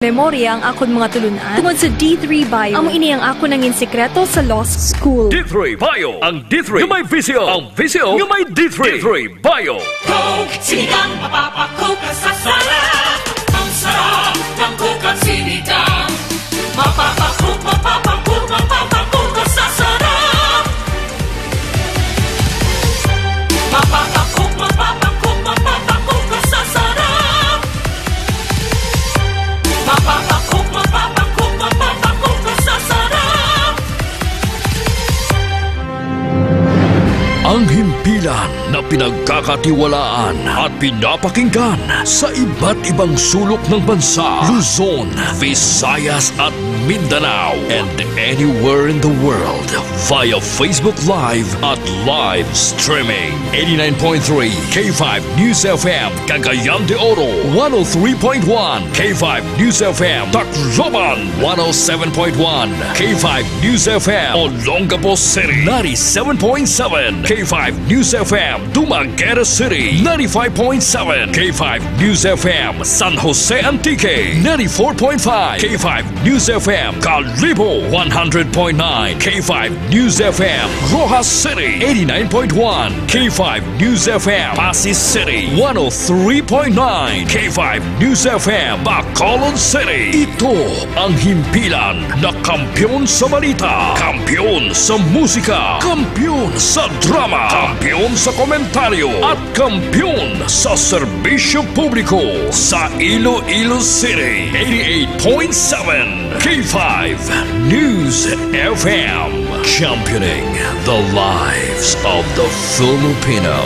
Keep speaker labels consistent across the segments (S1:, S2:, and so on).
S1: memorya ang akon mga tulunan tungod sa D3 Bio. Amo ini ang ako nangin sekreto sa law school.
S2: D3 Bio. Ang D3 nga may visyo. Ang visyo nga may D3. D3 Bio.
S3: Coke, sinigang, mapapakook ka sa sarap. Ang sarap ng Coke at sinigang. Mapapakook, mapapakook, mapapakook ka sa sarap. Mapapakook, mapapakook, mapapakook ka sa sarap. Mapapakook, mapapakook, mapapakook ka sa sarap.
S2: Ang himpilan na pinagkakatiwalaan at pinapakinggan sa iba't ibang sulok ng bansa, Luzon, Visayas at Mindanao, and anywhere in the world via Facebook Live at live streaming. 89.3 K5 News FM Cagayan de Oro, 103.1 K5 News FM Tacloban, 107.1 K5 News FM Olongapo City, 97.7 K5 News FM Dumaguete City, 95.7 K5 News FM San Jose Antique, 94.5 K5 News FM Calibo, 100.9 K5 News FM Rojas City, 89.1 K5 News FM Pasig City, 103.9 K5 News FM Bacolod City. Ito ang himpilan na kampiyon sa balita, kampiyon sa musika, kampiyon sa drama, kampiyon sa komentaryo at kampiyon sa serbisyo publiko sa Iloilo City. 88.7 K5 News FM, championing the lives of the Filipino.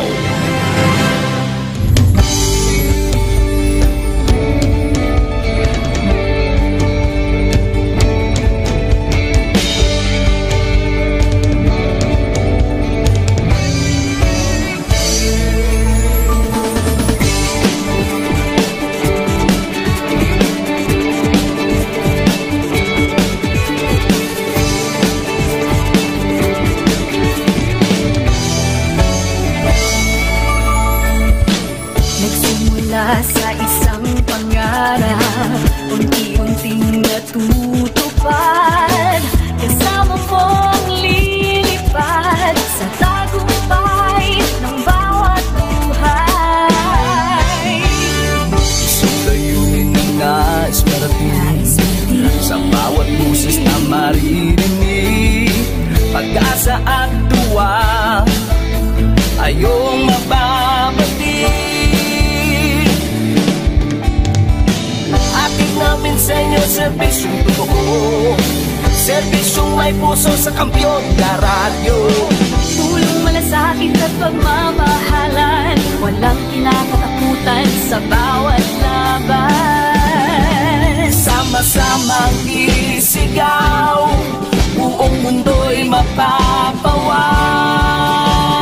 S4: Sa isang pangarap, unti-unting natutupad. Kasama mong lilipad sa tagumpay ng bawat buhay.
S5: Isang layunin ng nais marating sa bawat busis na maririnig. Pag-asa at tuwa ayong mababati. Namin sa inyo, serbisyong totoo, serbisyong may puso sa kampiyon na radyo.
S4: Tulong malasakit at pagmamahalan, walang kinakatakutan sa bawat laban.
S5: Sama-samang isigaw, buong mundo'y mapapawaw.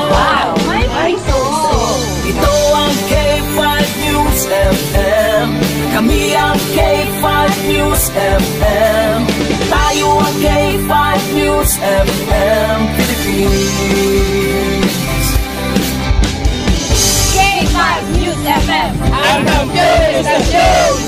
S4: Wow! May song!
S5: Ito ang K5 News FM. Kami ang K5 News FM. Tayo ang K5 News FM Philippines.
S4: K5 News FM.
S5: Ang kampiyon sa news!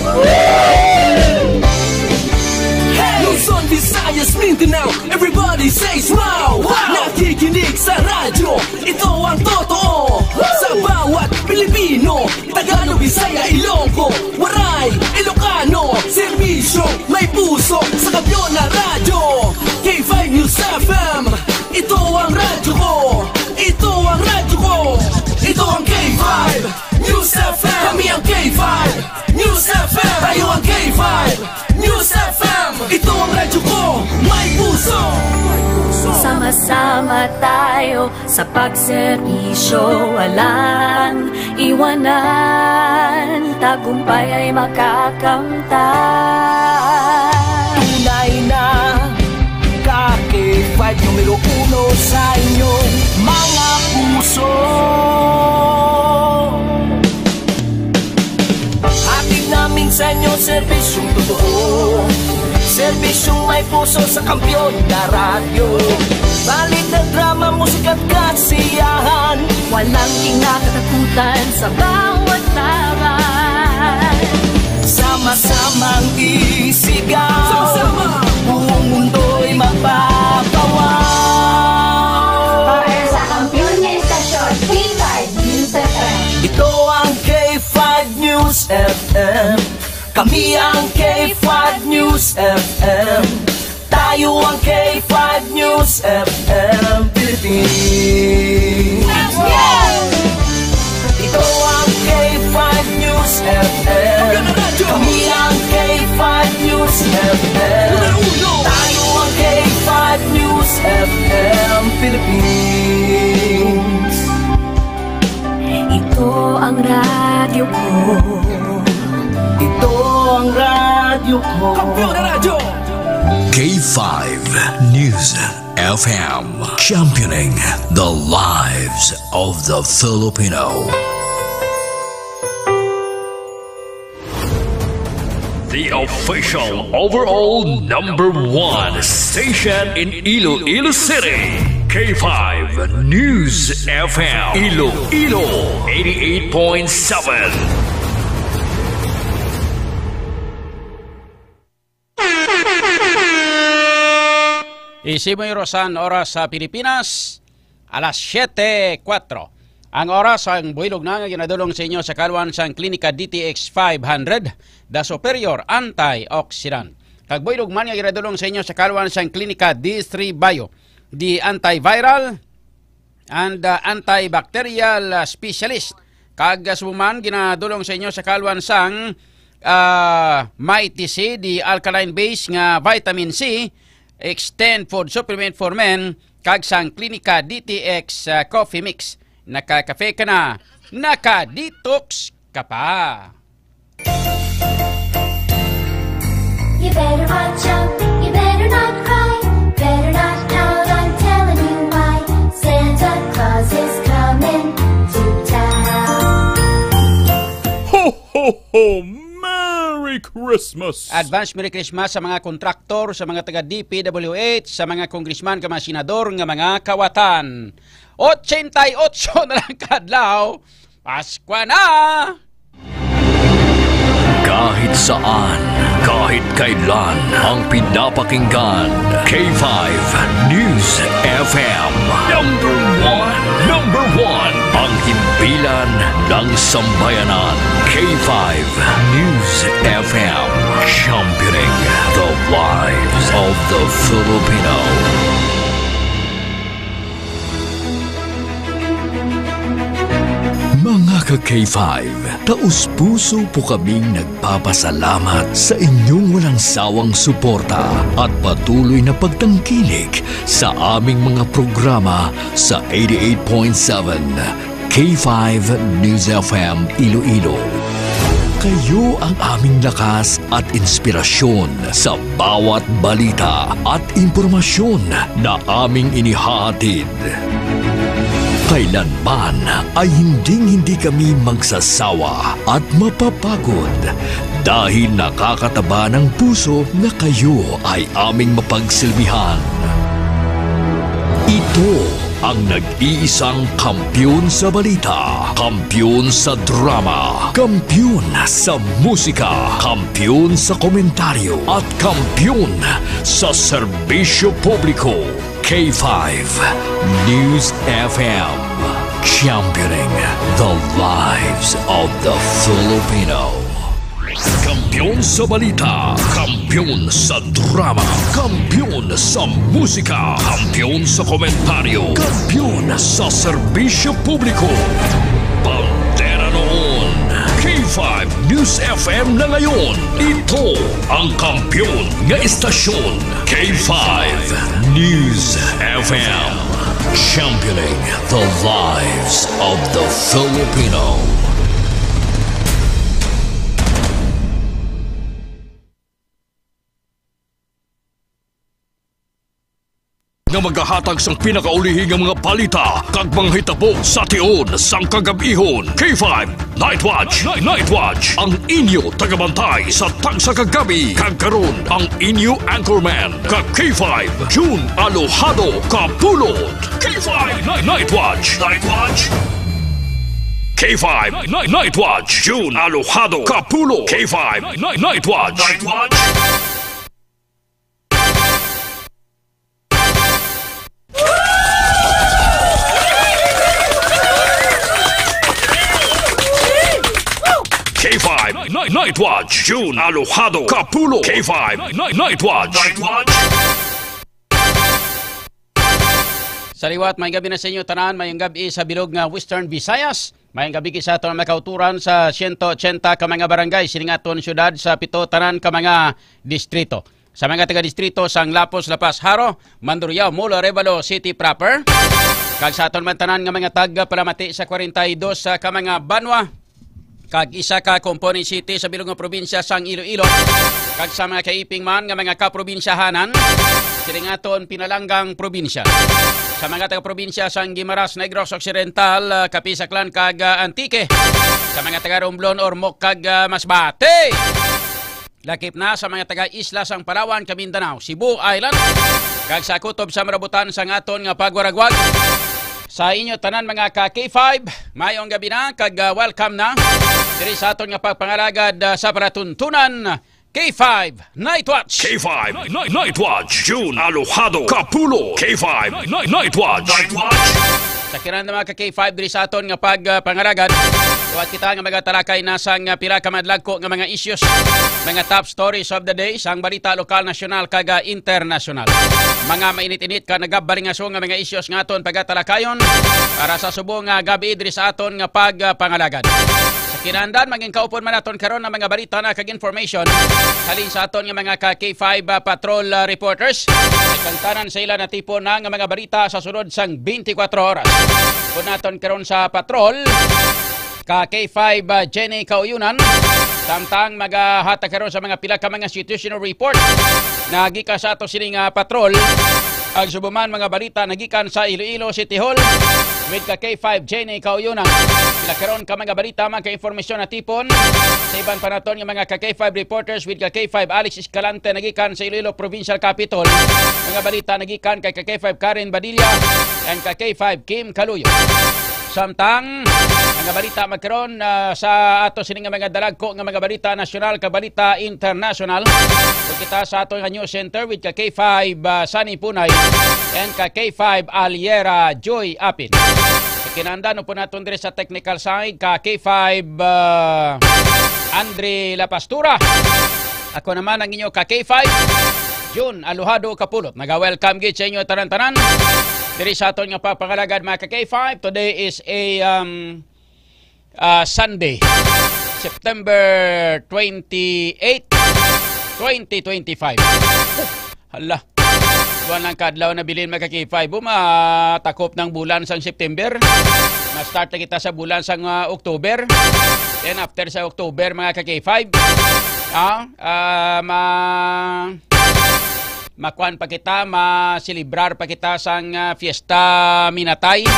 S5: Luzon, Visayas, Mindanao, everybody says wow! Nakikinig sa radyo, ito ang totoo. Sa bawat Pilipino, Tagalog, Bisaya, Ilonggo, Waray, Ilocano, serbisyo may puso sa kampiyon na radyo. K5 News FM, ito ang radyo ko, ito ang radyo ko, ito ang K5 News FM. Kami ang K5 News FM, tayo ang K5 News FM. Ito ang radyo ko, may puso.
S4: Sama-sama tayo sa pagserbisyo, walang iwanan, tagumpay ay makakamtan.
S5: Tunay na K5 numero 1 sa inyong mga puso. Hatid namin sa inyo serbisyong totoo, serbisyong may puso sa kampiyon na radyo. Balit na drama, musika at kasiyahan,
S4: walang kinakatakutan sa bawat laban.
S5: Sama-samang Kami ang K5 News FM. Tayo ang K5 News FM Philippines.
S3: Let's go!
S5: Ito ang K5 News FM. Kami ang K5 News FM. Tayo ang K5 News FM Philippines.
S4: Ito ang radyo ko.
S5: Ito ang radyo ko. Kampiyon na radyo!
S2: K5 News FM, championing the lives of the Filipino. The official overall #1 station in Iloilo City. K5 News FM Iloilo 88.7.
S6: Isimo Rosan, oras sa Pilipinas, alas 7:04. Ang oras ang buhilog na nga ginadulong sa inyo sa kaluan sang Klinika DTX 500, the superior antioxidant. Kag buhilog man nga ginadulong sa inyo sa kaluan sang Klinika D3 Bio, the antiviral and antibacterial specialist. Kag sumuman ginadulong sa inyo sa kaluan sang Mighty C, the alkaline base nga vitamin C, Extend Food Supplement for Men, kag sang Klinika DTX Coffee Mix. Nakakafe ka na, naka-detox ka pa.
S7: You better watch out, you better not cry, better not pout, I'm telling you why. Santa Claus is coming to town.
S8: Ho, ho, ho! Merry Christmas!
S6: Advance Merry Christmas sa mga kontraktor, sa mga taga-DPWH, sa mga kongresman, ka mga senador, nga mga kawatan. 88 na lang kadlaw, Pasko na!
S2: Kahit saan, kahit kailan, ang pinapakinggan. K5 News FM. Number one, ang himpilan ng sambayanan. K5 News FM. Championing the lives of the Filipino. Mga ka-K5, taus-puso po kaming nagpapasalamat sa inyong walang sawang suporta at patuloy na pagtangkilik sa aming mga programa sa 88.7 K5 News FM Iloilo. Kayo ang aming lakas at inspirasyon sa bawat balita at impormasyon na aming inihahatid. Kailanman ay hindi kami magsasawa at mapapagod dahil nakakataba ng puso na kayo ay aming mapagsilbihan. Ito ang nag-iisang kampiyon sa balita, kampiyon sa drama, kampiyon sa musika, kampiyon sa komentaryo at kampiyon sa serbisyo publiko. K5 News FM, championing the lives of the Filipino. Kampiyon sa balita, kampiyon sa drama, kampiyon sa musika, kampiyon sa komentaryo, kampiyon sa serbisyo publiko. Pantera noon, K5 News FM na ngayon. Ito ang kampiyon nga istasyon, K5 News FM, championing the lives of the Filipino. Nga maghahatag sang pinakaulihing nga mga balita kag mga hitabo sa tion sang kagabihon. K5 Night Watch, Night Watch, ang inyo tagabantay sa tagsa kagabi. Kag karon ang inyo anchorman kag K5 June Alojado Kapulot. K5 Night Watch, Night Watch. K5 Night Watch, June Alojado Kapulot. K5 Night Watch, Night Watch. Night Watch. June Alojado Capulo. K5 Night Watch.
S6: Sa liwat, may gabi na sa inyo tanan, may gabi sa bilog nga Western Visayas. May gabi sa aton makauturan sa 180 ka mga barangay, siningaton syudad sa 7 tanan ka mga distrito. Sa mga taga-distrito sang Lapos, Lapas, Haro, Mandurriao, Molo, Arevalo City proper. Kag sa aton man tanan nga mga taga-palamati sa 42 ka mga banwa. Kag isa ka component city sa bilog nga probinsya sang Iloilo. Kag sa mga kaiping man nga mga kaprobinsyahanan, siningaton pinalanggang probinsya. Sa mga taga-probinsya sang Guimaras, Negros Occidental, Kapisaklan, kag Antique. Sa mga taga-Romblon, Ormoc, kag Masbate. Lakip na sa mga taga-isla sang Palawan, Mindanao, Cebu Island. Kag sa kutob sa marabutan sang aton nga pagwaragwag. Sa inyo tanan mga ka-K5, mayong gabi na, kag welcome na. Diri sa aton nga pagpangalagad sa paratuntunan, K5 Night Watch.
S2: K5 Night Watch. June Alojado Capulo. K5 Night Watch.
S6: Sa kiran na mga ka-K5 diri sa aton nga pagpangaragad, tuwad kita nga magatalakay na sang pila ka madlagko nga mga issues, mga top stories of the day sang balita lokal, nasyonal kag internasyonal. Mga mainit-init ka nagabalingaso nga mga issues nga aton pagatalakayon para sa subong nga gabi diri sa aton nga pagpangalagad. Kinandan, maging kaupon man naton karon ng mga balita na kag-information halin sa aton ng mga ka-K5 patrol reporters. Ikantanan sa ila na tipo na mga balita sa sunod sang 24 oras. Kung naton karon sa patrol, ka-K5 Jenny Kauyunan, samtang maghatag karon sa mga pila ka mga situational report na gikan sa ato sining patrol. Ang subuman mga balita nagikan sa Iloilo City Hall with ka-K5 Jenny Kauyunan. Pila karon ka mga balita, mga informasyon na tipon sa iban pa naton yung mga ka-K5 reporters with ka-K5 Alex Escalante nagikan sa Iloilo Provincial Capital. Mga balita nagikan kay ka-K5 Karen Badilla and ka-K5 Kim Kaluyo. Samtang mga balita magkaroon sa ato sining mga dalagko nga mga balita nasyonal ka balita international. Kita sa ato nga news center with ka-K5 Sunny Punay and ka-K5 Aliera Joy Apin. Kinandan po natin dire sa technical side ka-K5 Andre La Pastura. Ako naman ang inyo ka-K5 June Alojado Capulot. Naga-welcome gid sa inyo tanan-tanan diri sa aton nga papangalagad mga ka-K5. Today is a Sunday, September 28, 2025. Hala, buwan lang kadlaw na bilin mga ka-K5. Matakop ng bulan sang September. Ma-start na kita sa bulan sang October. Then after sa October mga ka-K5, makuan pa kita, masilibrar pa kita sang Fiesta Minatay.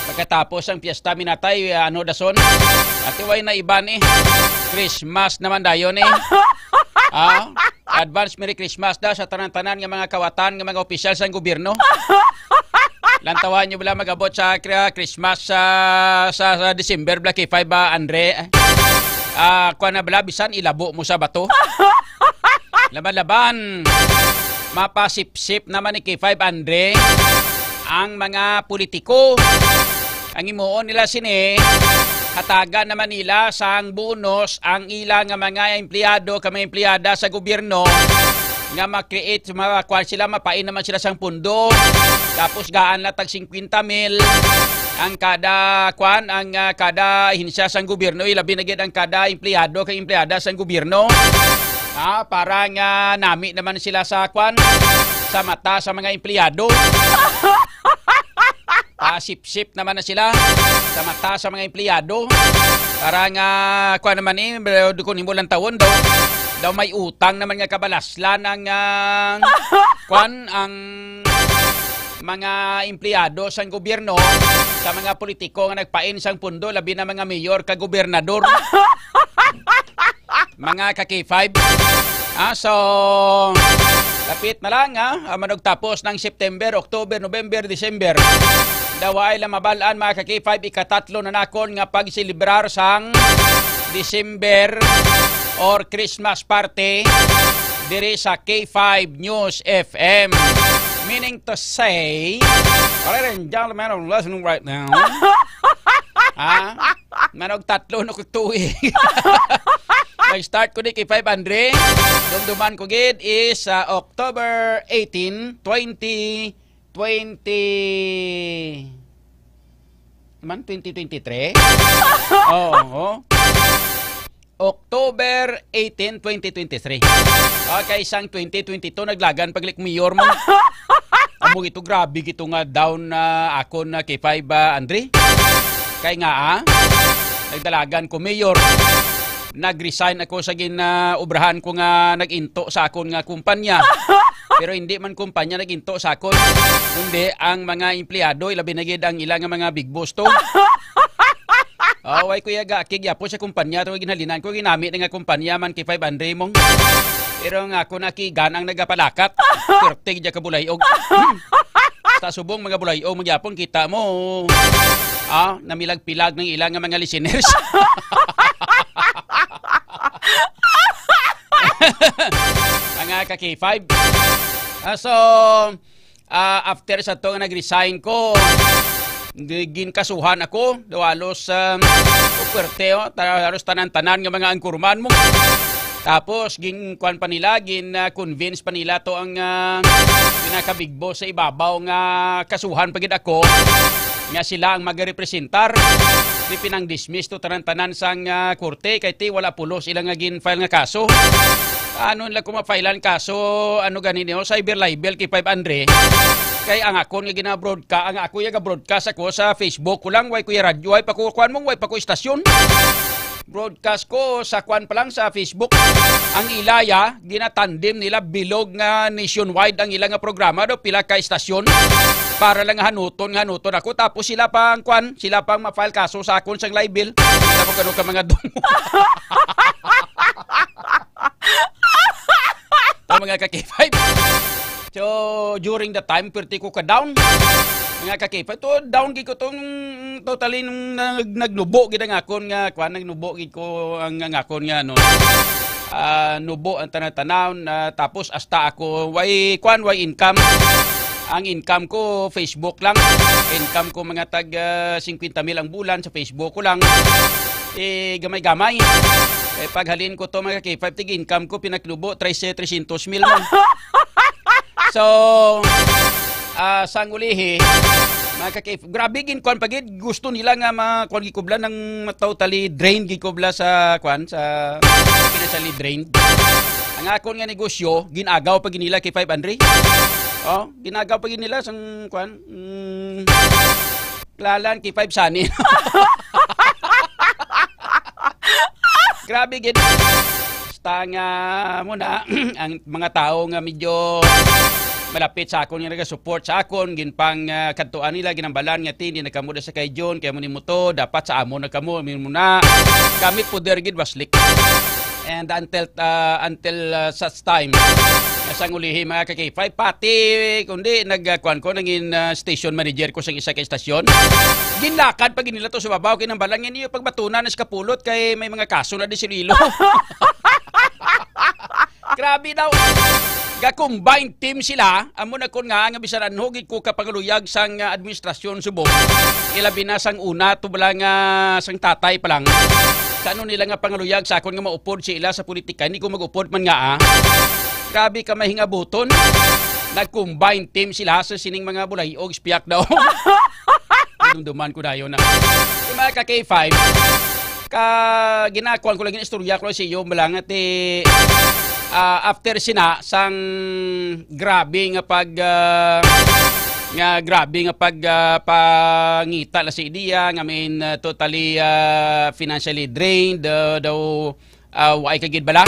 S6: Pagkatapos ang Fiesta Minatay, ano dason? At iway na iban Christmas naman dayon Advance Merry Christmas da sa tanan-tanan ng mga kawatan, ng mga opisyal sa gobyerno. Lantawan nyo bala magabot sa Christmas sa December, Black K5 Andre. Kuan na bala, bisan ilabo mo sa bato. Laban-laban. Mapasip-sip naman ni K5 Andre ang mga politiko. Ang imuon nila sini, hatagan naman nila sang bonus ang ilang mga empleyado, mga empleyada sa gobyerno nga ma-create, sila, mapain naman sila sang pundo. Tapos gaan latag 50,000 ang kada kada hinsya sang gobyerno, ilabi na gid ang kada empleyado kay empleyada sang gobyerno. Para nga nami naman sila sa sa mata sa mga empleyado. Sip-sip naman na sila sa mata sa mga empleyado. Para nga naman kung himulang taon daw may utang naman nga kabalaslan ang ang mga empleyado sa gobyerno sa mga politiko nga nagpain sang pundo, labi na mga mayor ka gobernador. Mga ka-K5. So lapit na lang manugtapos ng September, October, November, December. Daway lang mabalaan mga ka-K5, ikatatlo na nakon nga pagsilibrar sang December or Christmas party diri sa K5 News FM. Meaning to say, ladies and gentlemen, I'm listening right now. Ha? Manog tatlo no tuig. Nag-start ko ni kay 500. Dumduman ko gid is October 18, 2023. Oo. October 18, 2023. Okay, isang 2022 naglagan paglik mayor mo. Among ito grabe gito nga down na ako na kay 5 Andre. Kay nga nagdalagan ko mayor. Nag-resign ako sa obrahan ko nga nag-into sa akon nga kumpanya. Pero hindi man kumpanya nag-into sa akon. Kundi ang mga empleyado, ilabi na gid ang ilang mga big boss to. Way kuya gakig yapo sa kumpanya to ginhalinan ko ginamit nga kumpanya man kay 500 mong. Pero nga ako nakigan ang nagapalakat. Pertig ja ka bulayog. Sa subong mga bulayog magyapon kita mo. Namilag-pilag ng ilang mga listeners. Mga ka-K5. After sa to nga nag-resign ko, ginkasuhan ako, dawalos uperte, halos tanan-tanan nga mga angkurman mo. Tapos, ginkuan pa nila, gin-convince pa nila to ang pinaka-big boss sa ibabaw nga kasuhan pagid ako, nga sila ang mag-representar. Di pinang-dismiss to tanan-tanan sang korte, kay ti wala pulos ilang nga gin-file nga kaso. Ano nila kung ma-filean kaso, ganito, cyber libel kay 500. Kay ang ako nga gina-broadcast, ang ako nga broadcast ako sa Facebook ko lang, way kuya radyo, way pa ko kuan mong, way pa ko istasyon. Broadcast ko sa kuan pa lang sa Facebook. Ang ilaya, ginatandem nila bilog nga nationwide ang ilang nga programa do pila ka istasyon para lang hanuton ako. Tapos sila pang kuan, sila pang ma-file kaso sa akon sang libel. Kita mo kano ka mga dungo. Mga ka-K5. So, during the time, perti ko ka-down. Mga ka-K5. To, down gid ko itong totally nung nagnubo gid ang akon nga. Nagnubo gid ko ang akon nga. Nubo ang tanatanaw. Tapos, hasta ako, way income. Ang income ko, Facebook lang. Income ko mga tag 50,000 ang bulan sa Facebook ko lang. Gamay-gamay. Paghalin ko to mga K5, tig-income ko, pinaknubo, 300,000 mo. So, sang ulihi, mga K5, grabe ginkuan pagid, gusto nila nga makuan gikubla ng totally drained gikubla sa financially drained. Ang akon nga negosyo, ginagaw pag nila kay 500. Ginagaw pag nila sang kuan, klalan kay 5 sani. Grabe gid. Basta nga muna ang mga tao nga medyo malapit sa akon nga naga-support sa akon ginpang kadtuan nila ginambalan nga hindi nakamuda sa kay John kay mo nimo to dapat sa amo nagkamo muna gamit poder gid waslik. And until such time sang ulihi mga ka-K5 pati kundi nagkuan ko nangin station manager ko sa isa ka istasyon ginlakad pag nila to sa babaw kinambalan nga niyo pagbatunan na sa kapulot kay may mga kaso na di sililo. Grabe daw. Ga-combine team sila. Amo na kon nga bisaran hugid ko kapangaluyag sang administrasyon subong. Ilabi na sang una tubala nga sang tatay pa lang. Kano nila nga pangaluyag sa akon nga maupod sila sa politika hindi ko magupod man nga Grabe ka mahingabuton. Nag-combine team sila sa sining mga bulayog spiyak daw. Dumduman ko dayon na. Yung mga ka-K5 ginakuan ko lang yung istorya ko sa iyo malangat after sina sang grabe nga pangita la si Idia nga totally financially drained daw way kagid bala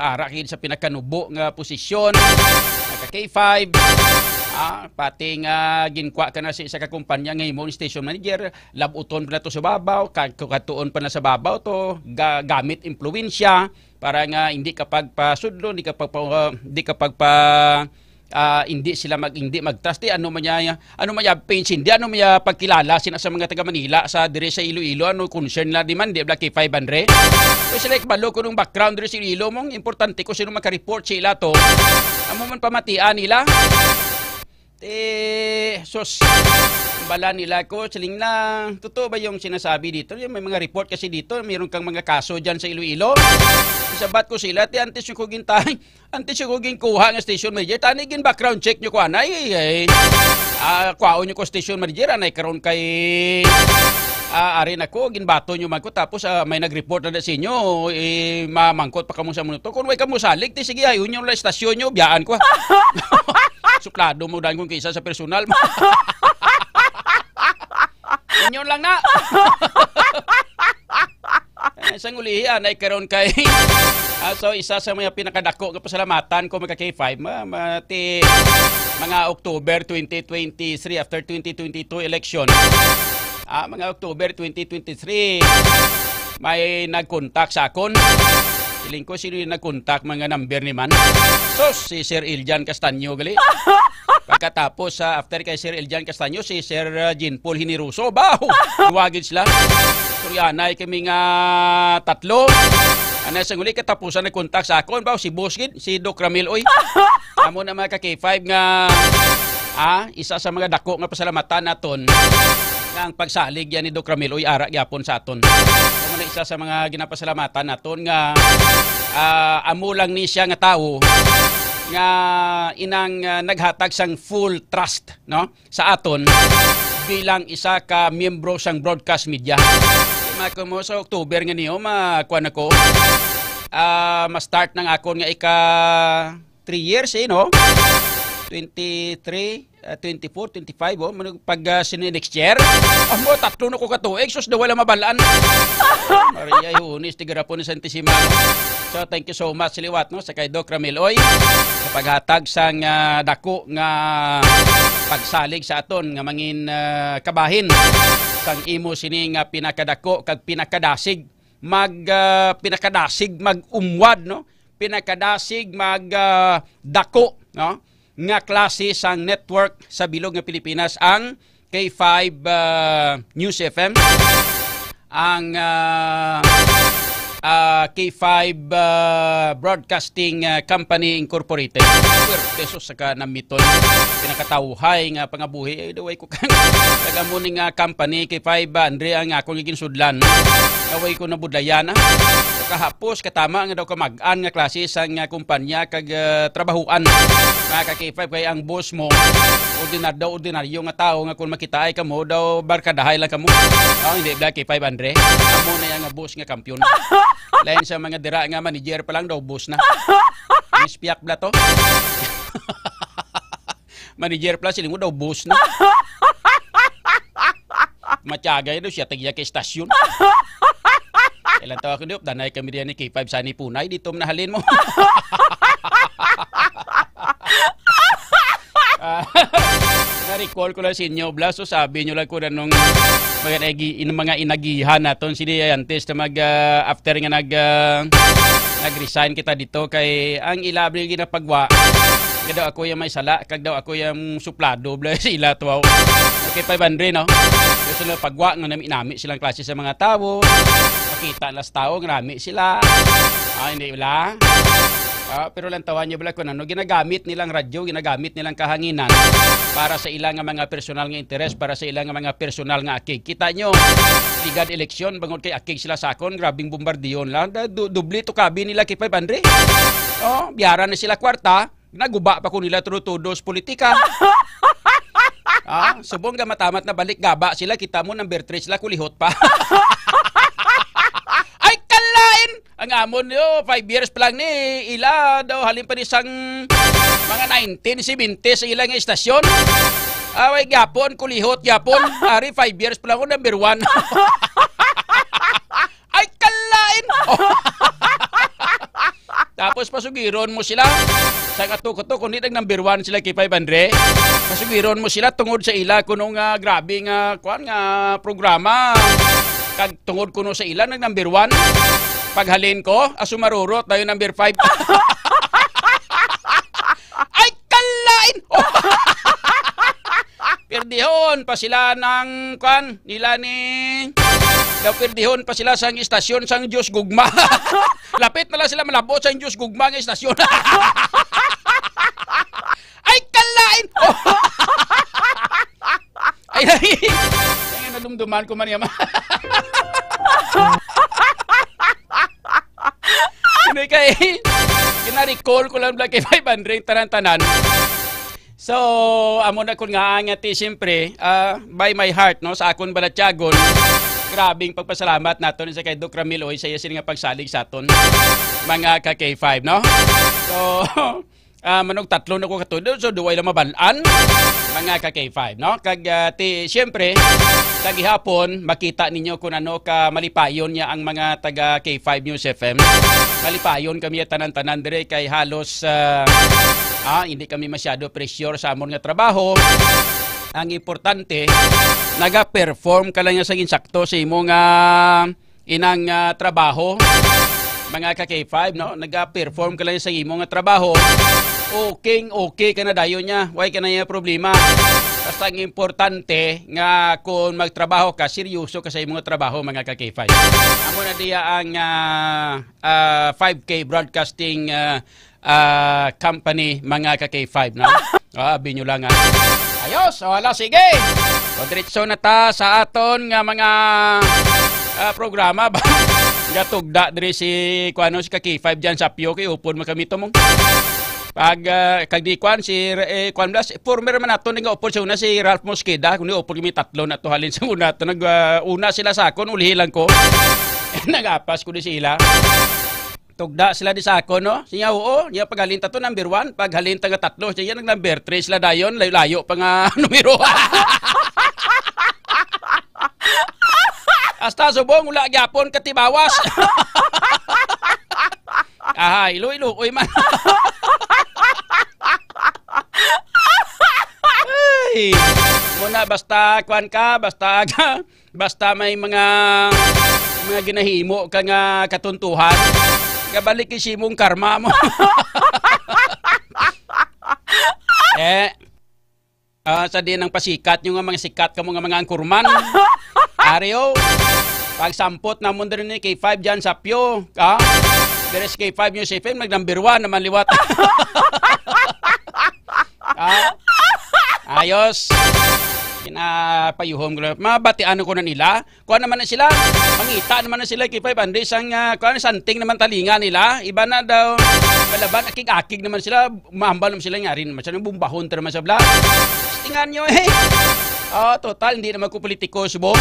S6: ara kid sa pinakanubo nga posisyon ka-K5 pati nga ginkwa ka na sa isa ka kumpanya nga imong station manager labuton pa na to sa babaw katuon pa na sa babaw to gamit impluwensya para nga hindi kapag pasudlo hindi sila hindi mag-trust ano man ya pension di ano man ya pagkilala sina sa mga taga Manila sa dire sa Iloilo ano concern la di man di bla kay 500 so sila kabalo ko nung background dire sa Iloilo mong importante ko sino maka-report sila to amo man pamatian nila sos Bala nila ko, siling na, totoo ba yung sinasabi dito? Yung may mga report kasi dito, mayroon kang mga kaso dyan sa Iloilo. Sabat ko sila, antes yung kuging tayo, antes yung kuging kuha ng station manager, tanigin background check nyo ko, anay, kuhaon nyo ko station manager, anay karon kay, arin ako, ginbato nyo man ko, tapos may nag-report na sa inyo, mamangkot pa kamo sa mundo. Kung may kamo salig, sige, ayun yung stasyon nyo, biyaan ko. Suplado mo dahil kung kisa sa personal. Yun lang na. Isang ulihan ay karon kay so isa sa mga pinakadako nga pasalamatan ko mga K5 mga October 2023 after 2022 election. Mga October 2023 may nagkontak sa akon. Iling ko sino yung nagkontak mga number ni man. So si Sir Iljan Castaño gali. Pagkatapos after kay Sir Iljan Castaño si Sir Jean Paul Hiniruso. Baho! Duwagin sila. Suryanay kami nga tatlo. Ano sa nguli katapusan nagkontak sa akon. Baho si Bosgid, si Doc Ramil. Oy, amo na mga K5 nga isa sa mga dako nga pasalamatan naton nga ang pagsalig yan ni Doc Ramil. Oy, ara gyapon sa aton. Amo na isa sa mga ginapasalamatan naton nga amo lang ni siya nga tawo nga inang naghatag sang full trust no sa aton bilang isa ka miyembro sang broadcast media. Mo sa October nga niyo makuan ako ma-start ng akon nga ika 3 years no 23 24, 25 pag next year amo tatlo na ko katuig sus daw wala mabalaan. Maria Hunis tigarapon ni Santisima. So thank you so much liwat no sa kay Doc Ramiloy sa paghatag sang dako nga pagsalig sa aton nga mangin kabahin sang imo sini nga pinakadako kag pinakadasig pinakadasig mag-umwad no pinakadasig dako no nga klase sang network sa bilog nga Pilipinas ang K5 News FM ang K5 Broadcasting Company Incorporated. Pesos sa namiton pinakatawhay nga pangabuhi daway ko kan tagamuning company K5 Andre ang akong ginsudlan daway ko nabudlayan kahapos katama nga daw kamag-an nga klase sang kumpanya kag trabahuan mga K5 kay ang boss mo ordinaryo nga tao nga kung makita ay kamo daw barkadahay lang kamo hindi bla K5 Andre amo na yang boss nga kampiyon lain sa mga dira nga manager pa lang daw boss na ispiak bla to manager plus siling mo daw boss na matyagay daw siya tagya kay stasyon. Ilan tawa ko diop danay kami diyan ni K5 sa Punay dito manahalin mo. Na-recall ko lang sa inyo, Blas, so sabi nyo lang ko na nung mga inagihan naton sila antes na after nga nag-resign kita dito kay ang ilabi ginapagwa kag daw ako yung may sala kag daw ako yung suplado Blas sila to okay 500 no kasi na pagwa nga nami silang klase sa mga tao pakita las tao nga nami sila hindi wala. Pero lang tawan niyo bala kung ano, ginagamit nilang radyo, ginagamit nilang kahanginan para sa ilang mga personal nga interes, para sa ilang mga personal nga akig. Kita nyo, ligad eleksyon, bangod kay akig sila sakon, grabing bombardiyon lang, dubli to kabi nila kay 500. Biyara na sila kwarta, naguba pa ko nila tudo-tudos politika. Subong ga matamat na balik gaba sila, kita mo number 3 sila kulihot pa. Ang amon yo 5 years pa lang ni ila daw halin pa ni sang mga 1970 sa ilang istasyon. Away gapon kulihot gapon. Ari 5 years pa lang ko number 1. Ay kalain. Tapos pasugiron mo sila sa katukoto kundi nag number 1 sila kay 500. Pasugiron mo sila tungod sa ila kuno nga grabe nga kuan nga programa. Kag tungod kuno sa ila nag number 1. Paghalin ko, asumarurot tayo number 5. Ay, kalain! Perdihon pa sila ng, nila ni... Perdihon pa sila sa istasyon sang Diyos Gugma. Lapit na lang sila malabot sa Diyos Gugma ng istasyon. Ay, kalain! Ay, dumduman ko man yaman. Hindi kay, kina-recall ko lang kay 500 tanan-tanan. So, amo na kun nga angati siyempre, by my heart, no, sa akon balatyagon, grabing pagpasalamat naton sa kay Doc Ramil Oy sa iya sila nga pagsalig sa aton mga ka K5, no? So, manog tatlo na ko katulad, so duway lang mabalaan mga ka K5, no? Kag siyempre, sa gihapon, makita ninyo kung ano ka malipayon niya ang mga taga K5 News FM. Malipayon kami tanan-tanan dire kay halos hindi kami masyado pressure sa amon nga trabaho. Ang importante, naga-perform ka lang sa insakto sa imo nga inang trabaho. Mga ka K5, no? Naga-perform ka lang sa imo nga trabaho. Okay ka na dayon niya. Why ka na niya problema? Basta ang importante nga kung magtrabaho ka, seryoso ka sa imo nga trabaho, mga ka K5. Amo na diya ang 5K Broadcasting company, mga ka K5, no? Abi nyo lang ayos, wala, sige. O diretso na ta sa aton nga mga programa ba. Gatugda dire si kuano si ka K5 diyan sa Pio kay upod makamito mo. Pag kag di kwan si kwan blas former man nato nga upod sa una si Ralph Mosqueda kundi upod kami tatlo na to halin sa una to una sila sa akon ulihilan ko. Nagapas ko di sila. Tugda sila di sa ako, no? Siya, oo. Niya paghalinta to, number 1. Paghalinta nga tatlo, siya nag number 3 sila dayon. Layo-layo pa nga numero. Hasta subong, wala gyapon katibawas. Ilo-ilo. Uy, man. Ay, muna, basta kwan ka, basta may mga ginahimo ka nga katuntuhan. Kabalik isi mong karma mo. Sa din ang pasikat yung mga sikat ka mga angkurman. Areo, pagsampot na mo din ni K5 dyan sa Pio. Deres K5 yung FM, nag-number 1 naman liwat. Ayos. Pinapayuhom ko lang. Mabatian ko na nila. Kuha naman na sila. Mangita naman na sila. K5 Andres. Kuha santing naman talinga nila. Iba na daw. Malaban. Akig-akig naman sila. Mahambal naman sila nga rin. Masyadong bumbahon naman sa vlog. Tingnan nyo eh. Total. Hindi naman ko politiko subo.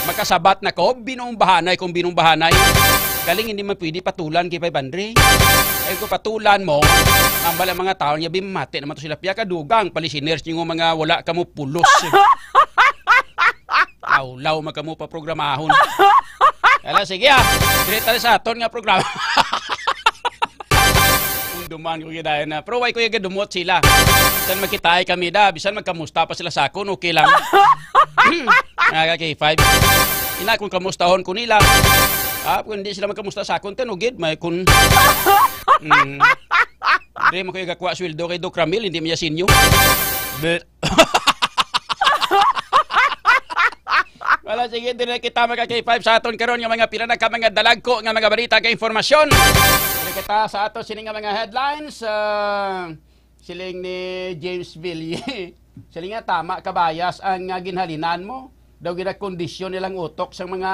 S6: Makasabat na ko. Binumbahanay kung binumbahanay. Galing hindi man pwede patulan K5 Andres. Ay kung patulan mo, ambal ang mga tao niya, bimate naman to sila. Piya kadugang, palisiners niyo mga wala ka mo pulos. Law ka mo pa programahon. Kala, sige direta sa aton nga programa. Kung duman ko kaya na. Pero why ko yung dumot sila. Bisan magkitaay kami da, bisan magkamusta pa sila sa akon, okay lang. Nga K5. Ina kung kamustahon ko nila. Kung hindi sila magkamusta sa akon, tenugid, may kun... Hindi mo kayo kakuha sweldo kay Doc Ramil, hindi mo niya sinyo. Wala, sige, hindi kita magka-K5 sa aton karon yung mga pila na ka mga dalagko nga mga balita ka informasyon. Hindi kita sa aton sining nga mga headlines. Siling ni James Villiers. Siling nga tama kabayas ang ginhalinan mo. Daw ginakondisyon nilang utok sa mga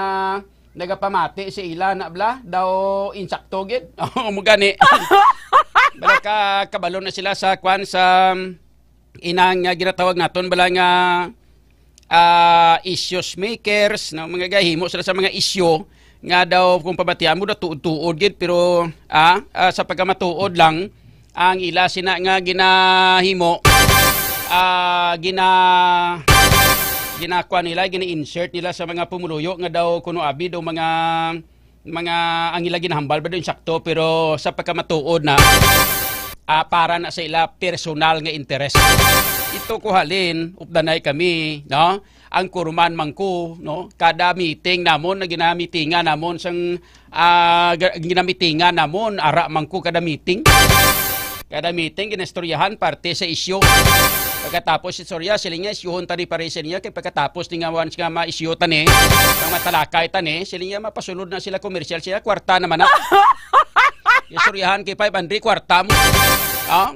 S6: nagapamati si ila na bla daw insakto gid. Mo gani. Bala kabalo na sila sa kwan sa inang ginatawag naton bala nga issues makers, no, mga gahimo sila sa mga issue nga daw kung pabatian mo daw tuod-tuod gid pero sa pagkamatuod lang ang ila sina nga ginahimo ginakuha nila, gina-insert nila sa mga pumuluyo nga daw kuno abi daw mga ang ila ginahambal ba daw insakto pero sa pagkamatuod na para na sa ila personal nga interest. Ito ko halin, updanay kami, no? Ang kurman mangko, no? Kada meeting namon na ginamitingan namon sang ginamitingan namon ara mangko kada meeting. Kada meeting ginestoryahan parte sa isyu. Pagkatapos istorya silinga isyuhon tani pare sa niya kay pagkatapos ni nga once nga ma-isyu tani, ang matalakay tani, silinga mapasulod na sila commercial siya kwarta naman na. Istoryahan kay 500 kwarta mo.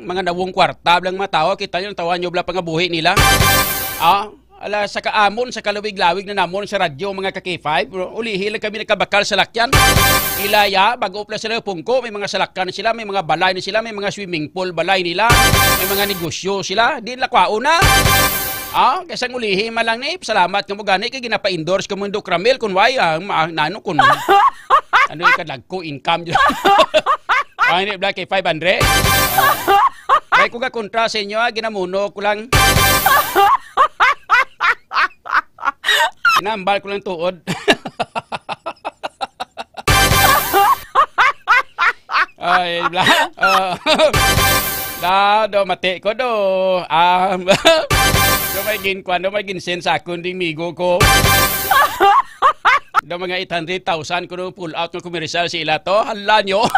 S6: Mga nawong kwarta lang mga tao kita yung tawa nyo bla pangabuhi nila. ala sa kaamon sa kalawig-lawig na namon sa radyo mga ka-K5 ulihi lang kami nakabakal sa lakyan ilaya bago upla sila pungko may mga salakyan sila may mga balay na sila may mga swimming pool balay nila may mga negosyo sila di lakwao na kasi ulihi malang ni salamat kamo gani kay ginapa-endorse kamo ndo Cramel kun way nano kun ano ikadagko income ini black kay 500 ay ko ga kontra sa inyo ginamuno ko lang nambal ko lang tuod. Ay, bla. Do mati ko do. Do may gin sa akong ding migo ko. Do mga 800,000 ko no pull out ng komersyal si ila to. Hala nyo.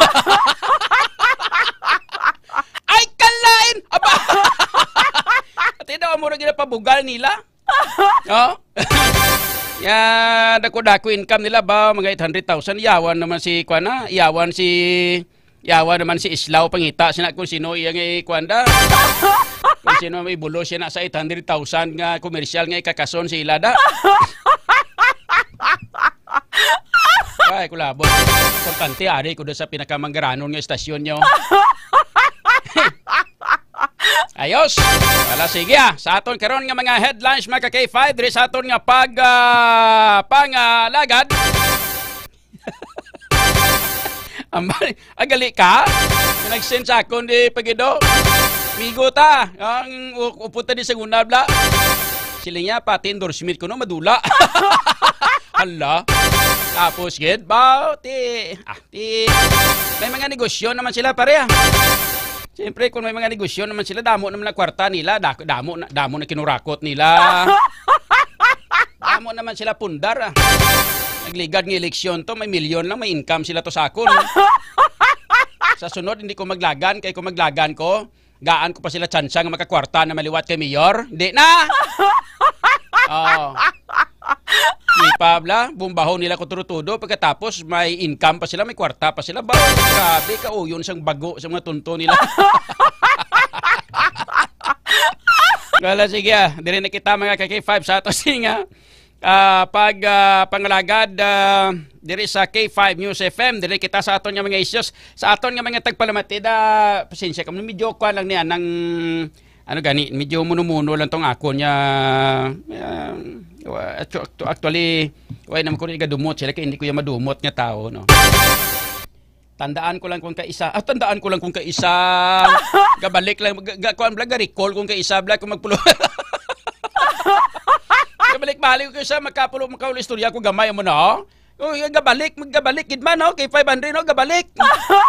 S6: Ay, kalain! Aba! At ito mo na ginapabugal nila. Dako-dako income nila ba mga 800,000 yawan naman si Kwana yawan naman si Islaw pangita sina kung sino iyang ikwanda kung sino may bulo siya na sa 800,000 nga komersyal nga ikakason si Ilada ay kulabot importante ari ko doon sa pinakamanggaranon nga estasyon nyo ayos. Wala sige sa aton karon nga mga headlines mga ka-K5 diri sa aton nga pangalagad. Agali ka? Nag-send sa akon di pagido. Migo ta. Ang upunta di sa gunabla. Sila niya pati endorsement ko no madula. Hala. Tapos gid ba may mga negosyo naman sila pare. Siyempre, kung may mga negosyo naman sila, damo naman na kwarta nila, damo na kinurakot nila. Damo naman sila pundar. Nagligad ng eleksyon to, may milyon lang, may income sila to sa akon. Sa sunod, hindi ko maglagan, kaya kung maglagan ko, gaan ko pa sila tsansang makakwarta na maliwat kay Mayor. Hindi na! Pabla, bumbaho nila ko turutudo pagkatapos may income pa sila, may kwarta pa sila. Grabe ka yun sang bago sa mga tunto nila. Wala sige dire na kita mga ka-K5 sa ato singa pangalagad dire sa K5 News FM dire kita sa aton nga mga issues sa aton nga mga tagpalamatid pasensya ka medyo ko lang niya nang ano gani medyo muno-muno lang tong ako niya actually way naman ko rin gadumot sila kaya hindi ko yung madumot nga tao no. Tandaan ko lang kung kaisa gabalik lang kuan blag recall kung kaisa blag kung magpulo gabalik-balik ko sa makapulo istorya ko gamay mo no. Gabalik gid man no kay 500 no gabalik.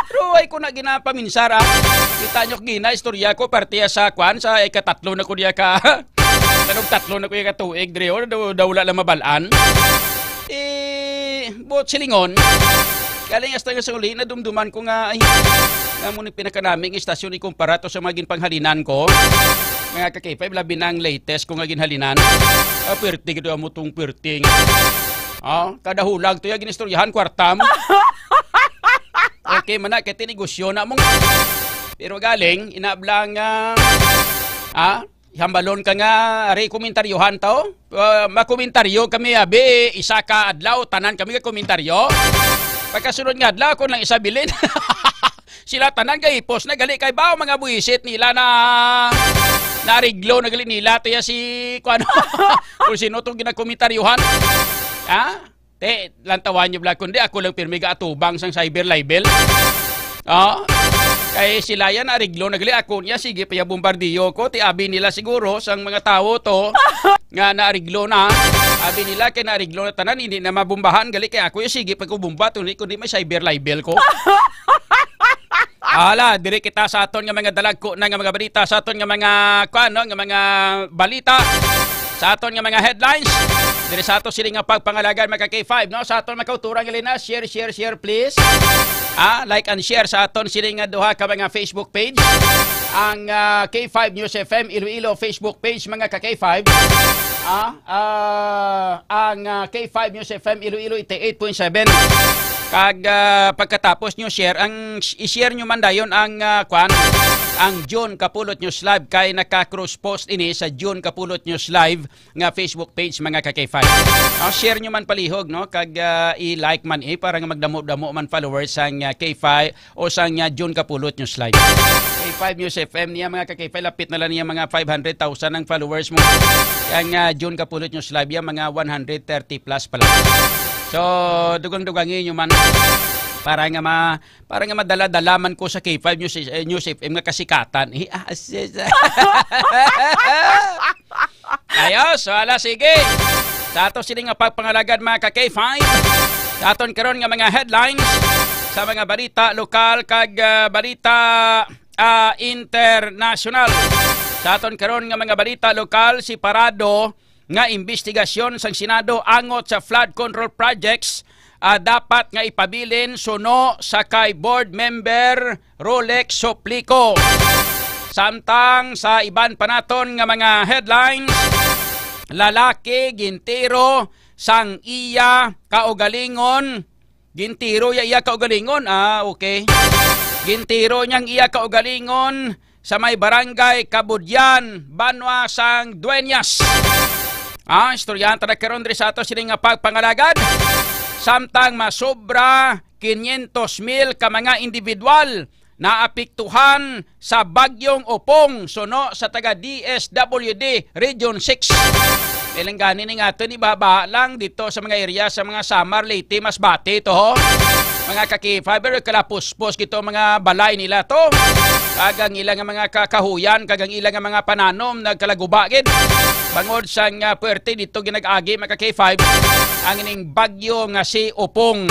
S6: Pero ay ko na ginapaminsara. Kita nyo gina istorya ko partiya sa kwan sa ikatatlo na ko diya ka. Anong tatlo na ko yung katuig dire o daw wala lang mabalaan. Bot silingon. Galing hasta nga sa uli na dumduman ko nga ay nga muna pinakanaming istasyon ikumpara to sa mga ginpanghalinan ko. Mga ka-K5 labi na ang latest ko nga ginhalinan. Perting ito mo tong perting. Kada hulag to ya ginistoryahan kwartam. Okay man na kay tinegosyo na mong. Pero galing inablang hambalon ka nga ari komentaryohan to. Makomentaryo kami abi isa ka adlaw tanan kami ka komentaryo. Pagkasunod nga adlaw ko lang isa bilin. Sila tanan kay post na gali kay bao mga buisit nila na nariglo na gali nila to ya si kuano. Kung sino tong ginakomentaryohan. Lantawan nyo vlog kundi ako lang pirmi ga atubang sang cyber libel. Kay sila yan ariglo nagali ako niya sige pa bombardiyo ko ti abi nila siguro sang mga tao to nga naariglo na abi nila kay naariglo na tanan hindi na mabumbahan gali kay ako sige pag ko bomba kundi may cyber libel ko. Ala, dire kita sa aton nga mga dalag ko na nga mga balita sa aton nga mga kuano nga mga balita sa aton nga mga headlines. Dire sa ato sila nga pagpangalagan mga K5 no sa aton makauturang ilina share please. Like and share sa aton sila nga duha ka mga Facebook page. Ang K5 News FM Iloilo Facebook page mga ka-K5. Ang K5 News FM Iloilo 88.7. Kag pagkatapos nyo share ang i-share nyo man dayon ang kwan ang June Kapulot News Live kay naka-cross post ini sa June Kapulot News Live nga Facebook page mga ka-K5. Share nyo man palihog no kag i-like man para nga magdamo-damo man followers sang K5 o sang June Kapulot News Live. K5 News FM niya mga ka-K5 lapit na lang niya mga 500,000 ang followers mo. Ang June Kapulot News Live ya mga 130 plus pala. So dugang-dugangin nyo man para nga madala-dalaman ko sa K5 News FM nga kasikatan. Ayos, wala sige. Sa ato sila nga pagpangalagad mga ka-K5. Sa aton karon nga mga headlines sa mga balita lokal kag balita international. Sa aton karon nga mga balita lokal, si Parado nga investigasyon sang Senado angot sa flood control projects dapat nga ipabilin suno sa kay board member Rolex Soplico. Samtang sa iban panaton nga mga headlines, lalaki gintiro sang iya kaugalingon. Gintiro iya kaugalingon. Okay. Gintiro niyang iya kaugalingon sa may barangay Kabudyan, Banwa sang Dueñas. Istoryahan na karon diri sa ato sila nga pagpangalagad. Samtang masobra 500,000 ka mga individual na apektuhan sa bagyong Opong suno sa taga DSWD Region 6. Ilanggani ni nga ito ni baba lang dito sa mga area sa mga Samar, Leyte, Masbate ito ho. Mga kaki-fiber, kalapuspos kito mga balay nila to. Kagang ilang mga kakahuyan, kagang ilang mga pananom nagkalagubagid. Bangod sang puwerte dito ginag-agi mga kaki-5 ang ining bagyo nga si Opong.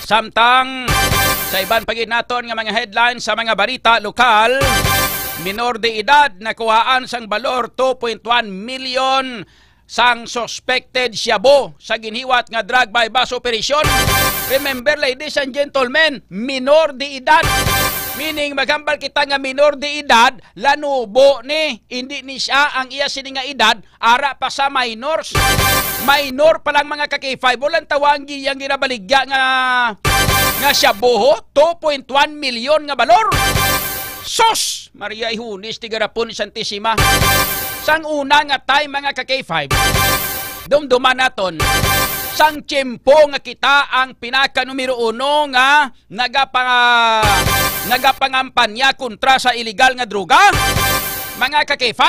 S6: Samtang sa iban pagid naton nga mga headlines sa mga balita lokal, minor de edad nakuhaan sang balor 2.1 million sang suspected shabu sa ginhiwat nga drug by bus operation. Remember ladies and gentlemen, minor de edad. Meaning magambal kita nga minor de edad, lanubo ni, hindi ni siya ang iya sini nga edad, ara pa sa minors. Minor pa lang mga kaki-5, walang tawanggi yang ginabaligya nga shabu, 2.1 million nga balor. Sos! Maria Ihunis, tigarapon ni Santissima. Sang una nga tay mga ka-K5, dumduman naton, sang tiyempo nga kita ang pinaka numero 1 nga nagapangampanya kontra sa illegal nga droga. Mga ka-K5,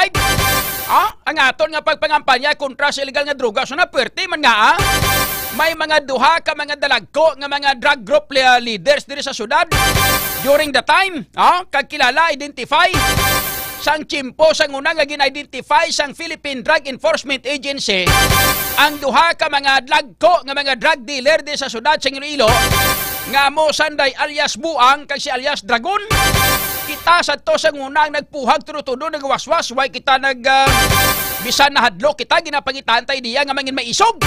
S6: ang aton nga pagpangampanya kontra sa illegal nga droga, so na puwerte man nga may mga duha ka mga dalagko nga mga drug group leaders diri sa syudad during the time, kag kilala, identify sang tiyempo sang una nga gin-identify sang Philippine Drug Enforcement Agency ang duha ka mga dalagko nga mga drug dealer diri sa syudad sa Iloilo nga mo sanday alias Buang kag si alias Dragon. Kita sa to sang unang nagpuhag tudo-tudo nagwaswas, way kita bisan na hadlok kita ginapangitantay diya nga mangin maisog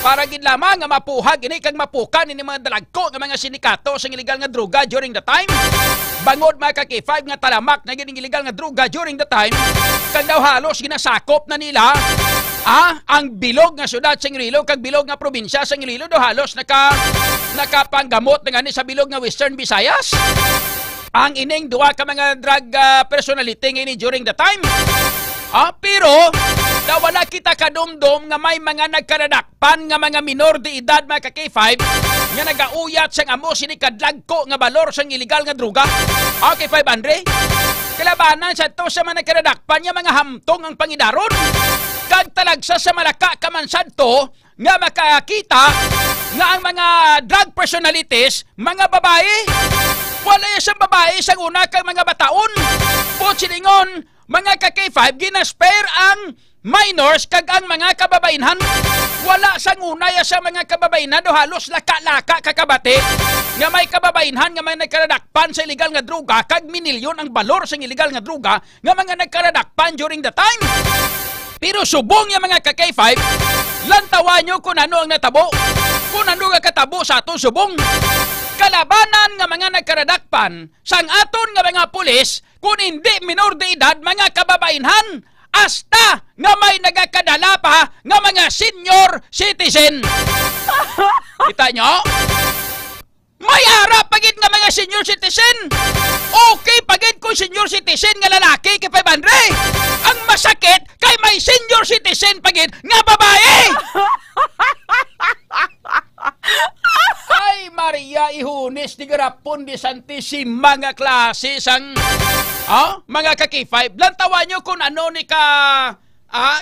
S6: para gid lamang nga mapuhag ini kag mapukan ini mga dalagko nga mga sindikato sa illegal nga droga during the time. Bangod mga kaki-5 nga talamak na gining illegal nga droga during the time, kag daw halos ginasakop na nila ang bilog nga syudad sa Iloilo kag bilog nga probinsya sa Iloilo do halos nakapanggamot nga ni sa bilog nga Western Visayas. Ang ining duwa ka mga drug personality ngini during the time. Pero wala kita kadumdum nga may mga nagkaradakpan nga mga minor de edad mga ka-K5 nga nagauyat sang amo sini kadlagko nga balor sang illegal nga droga. Okay, 500. Kalabanan sa to sa mga nagkaradakpan nga mga hamtong ang pangidaron. Kag talagsa sa malaka kaman sadto nga makakita nga ang mga drug personalities mga babae. Wala yung babae sa una kang mga bataon. Putsilingon, mga ka-K5, ginasper ang minors kag ang mga kababainhan. Wala sang una sa mga kababainhan do halos laka-laka kakabate nga may kababainhan nga may nagkaradakpan sa illegal nga droga kag minilyon ang balor sa illegal nga droga nga mga nagkaradakpan during the time. Pero subong yung mga ka-K5, lantawan nyo kung ano ang natabo. Kung ano nga katabo sa atong subong. Kalabanan nga mga nagkaradakpan sang aton nga mga pulis kung hindi minor de edad mga kababainhan hasta nga may nagakadala pa nga mga senior citizen. Kita nyo? May ara pagid nga mga senior citizen. Okay pagid kung senior citizen nga lalaki kay 500. Ang masakit kay may senior citizen pagid nga babae. Ay Maria ihunis di garapon di santi mga klase sang mga kaki-5. Lantawan nyo kung ano ni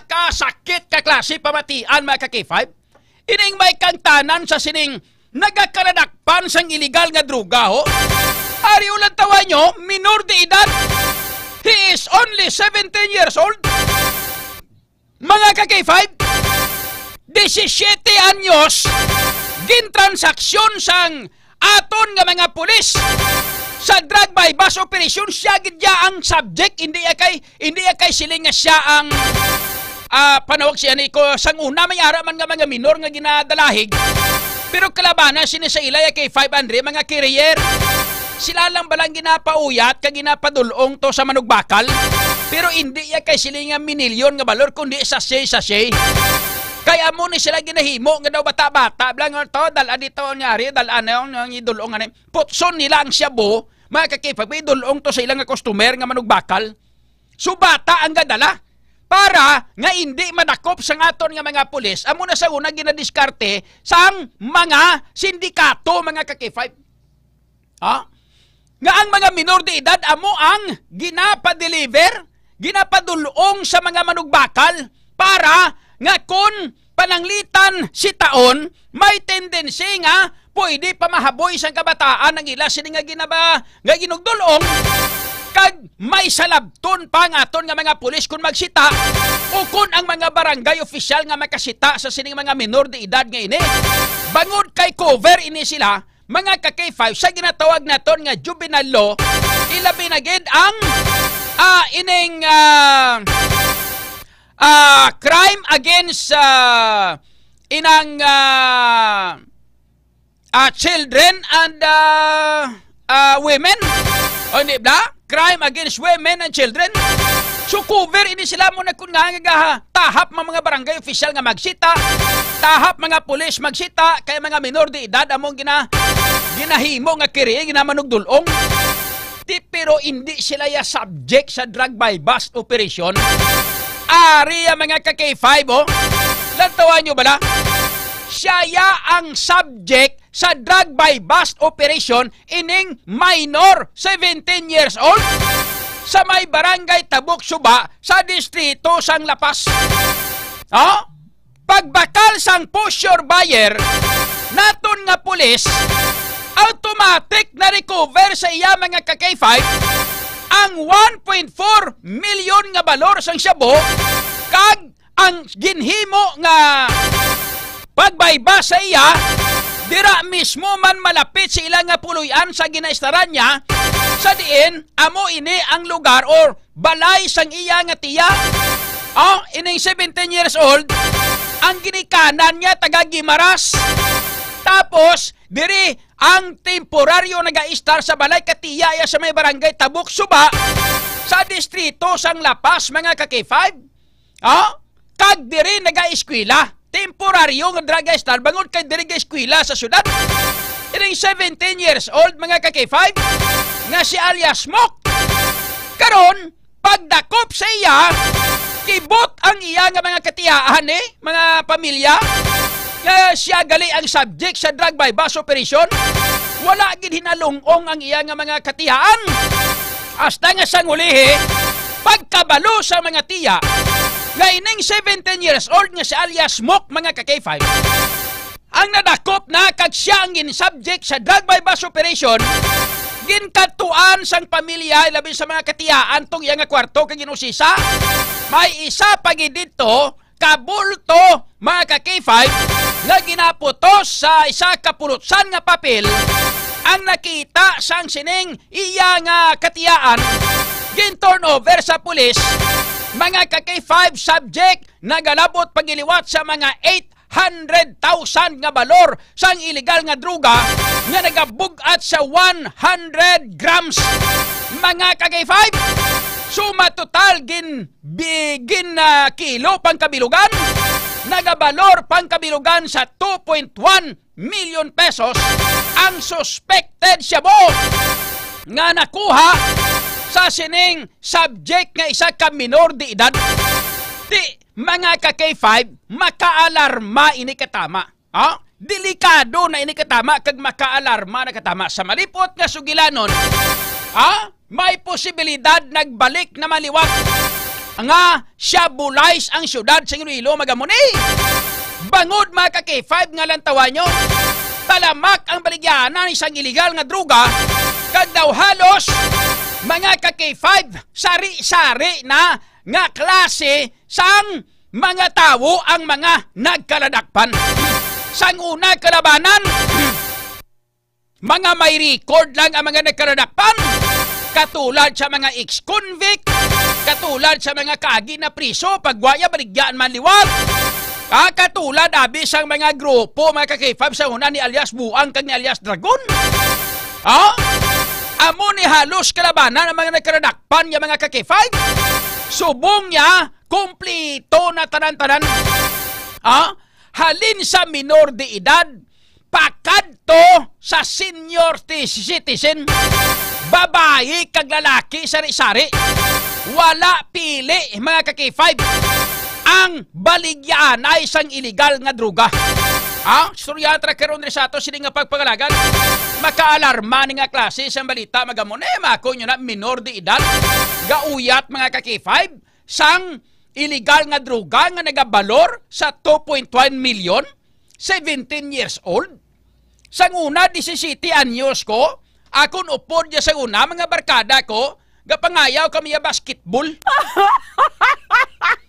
S6: kasakit ka klase pamatian mga kaki-5. Ining may kantanan sa sining nagakaradakpan sang illegal nga druga ho. Ari ulan tawa nyo, minor de edad. He is only 17 years old. Mga kaki-5, 17 anyos, gintransaksyon sang aton nga mga pulis sa drug by bus operation. Siya gidya ang subject, hindi kay siling nga siya ang panawag siya ni ko sang una may ara man nga mga minor nga ginadalahig. Pero kalabanan sini sa ilay kay 500 mga carrier. Sila lang balang ginapauyat kag ginapadulong to sa manugbakal. Pero hindi kay siling nga minilyon nga balor kundi sachet. Kaya mo ni sila ginahimo nga daw bata-bata blang to dala dito nyari dala ang idulong ani. Putson nila ang syabo mga kakipag idulong to sa ilang customer nga manugbakal. So bata ang gadala. Para nga hindi madakop sa aton nga mga pulis, amo na sa una ginadiskarte sang mga sindikato mga kaki-5. Nga ang mga minor de edad amo ang ginapadeliver, ginapadulong sa mga manugbakal para nga kung pananglitan si taon, may tendency nga pwede pamahaboy sang kabataan ng ila sini nga ginugdulong. Kag may salabton pa nga aton nga mga pulis kung magsita o kung ang mga barangay official nga makasita sa sining mga minor de edad nga ini. Bangod kay cover ini sila, mga ka-K5 sa ginatawag naton nga juvenile law, ilabi na gid ang crime against inang children and women. O di ba? Crime against women and children. So cover ini sila mo na kung nga tahap mga barangay official nga magsita, tahap mga pulis magsita, kay mga minor de edad among ginahimo nga kiri ginamanugdulong. Pero hindi sila ya subject sa drug by bust operation. Ari mga ka-K5 lantawan nyo bala? Siya ang subject sa drug by bust operation ining minor 17 years old sa may barangay Tabuk Suba sa distrito sang Lapas. Pagbakal sang push your buyer naton nga pulis automatic na recover sa iya mga ka-K5 ang 1.4 million nga balor sang syabo kag ang ginhimo nga pagbayba sa iya dira mismo man malapit sa ilang nga puluyan sa ginaistaran niya sa diin amo ini ang lugar or balay sang iya nga tiya. Ining 17 years old ang ginikanan niya taga Gimaras. Tapos diri ang temporaryo nagaistar sa balay katiya sa may barangay Tabuk Suba sa distrito sang Lapas mga ka-K5. Kag diri nagaeskwela. Temporaryo nga drug star bangod kay diri ga eskwela sa syudad. Ining 17 years old mga ka-K5 nga si alias Smoke. Karon pagdakop sa iya kibot ang iya nga mga katiyaan mga pamilya nga siya gali ang subject sa drug by bus operation. Wala gid hinalungong ang iya nga mga katiyaan. Hasta nga sang ulihi pagkabalo sa mga tiya nga ining 17 years old nga si alias Smoke mga ka-K5 ang nadakop na kag siya ang gin-subject sa drug by bus operation. Ginkatuan sang pamilya labi sa mga katiyaan tong iya nga kwarto kag ginusisa. May isa pa gid dito kabulto mga ka-K5 nga ginaputos sa isa ka pulutsan nga papel ang nakita sang sining iya nga katiyaan gin-turn over sa pulis. Mga ka-K5 subject nagalabot pagiliwat sa mga 800,000 nga balor sang illegal nga druga nga nagabugat sa 100 grams. Mga ka-K5 suma total gin kilo pangkabilugan nagabalor pangkabilugan sa 2.1 million pesos ang suspected shabu nga nakuha sa sining subject nga isa ka minor de edad. Di mga ka K5 makaalarma ini katama. Delikado na ini katama kag makaalarma na katama sa malipot nga sugilanon. May posibilidad nagbalik na maliwat nga shabulize ang syudad sa Iloilo magamuni. Bangod mga ka-K5 nga lantawan nyo, talamak ang baligyanan ng isang iligal nga druga, kag daw halos mga ka-K5 sari-sari na nga klase sang mga tawo ang mga nagkaladakpan. Sang una kalabanan, mga may record lang ang mga nagkaladakpan, katulad sa mga ex-convict, katulad sa mga kaagi na priso, pagwaya baligyan manliwat, katulad abis ang mga grupo, mga ka-K5 sa una ni alias Buang kag ni alias Dragon. Amo ni halos kalabanan ang mga nagkaradakpan yung mga ka-K5. Subong niya, kumplito na tanan-tanan. Halin sa minor de edad, pakadto sa senior citizen, babae kag lalaki sari-sari, wala pili mga ka-K5 ang baligyan ay isang iligal nga druga. Suryatra karon sa ato sini nga pagpangalagan, makaalarma ni nga klase sa balita magamonema ko nyo na minor de edad, gauyat mga ka-K5 sang iligal nga druga nga nagabalor sa 2.1 million, 17 years old. Sang una 17 anyos ko, akon upod ya sa una mga barkada ko, gapangayaw kami ya basketball.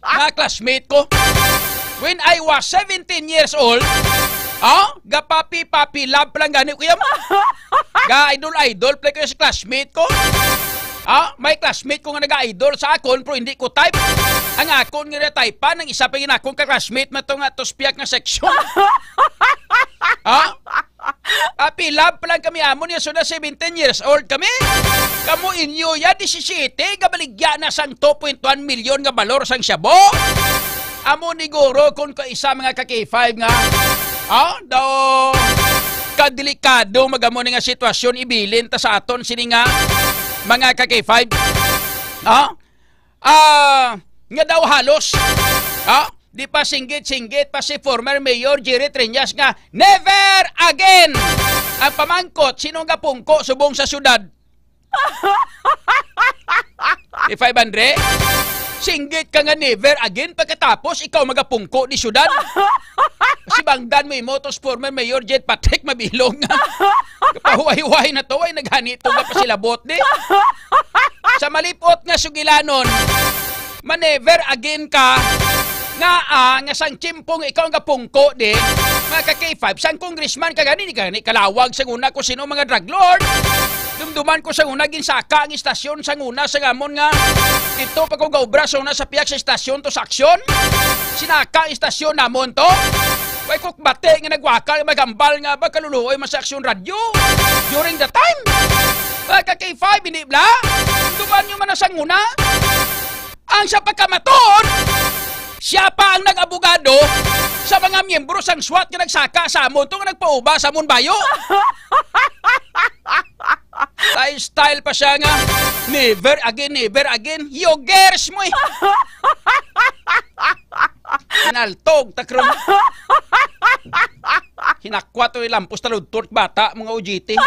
S6: Mga classmate ko. When I was 17 years old, gapapi-papi love lang gani ko yan. Ga-idol-idol play ko sa classmate ko. May classmate ko nga nag-idol sa akon pero hindi ko type. Ang akon nga na-type pa ng isa pa yun akong ka-classmate na ito nga tospiak na section. Love pa lang kami amon yan. So na 17 years old kami. Kamu inyo ya 17, gabaligya na sang 2.1 million nga balor sang syabo. Amo ni Goro kung kaisa mga ka-K5 nga, daw kadelikado magamo nga sitwasyon ibilin ta sa aton sini nga mga ka-K5. Nga daw halos, di pa singgit-singgit pa si former Mayor Jerry Triñas nga, never again! Ang pamangkot, sino nga pungko subong sa syudad? If 500? Singgit ka nga never again pagkatapos ikaw magapungko ni syudad. Kasi bangdan mo imotos former Mayor Jet Patrick Mabilog nga. Kapahuay-huay na to ay naghanito nga pa sila botde. Sa malipot nga sugilanon, manever again ka nga sang chimpong ikaw nga pungko di mga ka-K5 sang congressman ka gani kalawag sa una ko sino mga drug lord. Dumduman ko sa una ginsaka ang istasyon sa una sa gamon nga ito pag ko gaubra sa una sa piyak sa istasyon to sa aksyon sinaka ang istasyon namon to way kuk bate nga nagwakal magambal nga ba kaluluoy mas aksyon radyo during the time mga ka-K5 hindi bla dumduman nyo man na sang una ang sa pagkamaton siya pa ang nag-abogado sa mga miyembro sang SWAT nga nagsaka sa amon to nga nagpauba sa amon bayo. Style pa siya nga, never again, yogers mo eh. Hinaltog, takron. Hinakwa to yung lampos taludtort bata, mga UGT.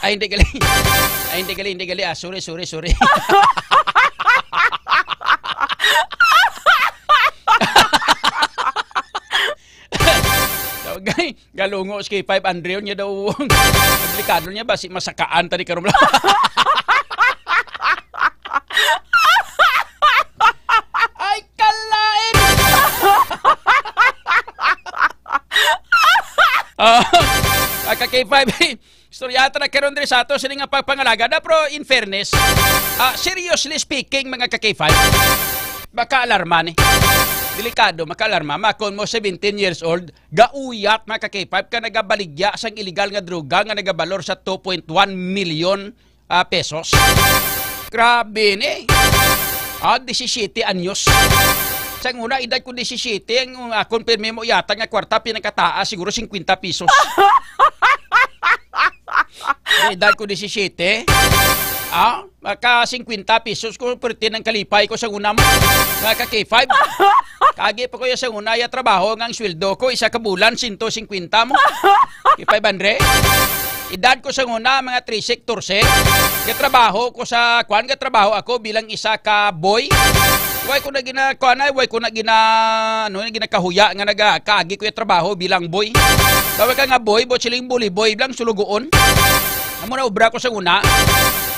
S6: Ay, hindi gali. Sorry. Galungo si 500 niya daw. Delikado niya ba si masakaan tadi karon lang. Ay kalain. K5 istoryata na karon diri sa ato sini nga pagpangalaga na pero in fairness, seriously speaking mga ka-K5, baka alarma ni. Delikado, makaalarma. Makon mo 17 years old, gauyat mga ka-K5 ka nagabaligya sang illegal nga droga nga nagabalor sa 2.1 million pesos. Grabe ni. 17 anyos. Sa una, edad ko 17, ang confirme mo yata nga kwarta pinakataas, siguro 50 pesos. Edad ko 17. Maka 50 pesos ko pwerte ng kalipay ko sa una mo. Maka K5. Kagi pa ko yung sa una yung trabaho ng sweldo ko, isa ka bulan, 150 mo. K500. Edad ko sa una, mga 3 sectors Gatrabaho ko sa, gatrabaho ako bilang isa ka boy. Way ko na ginakahuya nga nagakaagi ko yung trabaho bilang boy. Bawal ka nga boy, siling bully boy bilang sulugoon. Amo na ubra ko sa una.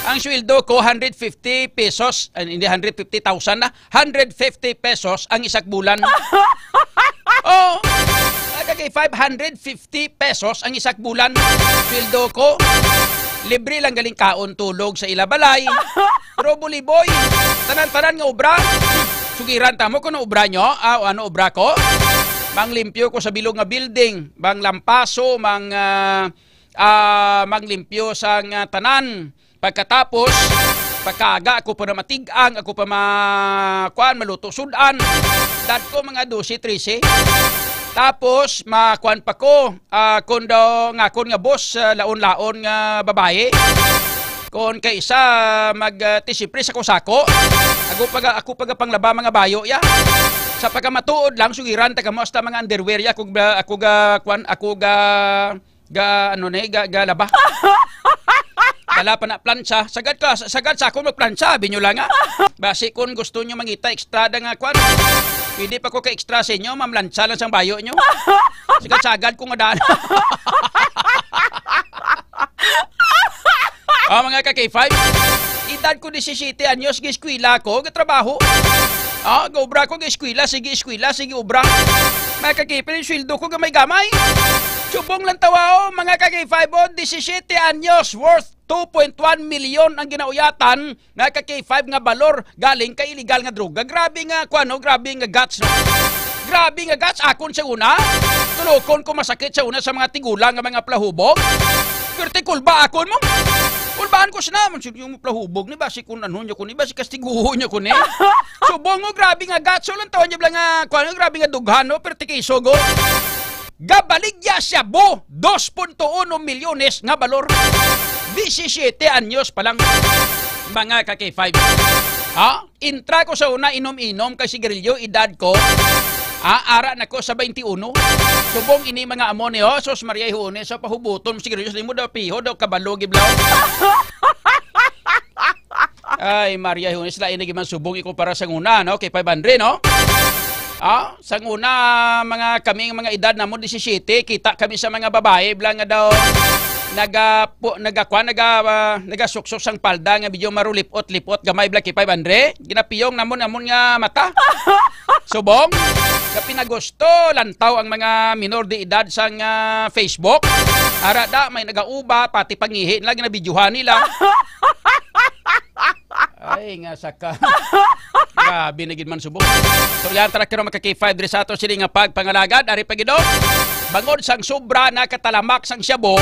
S6: Ang sweldo ko 150 pesos, hindi 150,000 na, 150 pesos ang isang bulan. Oh, kay 550 pesos ang isang bulan. Sweldo ko. Libre lang galing kaon tulog sa ilabalay. Pero buliboy, tanan-tanan nga ubra. Sugiran tamo ko na ubra nyo. Ano ubra ko? Manglimpyo ko sa bilog nga building. Manglampaso, manglimpyo sa tanan. Pagkatapos, pagkaga ako pa na matigang, ako pa maluto sudan. Dad ko mga 12-13. Tapos, makuan pa ko, kung daw kon nga boss, laon-laon nga babae. Kung kay isa, mag-tisipris ako sako. Ako pag panglaba mga bayo, ya. Sa pagkamatuod lang, sugiran, taga mo hasta mga underwear, ya. Ako ga laba. Dala pa na plancha. Sagad sa ako magplancha, binyo lang nga. Basi kung gusto nyo mangita extra da nga kwan. Pwede pa ko ka-extra sa inyo, mamlansya lang sa bayo nyo. Sagad ko nga daan. Mga ka-K5, edad ko 17 anyos, giskwila ko, gatrabaho. Gaubra ko, giskwila, sige ubra. Mga ka-K5, sweldo ko gamay-gamay. Subong lang tawa mga ka-K5, 17 anyos, worth 2.1 milyon ang ginauyatan nga ka-K5 nga balor galing kay illegal nga droga. Grabe nga guts, no? Grabe nga guts, akon sa una. Tulokon ko masakit sa una sa mga tigulang nga mga plahubog. Pero kulba akon mo. Kulbaan ko siya naman yung plahubog ni basi kung ano nyo ko ni basi kastiguho nyo ko ni. Subong mo, grabe nga guts. So lang tawa nyo lang nga, grabe nga dughan, no? Pero tikiso go. Gabaligya siya bo 2.1 milyones nga balor. 17 anyos pa lang mga ka-K5. Intra ko sa una inom-inom kasi sigarilyo, edad ko. Ara na ko sa 21. Subong ini mga amo ni Sos Maria Hune sa pahubuton sigarilyo sa mo daw piho daw kabalo giblaw. Ay Maria Hune sila ini giman subong iko para sa una no kay 500 no. Sa una mga kaming mga edad na mo 17 kita kami sa mga babae blang nga daw nagasuksok sang palda nga medyo marulipot-lipot gamay black 500 ginapiyong namon nga mata. Subong kapinagusto lantaw ang mga minor de edad sang Facebook. Arada may nagauba pati pangihi lagi na bidyuhan nila. Ay nga saka. Grabe na gid man subong. So yan tara kero maka-K5 diri sa ato sila nga pagpangalagad ari pagido. Bangod sang sobra na katalamak sang Shabu.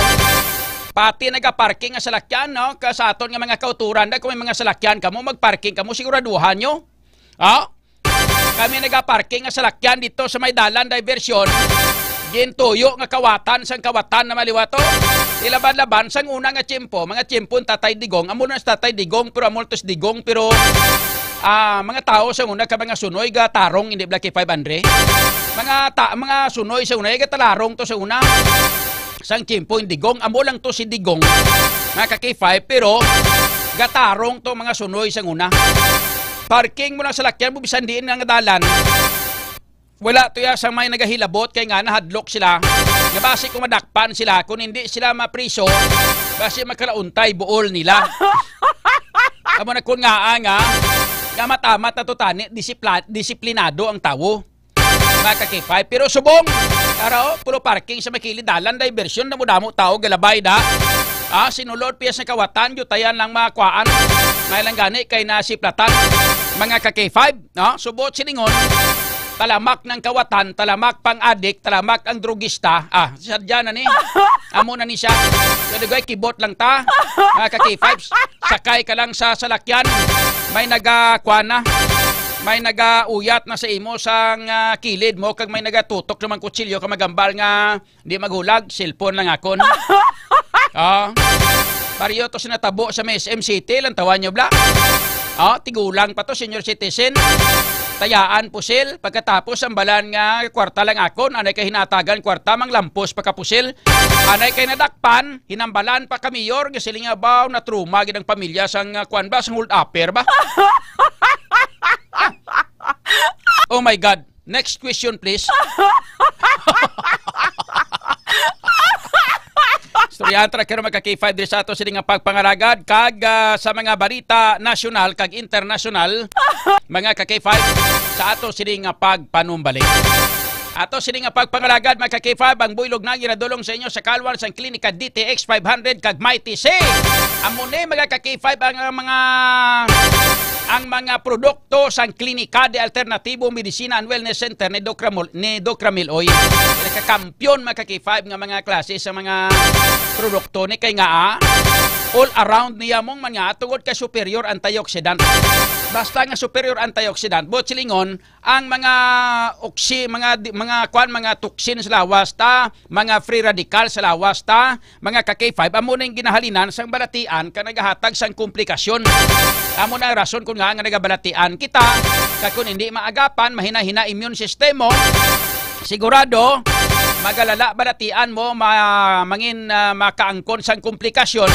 S6: Pati nagaparking nga salakyan no sa aton nga mga kauturan da kung may mga salakyan kamo magparking kamo siguraduhan nyo. Kami nagaparking nga salakyan dito sa may dalan diversyon. Gintuyo nga kawatan sang kawatan na maliwato. Ilaban-laban sang una nga tiyempo, mga tiyempon Tatay Digong, amo na Tatay Digong pero amoltos Digong pero mga tao sa una ka mga sunoy ga tarong hindi black 500. Mga sunoy sa una ga talarong to sa una. Sang tiyempo hindi Digong, amo lang to si Digong. Mga ka-K5 pero gatarong to mga sunoy sa una. Parking mo lang sa lakyan mo bisan diin nga dalan. Wala to ya sa may nagahilabot kay nga nahadlok sila. Nabasi kung madakpan sila kung hindi sila mapriso basi makalauntay buol nila. Amo na kun nga matamat na tutani disiplinado ang tawo. Mga ka-K5 pero subong araw pulo parking sa makilid dalan diversyon na mudamo tao galabay da. Sinulod piyas na kawatan yutayan lang makuhaan. May lang gani kay nasiplatan. Mga ka-K5 subot siningon. Talamak ng kawatan, talamak pang adik, talamak ang drugista. Sadya na ni. Amo na ni siya. Pero guys, kibot lang ta. Mga ka-K5, sakay ka lang sa salakyan. May nagakwana. may nagauyat na sa imo sang kilid mo kag may nagatutok naman kutsilyo ka magambal nga di maghulag, cellphone lang akon. Pariyo to sinatabo sa SM City, lang tawan nyo bla. Tigulang pa to, senior citizen. Tayaan pusil, pagkatapos ang balan nga kwarta lang akon, anay kay hinatagan kwarta mang lampos pagkapusil. Anay kay nadakpan, hinambalan pa kamiyor, gasiling nga ba na truma gid ang pamilya sang kwan ba, sang hold upper ba? Oh my God. Next question, please. Storyantra kero magka-K5 diri sa ato sini nga pagpangaragad kag sa mga balita nasyonal kag internasyonal mga ka-K5 sa ato sini nga pagpanumbalik. Ato sini nga pagpangaragad mga ka-K5 ang buylog na ginadulong sa inyo sa kalwan sang klinika DTX 500 kag Mighty C. Amo ni mga ka-K5 ang mga produkto sang Klinika de Alternatibo Medicina and Wellness Center ni Doc Ramil Oy. Nagkakampyon mga ka-K5 nga mga klase sa mga produkto ni kay nga all around niya mong mga tungod ka superior antioxidant. Basta nga superior antioxidant, bot silingon ang mga mga toxin sa lawas ta, mga free radical sa lawas ta, mga ka-K5 amo na yung ginahalinan sang balatian ka nagahatag sang komplikasyon. Amo na rason kung nga nagabalatian kita, kung hindi maagapan, mahina-hina immune system mo, sigurado magalala balatian mo mangin makaangkon sang komplikasyon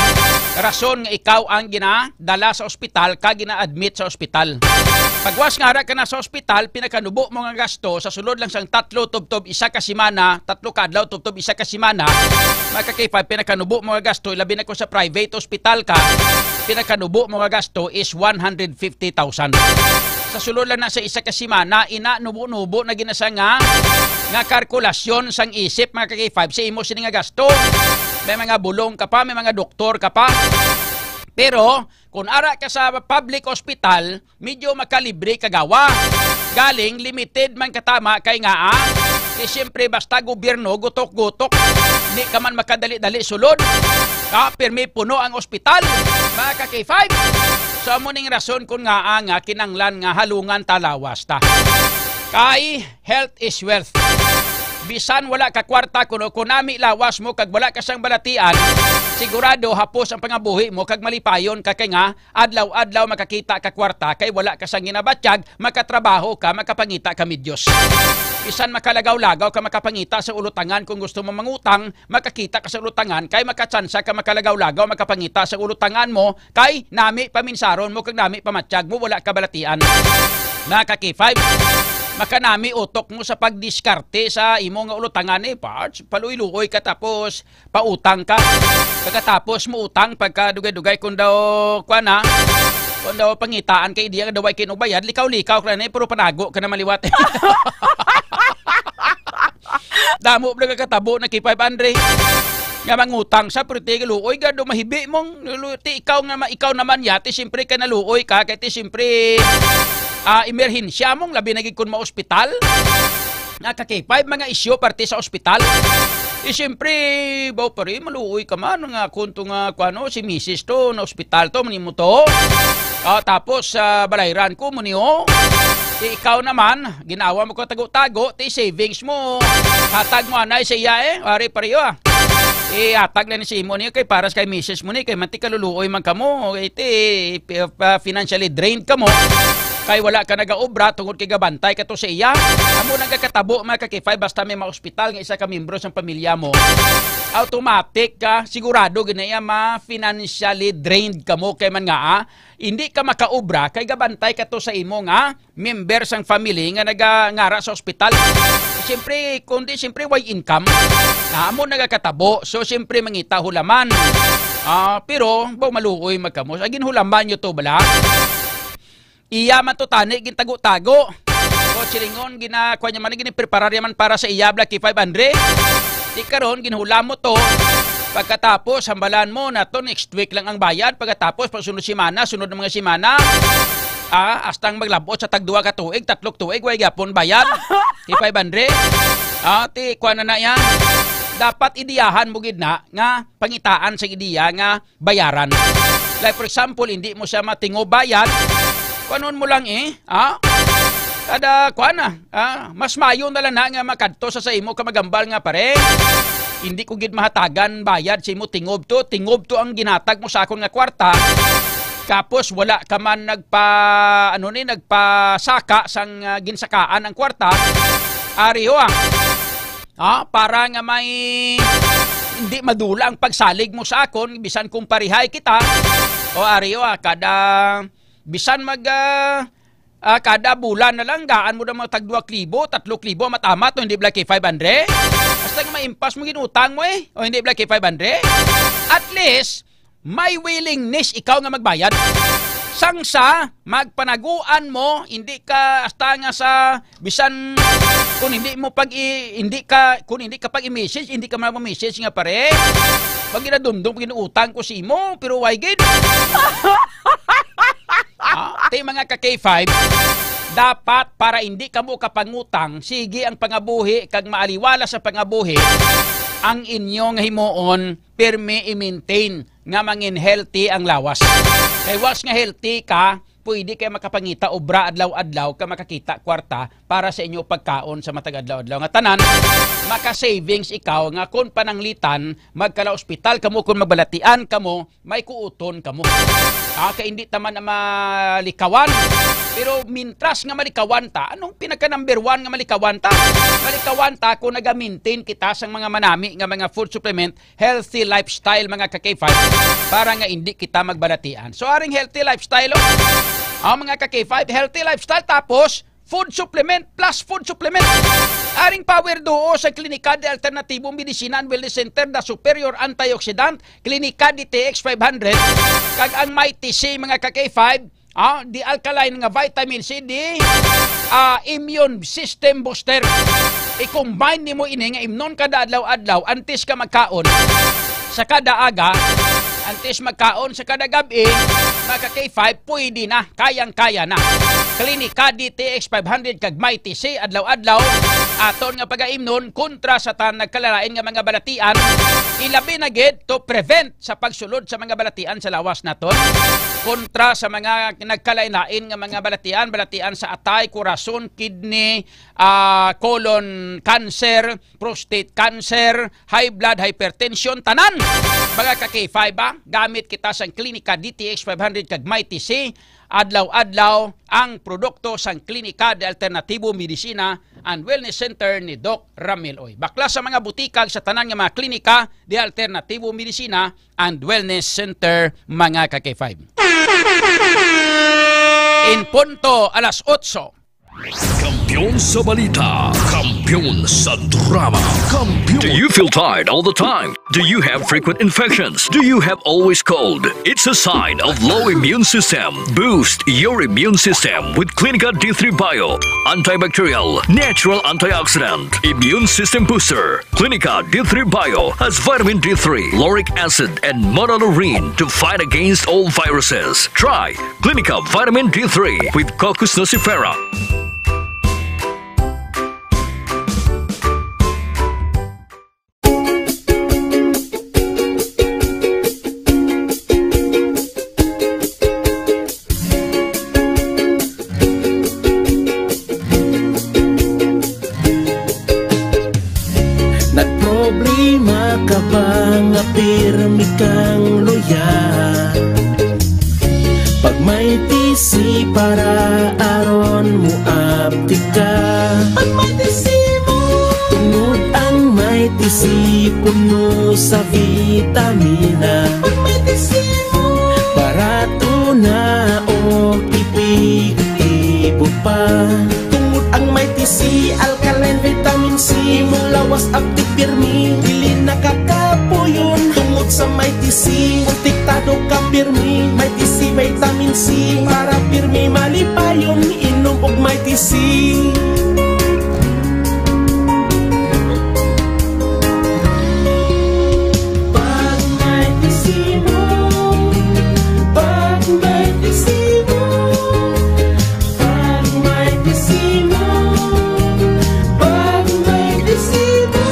S6: rason nga ikaw ang ginadala sa ospital ka gina-admit sa ospital. Pagwas nga ara ka na sa ospital, pinakanubo mo nga gasto sa sulod lang sang 3 tubtob 1 ka semana, 3 kadlaw tubtob 1 ka semana, maka-K5 pinakanubo mo nga gasto ilabi na ko sa private hospital ka, pinakanubo mo nga gasto is 150,000. Sa sulod lang na sa 1 ka semana, nubo-nubo na ginasa nga kalkulasyon sang isip mga ka-K5 sa imo sini nga gasto. May mga bulong ka pa, may mga doktor ka pa. Pero kung ara ka sa public hospital, medyo makalibre kagawa. Galing limited man katama kay nga siyempre basta gobyerno gutok-gutok, hindi ka man makadali-dali sulod. Permi puno ang ospital mga ka-K5. So muning rason kung nga kinanglan nga halungan talawas ta. Kay health is wealth. Bisan wala ka kwarta kuno kunami lawas mo kag wala ka sang balatian, sigurado hapos ang pangabuhi mo kag malipayon ka kay nga adlaw-adlaw makakita ka kwarta kay wala ka sang ginabatyag, makatrabaho ka, makapangita ka medyos. Bisan makalagaw-lagaw ka makapangita sa ulutangan kung gusto mo mangutang, makakita ka sa ulutangan kay makatsansa ka makalagaw-lagaw makapangita sa ulutangan mo kay nami paminsaron mo kag nami pamatsyag mo wala ka balatian. Naka-K5 makanami utok mo sa pagdiskarte sa imo nga ulutangan parts, paluy-luoy ka tapos pautang ka. Pagkatapos mo utang pagka dugay-dugay kung daw pangitaan kay diya daw ay kinubayad, likaw-likaw ka na puro panago ka na maliwat. Damo na katabo na K500 nga mangutang sa pero ti luoy gado mahibi mong ikaw naman yati siyempre ka naluoy ka kay ti siyempre emerhensya mong labi naging kun ma-ospital. Naka-K5 mga isyo parte sa ospital. Siyempre, baw pa rin, maluoy ka man nga kunto nga si misis to na ospital to, mani mo to. Tapos balayran ko mo niyo. Ikaw naman, ginawa mo ko tago-tago, ti savings mo. Hatag mo anay sa iya wari pa rin hatag na ni si mo niyo kay paras kay misis mo ni kay manti kaluluoy man kamo, financially drained kamo. Kay wala ka nagaobra tungod kay gabantay ka to sa iya. Amo nagkakatabo mga ka-K5 basta may ma-ospital nga isa ka membro sa pamilya mo. Automatic ka sigurado ginaya ma-financially drained ka mo kay man nga hindi ka makaobra kay gabantay ka to sa imo nga member sang family nga nagangara sa ospital. Siyempre kundi siyempre way income. Amo nagkakatabo so siyempre mangita hulaman. Pero maluoy magkamo. Agin hulaman nyo to bala. Iya man to tani gintago-tago. O chilingon ginakuha niya man ginipreparar yaman para sa iya Black K500. Di karon ginhula mo to. Pagkatapos hambalan mo na to next week lang ang bayad. Pagkatapos pag sunod ng mga simana astang maglabot sa tag 2 ka tuig, 3 tuig way gyapon bayad. K500. Ti kuha na yan. Dapat idiyahan mo gid na nga pangitaan sa ideya nga bayaran. Like for example, hindi mo siya matingo bayad. Kanon mo lang Kada kuan mas mayo na lang na nga makadto sa imo ka magambal nga pare. Hindi ko gid mahatagan bayad sa imo tingob to ang ginatag mo sa akon nga kwarta. Kapos wala ka man nagpasaka sang ginsakaan ang kwarta. Ariho para nga may hindi madula ang pagsalig mo sa akon bisan kung parihay kita. O ariho kada bisan kada bulan na lang gaan mo na mga tag 2,000, 3,000 matama to hindi blaki 500. Basta nga maimpas mo ginutang mo o hindi blaki 500. At least may willingness ikaw nga magbayad. Sangsa magpanaguan mo hindi ka hasta nga sa bisan kung hindi ka pag i-message hindi ka mag-message nga pare. Pag ginadumdum ginuutang ko si mo pero why gid? Tay mga ka-K5, dapat para hindi ka mo kapangutang, sige ang pangabuhi kag maaliwala sa pangabuhi, ang inyong himuon pirmi i-maintain nga mangin healthy ang lawas. Kay once nga healthy ka, pwede kayo makapangita obra adlaw-adlaw ka makakita kwarta para sa inyo pagkaon sa matag adlaw-adlaw nga tanan. Maka-savings ikaw nga kung pananglitan, magkala-ospital kamo, kung magbalatian kamo, may kuuton kamo. Kaya hindi taman na malikawan. Pero mintras nga malikawan ta, anong pinaka number 1 nga malikawan ta? Malikawan ta kung nag-maintain kita sang mga manami nga mga food supplement, healthy lifestyle mga ka-K5 para nga hindi kita magbalatian. So aring healthy lifestyle mga ka-K5, healthy lifestyle tapos food supplement plus food supplement. Aring power duo sa Klinika de Alternativo Medicina and Wellness Center na Superior Antioxidant, Klinika DTX 500, kag ang Mighty C mga ka-K5, di alkaline nga vitamin C, di immune system booster. I-combine nimo ini nga imnon kada adlaw-adlaw antes ka magkaon sa kada aga, antes magkaon sa kada gabi, mga K5, pwede na, kayang-kaya na. Klinika DTX 500 kag Mighty C adlaw-adlaw, aton nga pagaimnon kontra sa tan nagkalalain nga mga balatian, ilabi na gid to prevent sa pagsulod sa mga balatian sa lawas naton, kontra sa mga nagkalain-lain nga mga balatian sa atay, kurason, kidney, colon cancer, prostate cancer, high blood, hypertension, tanan. Mga ka-K5 gamit kita sa Klinika DTX 500 kag Mighty C adlaw-adlaw ang produkto sang Klinika de Alternativo Medicina and Wellness Center ni Doc Ramil Oy. Bakla sa mga butikag sa tanan nga mga Klinika de Alternativo Medicina and Wellness Center mga ka-K5. In punto alas 8.
S2: Kampiyon sa balita, kampiyon sa drama, kampiyon. Do you feel tired all the time? Do you have frequent infections? Do you have always cold? It's a sign of low immune system. Boost your immune system with Klinika D3 Bio, antibacterial, natural antioxidant, immune system booster. Klinika D3 Bio has vitamin D3, lauric acid, and monolaurin to fight against all viruses. Try Klinika Vitamin D3 with Coccus nocifera.
S5: Nagproblema ka ba nga pirmi kang loyal? Pag may tisi para aron mo apti ka. Pag may tisi mo, tungod ang may tisi puno sa vitamina. Pag may tisi mo, barato na o ipig-ibo pa. Tungod ang may tisi, alkaline vitamin C, mulawas apti pirmi, dili nakakapuyon. Tungod sa may tisi, kontiktado ka pirmi, may tisi vitamin C, para pirmi malipayon, inom og may tisi. Pag may tisi mo, pag may tisi mo, pag may tisi mo, pag may tisi mo.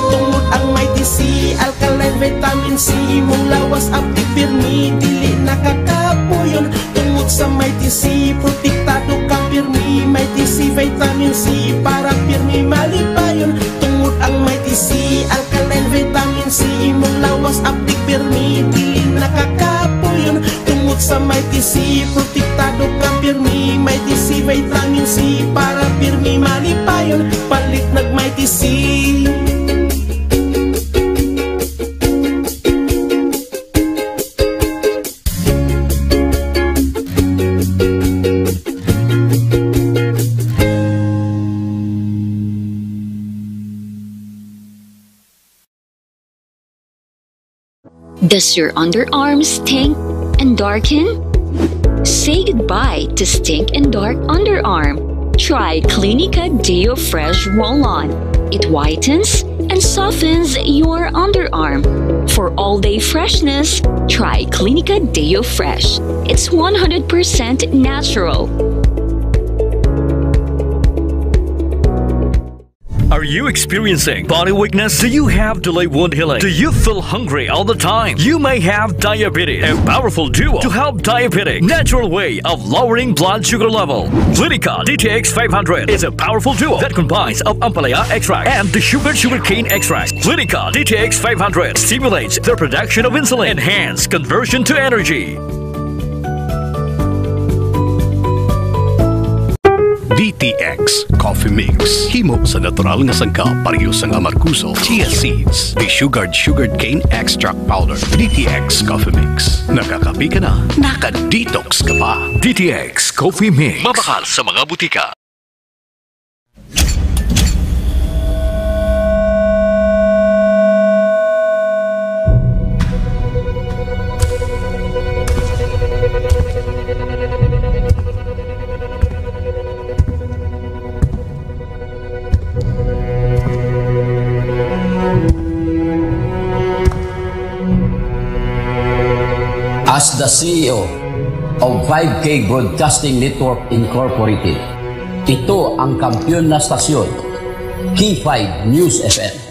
S5: Tungod ang may tisi, alkaline vitamin C, mong lawas apti pirmi, dili nakakapuyon. Tungod sa may tisi, protektado ka pirmi, may tisi vitamin
S9: C para pirmi malipayon. Tungod ang mighty C, alkaline vitamin C, imong lawas aptik pirmi di nakakapuyon. Tungod sa mighty C, protektado ka pirmi. Mighty C, vitamin C para pirmi malipayon. Palit nag mighty C.
S10: Does your underarm stink and darken? Say goodbye to stink and dark underarm. Try Clinica Deo Fresh Roll-On. It whitens and softens your underarm. For all-day freshness, try Clinica Deo Fresh. It's 100% natural.
S2: Are you experiencing body weakness? Do you have delayed wound healing? Do you feel hungry all the time? You may have diabetes. A powerful duo to help diabetic. Natural way of lowering blood sugar level. Clinica DTX 500 is a powerful duo that combines of ampalaya extract and the sugarcane extract. Clinica DTX 500 stimulates the production of insulin, enhance conversion to energy.
S11: DTX Coffee Mix. Himo sa natural nga sangka parehas ang amarkuso, chia seeds, sugared cane extract powder. DTX Coffee Mix. Nakakapi ka na, naka-detox ka pa.
S2: DTX Coffee Mix.
S11: Mabakal sa mga butika.
S12: As the CEO of 5K Broadcasting Network Incorporated, ito ang kampiyon na stasyon, K5 News FM.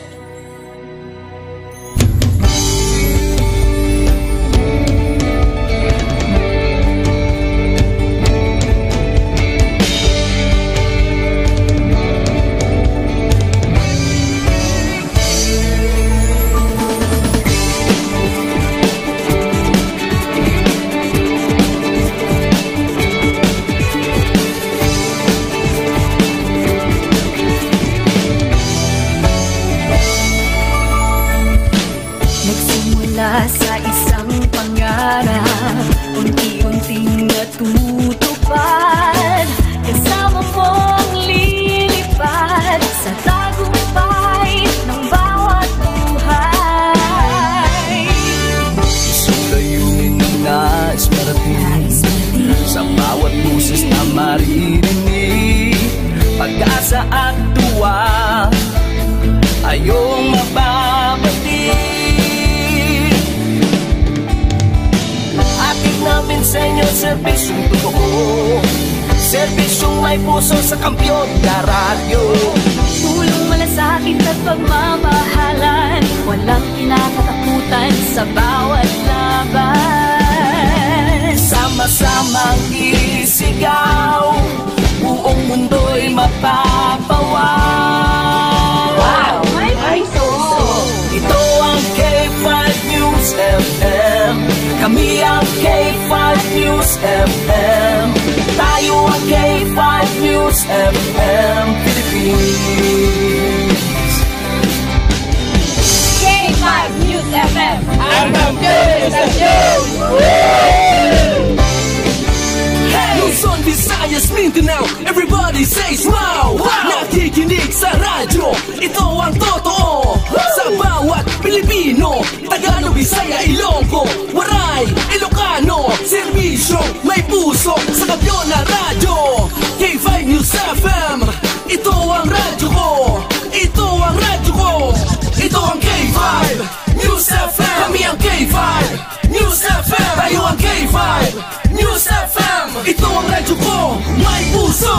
S4: Sa isang pangarap, unti-unting natutupad. Kasama mong lilipad sa tagumpay ng bawat buhay.
S5: Isang layunin na nais marating sa bawat busis na maririnig. Pag-asa at tuwa ayong mababatid. Namin sa inyo, serbisyong totoo, serbisyong may puso sa kampiyon na radyo.
S4: Tulong malasakit at pagmamahalan, walang kinakatakutan sa bawat laban.
S5: Sama-samang isigaw, buong mundo'y mapapawaw.
S4: Wow! May puso!
S5: Ito ang K5 News FM. Kami ang K5 News FM. Tayo ang K5 News FM Philippines.
S4: K5 News FM.
S5: Ang kampiyon sa news!
S9: Luzon, Visayas, Mindanao, everybody say smile. Nakikinig sa radyo, ito ang totoo. Sa bawat Pilipino, Tagalog, Bisaya, Ilonggo, Waray, Ilocano, serbisyo, may puso sa kampiyon na radyo. K5 News FM, ito ang radyo ko. Ito ang radyo ko. Ito ang K5 News FM. Kami ang K5 News FM. Tayo ang K5 News FM. Ito ang radyo ko, may puso.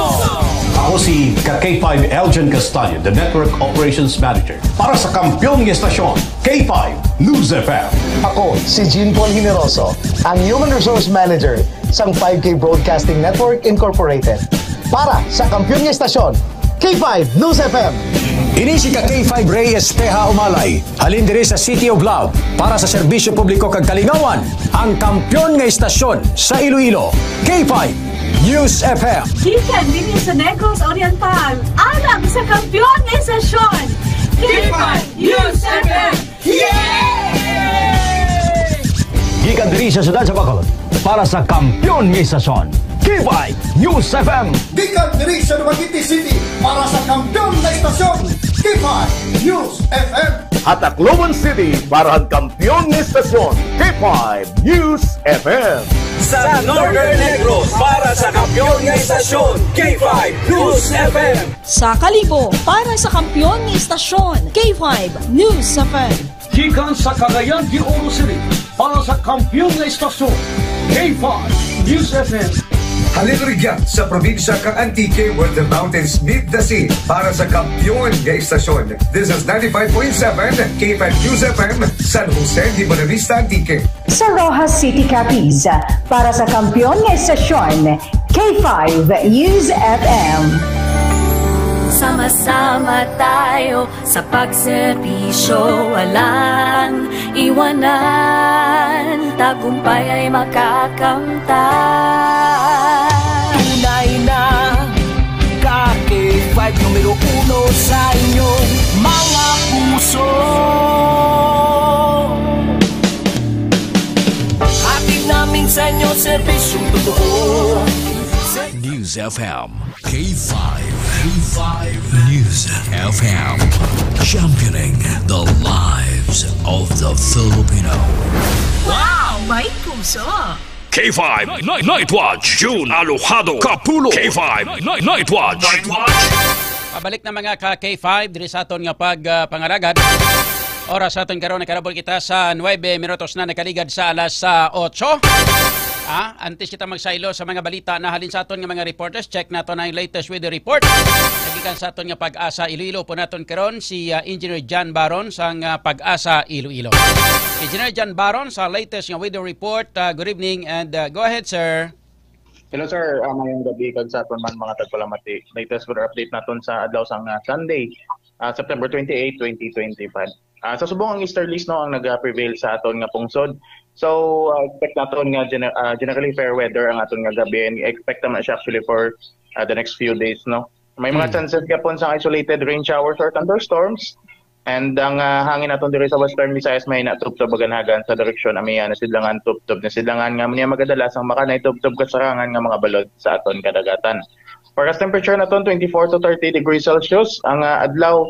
S13: Ako si K5 Eljan Castaño, the Network Operations Manager para sa kampiyon ng estasyon, K5 News FM.
S14: Ako si Jean Paul Generoso, ang Human Resource Manager sa 5K Broadcasting Network Incorporated para sa kampiyon ng estasyon, K5 News FM.
S13: Ini si K5 Ray Espeja Umalay. Halin diri sa City of Love para sa serbisyo publiko kag kalingawan. Ang kampyon nga istasyon sa Iloilo. K5 News FM.
S4: Gikan din sa Negros Oriental. Alam sa kampyon nga istasyon. K5 News FM.
S13: Gikan diri sa siyudad sa Bacolod para sa kampyon nga istasyon. K5 News FM.
S15: Gikan diri sa Dumaguete City para sa kampyon na istasyon. K5 News FM.
S16: At Tacloban City para ang kampyon na istasyon. K5 News FM.
S5: Sa Northern Negros para sa kampyon na istasyon. K5 News FM.
S4: Sa Kalibo para sa kampyon nga istasyon. K5 News FM.
S13: Gikan sa Cagayan de Oro City para sa kampyon na istasyon. K5 News FM.
S17: Halin rigyan sa probinsya kang Antique where the mountains meet the sea para sa kampyon nga istasyon. This is 95.7 K5 News FM, San Jose de Buenavista, Antique.
S18: Sa Rojas City, Capiz para sa kampyon nga istasyon. K5 News FM.
S4: Sama-sama tayo sa pagserbisyo, walang iwanan, tagumpay ay makakamtan.
S5: Tunay na K5 numero 1 sa inyong mga puso. Hatid namin sa inyo serbisyong totoo.
S2: News FM. K5. K5 News FM. Championing the lives of the Filipino.
S4: Wow! May puso!
S2: K5 Night Watch. June Alojado Capulo. K5 Night Watch.
S6: Pabalik na mga ka-K5 diri sa aton nga pagpangaragad. Oras sa aton karon nakarabol kita sa 9 minutos na nakaligad sa alas 8. Antes kita magsaylo sa mga balita na halin sa aton nga mga reporters, check nato na yung latest weather report. Nagikan sa aton nga Pag-asa Iloilo po naton karon si Engineer John Baron sa Pag-asa Iloilo. Engineer John Baron sa latest nga weather report. Good evening and go ahead, sir.
S19: Hello sir, mayong gabi kag sa aton man mga tagpalamati. Latest weather update naton sa adlaw sang Sunday, September 28, 2025. Sa subong ang easterlies no ang nag-prevail sa aton nga pungsod. So expect naton nga generally fair weather ang aton nga gabi and expect naman siya actually for the next few days no. May mga chances gyapon sa isolated rain showers or thunderstorms. And ang hangin naton diri sa Western Visayas may natubtob baganhagan sa direksyon amiya na sidlangan tubtob na sidlangan nga maniya magadalas ang makanay tubtob kasarangan nga mga balod sa aton kadagatan. Forecast temperature naton 24 to 30 degrees Celsius. Ang adlaw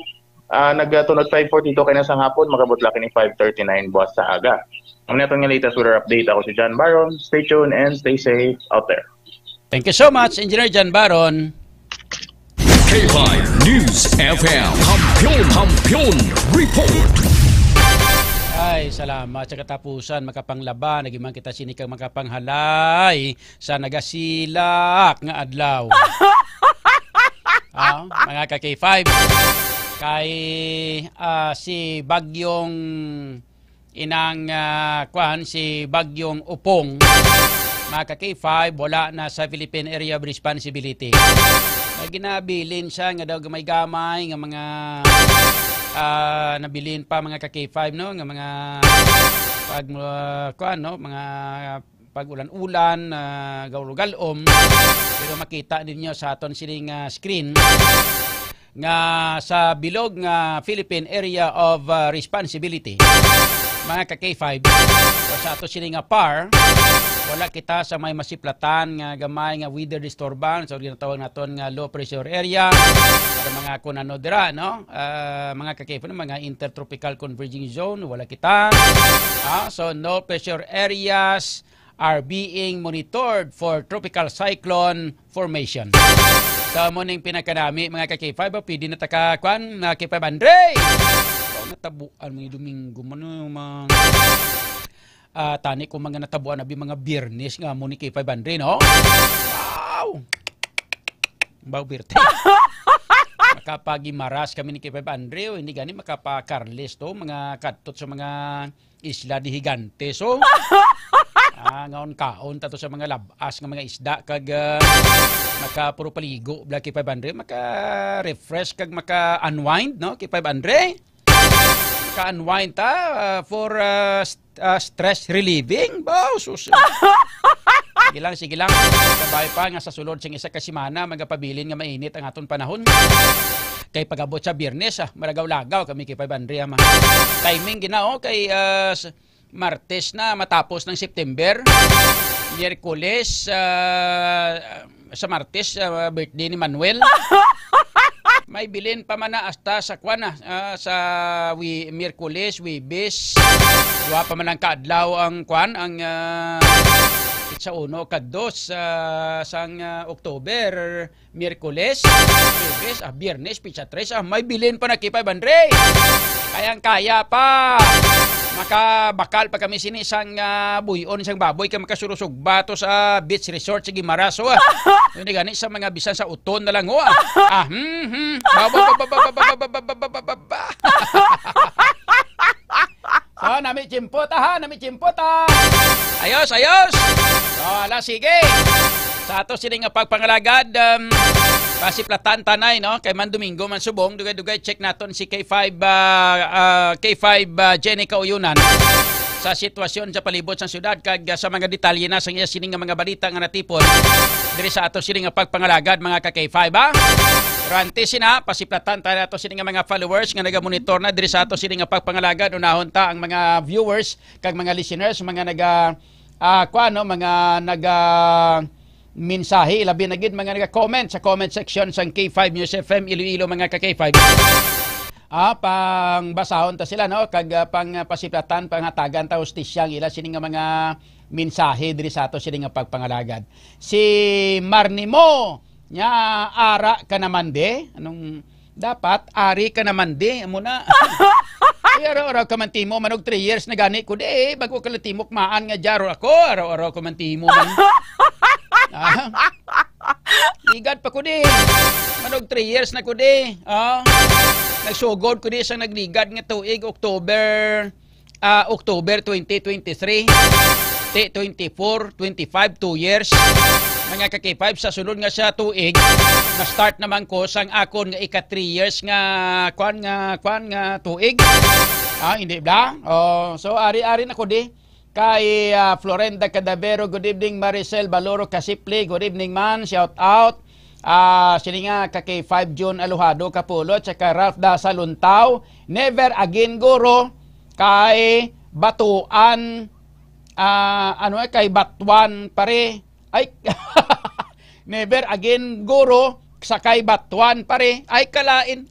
S19: nagtunod 5:42 kay sa hapon makabot laki ni 5:39 buwas sa aga. Ang naton nga latest weather update ako si John Baron. Stay tuned and stay safe out there.
S6: Thank you so much, Engineer John Baron.
S2: K5 News FM. Kampiyon report.
S6: Ay, salamat sa katapusan makapanglaban nagiman kita sinikang makapanghalay sa nagasilak nga adlaw. Mga ka-K5 kay si Bagyong inang si Bagyong Upong, mga ka-K5 wala na sa Philippine Area of Responsibility. May ginabilin siya nga daw gamay-gamay nga mga nabilin pa mga ka-K5 no nga mga mga pag-ulan-ulan, gaulugalom. Pero makita ninyo sa aton sining screen nga sa bilog nga Philippine Area of Responsibility, mga ka-K5, sa ato sining PAR, wala kita sa may masiplatan nga gamay nga weather disturbance o ginatawag naton nga low pressure area para mga kunano dira no, mga ka-K5 mga intertropical converging zone wala kita. So no pressure areas are being monitored for tropical cyclone formation. So mo ning pinakanami mga ka-K5 pwede na takakuan na K5 Andre. Natabuan mga Domingo man mga tani ko mga natabuan abi mga Biyernes nga mo ni K5 Andre no. Wow. Bao birte. Makapagimaras kami ni K5 Andre hindi gani makapa Carles to mga kadtot sa mga isla di Higante so Ngaon kaon tato sa mga labas nga mga isda kag maka puro paligo bla kay 500 maka refresh kag maka unwind no kay 500 maka unwind ta for stress relieving boss. Sige lang sabay pa nga sa sulod sing isa ka semana magapabilin nga mainit ang aton panahon kay pagabot sa Biyernes malagaw-lagaw kami kay 500 timing ginao kay Martes na matapos ng September. Miyerkules sa Martes birthday ni Manuel. May bilin pa man na hasta sa kwan sa Miyerkules, Wibes. Duwa pa man ang kaadlaw ang kwan ang sa 1 kag 2 sang October, Miyerkules, Wibes, Biyernes, Pitsa 3. May bilin pa na kay 500. Kayang-kaya pa. Makabakal pa kami sinisang buyon isang baboy kay makasurusog bato sa beach resort sa Gimaraso. Hindi gani sa mga bisan sa uton na lang nami chimpot Ayos. Ala sige. Sa ato sila nga pagpangalagad pasiplatan tanay no kay Man Domingo man subong dugay-dugay check naton si K5 Jenny Kauyunan sa sitwasyon sa palibot sa syudad kag sa mga detalye na sa iya sining nga mga balita nga natipon diri sa ato sila nga pagpangalagad mga ka K5 Pero antes sina pasiplatan tayo nato sila nga mga followers nga naga-monitor na diri sa ato sila nga pagpangalagad unahon ta ang mga viewers kag mga listeners mga mensahe labi na gid mga naga-comment sa comment section sa K5 News FM Iloilo mga ka K5. Pang basahon ta sila no kag pang pasiplatan panghatagan ta hustisyang ila sini nga mga mensahe diri sa ato sini nga pagpangalagad. Si Marnimo nya ara ka naman de anong dapat ari ka naman de muna. Araw-araw ka man timo manog 3 years na gani ko de bago ka timok maan nga jaro ako araw-araw ka man timo man. Igad pa ko di. Manog 3 years na ko di. Nagsugod ko di sa nagligad nga tuig October 2023. 24, 25, 2 years. Mga ka-K5 sa sunod nga sa tuig, na-start naman ko sang akon nga ika 3 years nga kwan nga tuig. Hindi ba? So ari-ari na ko di. Kay Florenda Cadavero, good evening. Maricel Baloro Kasipli, good evening man, shout out. Sila nga ka-K5 June Aluhado Kapulo, tsaka Ralph Dasa Luntaw, never again guro, kay Batuan, kay Batuan pare, ay, never again guro, sa kay Batuan pare, ay kalain.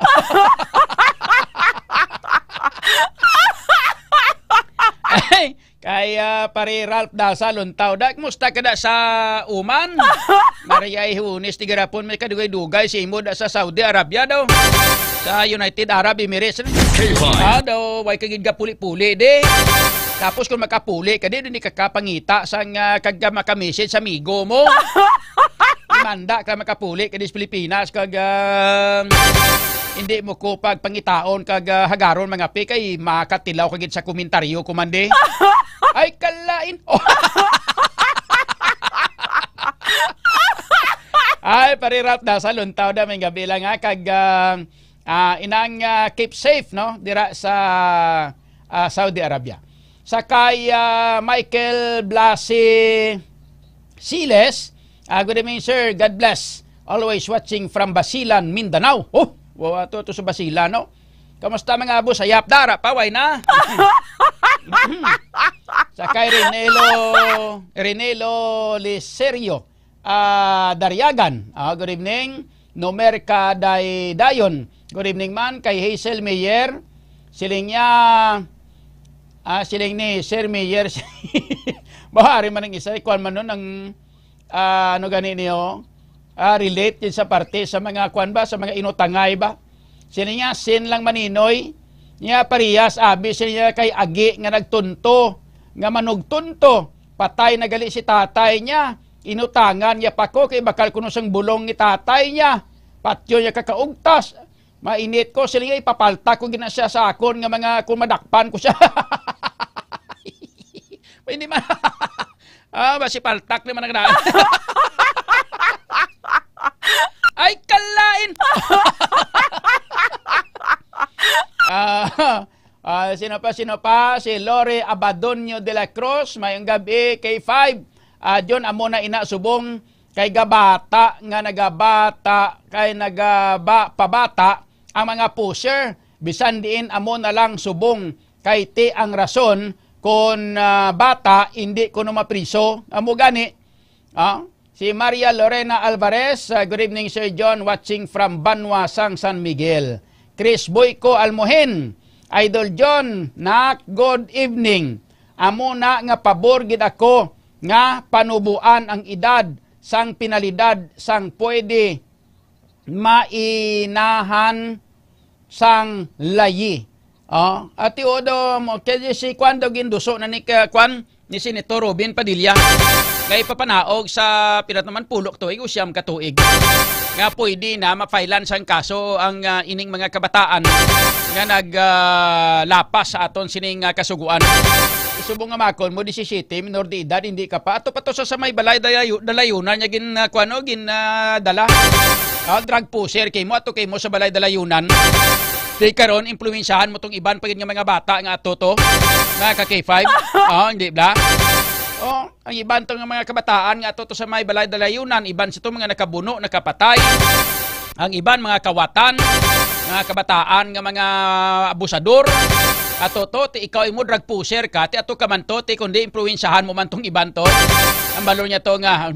S6: Ay, kaya pare Ralph Dasa Luntaw da musta kada sa Uman Maria Hunis tigarapon may kadugay-dugay si imo da sa Saudi Arabia daw sa United Arab Emirates daw way kagid ka puli-puli de tapos kung makapuli ka di kakapangita sang kagga maka-message sa amigo mo imanda ka makapuli kadi sa Pilipinas kag hindi mo ko pag pangitaon kag hagaron mga pe kay makatilaw kagid sa komentaryo kumande. Ay kalain. Ay pare Ralph Dasa Luntaw da may gabi lang kag inang keep safe no dira sa Saudi Arabia. Sa kay Michael Blasi Siles, good evening sir, God bless. Always watching from Basilan, Mindanao. Wow, to sa Basilan, no? Kamusta mga abo? Sayap dara, paway na. Sa kay Renelo Liserio, Daryagan. Good evening. Nomerka Dayon. Good evening man. Kay Hazel Meyer. Siling ni Sir Meyer. Bahari man ang isa. Ikuan man nun ang gani niyo. Relate din sa parte sa mga kwan ba, sa mga inutangay ba. Sila niya, sin lang maninoy. Niya parehas, abi sila niya kay Agi nga nagtunto. Nga manugtunto. Patay na gali si tatay niya. Inutangan niya pa ko kay bakal kuno sang bulong ni tatay niya. Patyo niya kakaugtas. Mainit ko sila niya ipapalta ko gina siya sa akon nga mga kumadakpan ko siya. Hindi man. Basi paltak naman ang ay, kalain! Sino pa? Si Lore Abadonio de la Cruz. Mayong gabi, K5. John, amo na ina subong kay gabata nga nagabata kay pabata ang mga pusher. Bisan diin amo na lang subong kay ti ang rason kung bata hindi ko mapriso. Amo gani. Si Maria Lorena Alvarez, good evening Sir John, watching from Banwasang San Miguel. Chris Boyko Almohen, Idol John, good evening. Amo na nga pabor gid ako nga panubuan ang edad sang pinalidad sang pwede mainahan sang layi. Ati odo mo kaya si Kwan daw ginduso na ni Kwan ni Senator Robin Padilla. Kaya ipapanaog sa pinat naman pulok tuig o siyam katuig. Nga pwede na mapailan sang kaso ang ining mga kabataan nga naglapas sa aton sining kasuguan. Subong nga makon mo 17 minor de edad hindi ka pa ato pato sa may balay dalayunan nya gin dala. Drug pusher kay mo ato kay mo sa balay dalayunan. Di karon impluwensyahan mo tong iban pagid nga mga bata nga ato to nga ka K5. Hindi ba? Ang iban tong mga kabataan nga ato to sa may balay dalayunan, iban sa to mga nakabuno, nakapatay. Ang iban mga kawatan, mga kabataan nga mga abusador. Ato to ti ikaw imo drug pusher ka, ti ato ka man to ti kundi impluwensyahan mo man tong iban to. Ang balor niya to nga,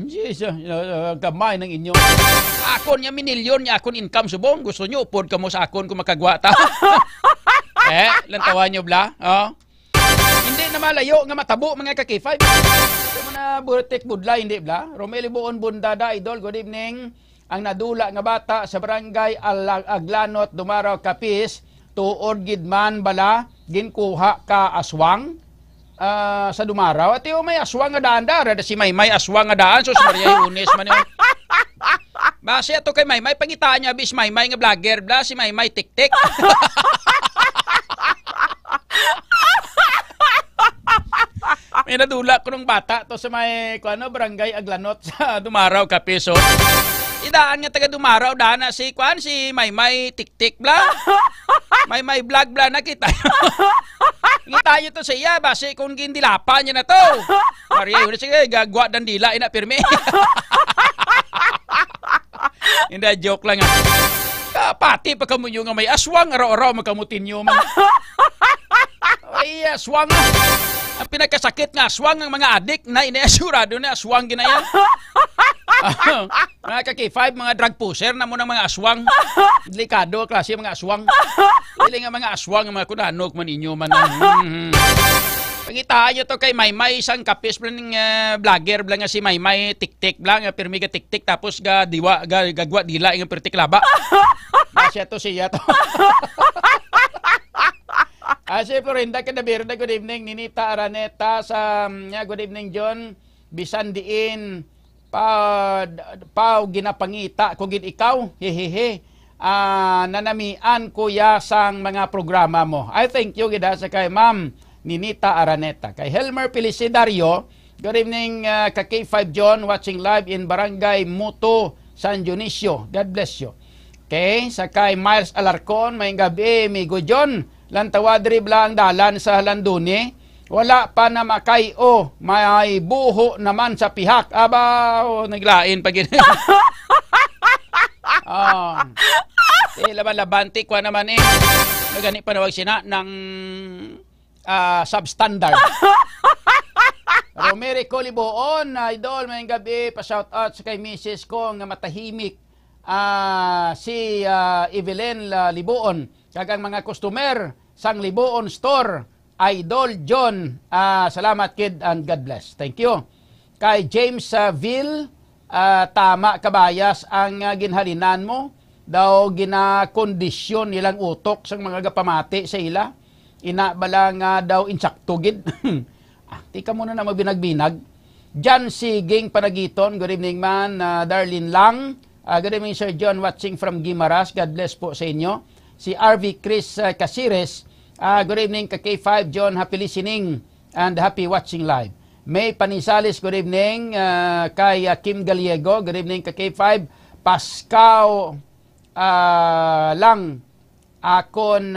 S6: gamay ng inyo. Akon niya minilyon niya akon income subong, gusto niyo upod ka mo sa akon kung makagwa ta. Lantawan niyo bla? Hindi na malayo nga matabo mga ka-K5. Na burtik budlay hindi bla. Romeli Buon Bundada Idol, good evening. Ang nadula nga bata sa barangay Aglanot Dumaraw Capiz tuod gid man bala ginkuha ka aswang sa Dumaraw. At may aswang nga daan da si Maymay aswang nga daan so si Maria Yunes man yun. Base ato kay Maymay pangitaan niya bis Maymay nga vlogger bla si Maymay tik-tik. May nadula ko ng bata to sa may barangay Aglanot sa Dumaraw Capiz. Idaan nga taga Dumaraw daan na si Maymay tik-tik bla. Maymay vlog bla nakita. Kita nyo to sa iya base kung gindilapa niya na to. Maria yun sige gagwa dan dila ina pirmi. Hindi joke lang pati pa kamunyo nga may aswang araw-araw magkamutin nyo man. Ay aswang ang pinagkasakit nga aswang ng mga adik na inasurado na aswang ginaya. Mga ka-K5, mga drug pusher na mo ng mga aswang. Delikado, klase mga aswang. Hindi nga mga aswang, mga kunanog man inyo man. Pangitaan nyo to kay Maymay, isang Capiz ng vlogger blang nga si Maymay, tik-tik blang, pirmi ka tik-tik, tapos gagwa dila, yung pirtik laba. Masya to siya to. Si Florinda Cadabirda, good evening. Ninita Araneta sa good evening John. Bisan diin pau ginapangita ko gid ikaw. Hehehe. Nanamian kuya sang mga programa mo. I thank you gid sa kay Ma'am Ninita Araneta. Kay Helmer Felicidario, good evening ka K5 John watching live in Barangay Muto, San Dionisio. God bless you. Okay, sa kay Miles Alarcon, may gabi, Migo John. Lantawadri blang dalan sa Landuni. Wala pa na makayo. May buho naman sa pihak. Naglain pa gina. Laban-labantik ko naman Nagani pa nawag sina ng substandard. Romeri Coliboon, Idol, may gabi, pa-shoutout sa kay Mrs. ko nga matahimik. Si Evelyn Liboon. Kagang mga customer sang Liboon Store, Idol John, salamat kid and God bless. Thank you. Kay James Ville, tama kabayas ang ginhalinan mo, daw ginakondisyon nilang utok sang mga gapamati sa ila, ina bala nga daw insakto gid. Tika muna na magbinag-binag. Jan Siging Panagiton, good evening man, Darlene Lang, good evening Sir John watching from Guimaras, God bless po sa inyo. Si RV Chris Casires, good evening ka K5 John, happy listening and happy watching live. May Panisalis, good evening. Kay Kim Gallego, good evening kay K5. Pascal lang akon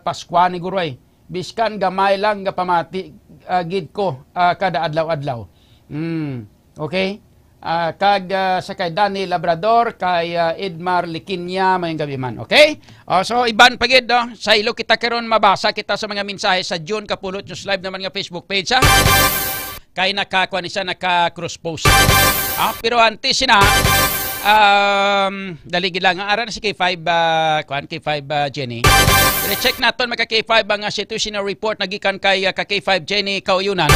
S6: Pascuani Guroy. Biskan gamay lang nga pamati gid ko kada adlaw-adlaw. Okay? Kag sa kay Danny Labrador, kay Edmar Liquinya, may gabi man. Okay? So, iban pagid, sa ilo kita karon mabasa kita sa mga mensahe sa June Kapulot News Live naman nga Facebook page, ha? Kay nakakuha ni siya, naka-cross post. Pero antes sina, daligid lang. Ang aran si K5, K5 Jenny. Check natin mga K5 ang situational report nagikan kay K5 Jenny Kauyunan.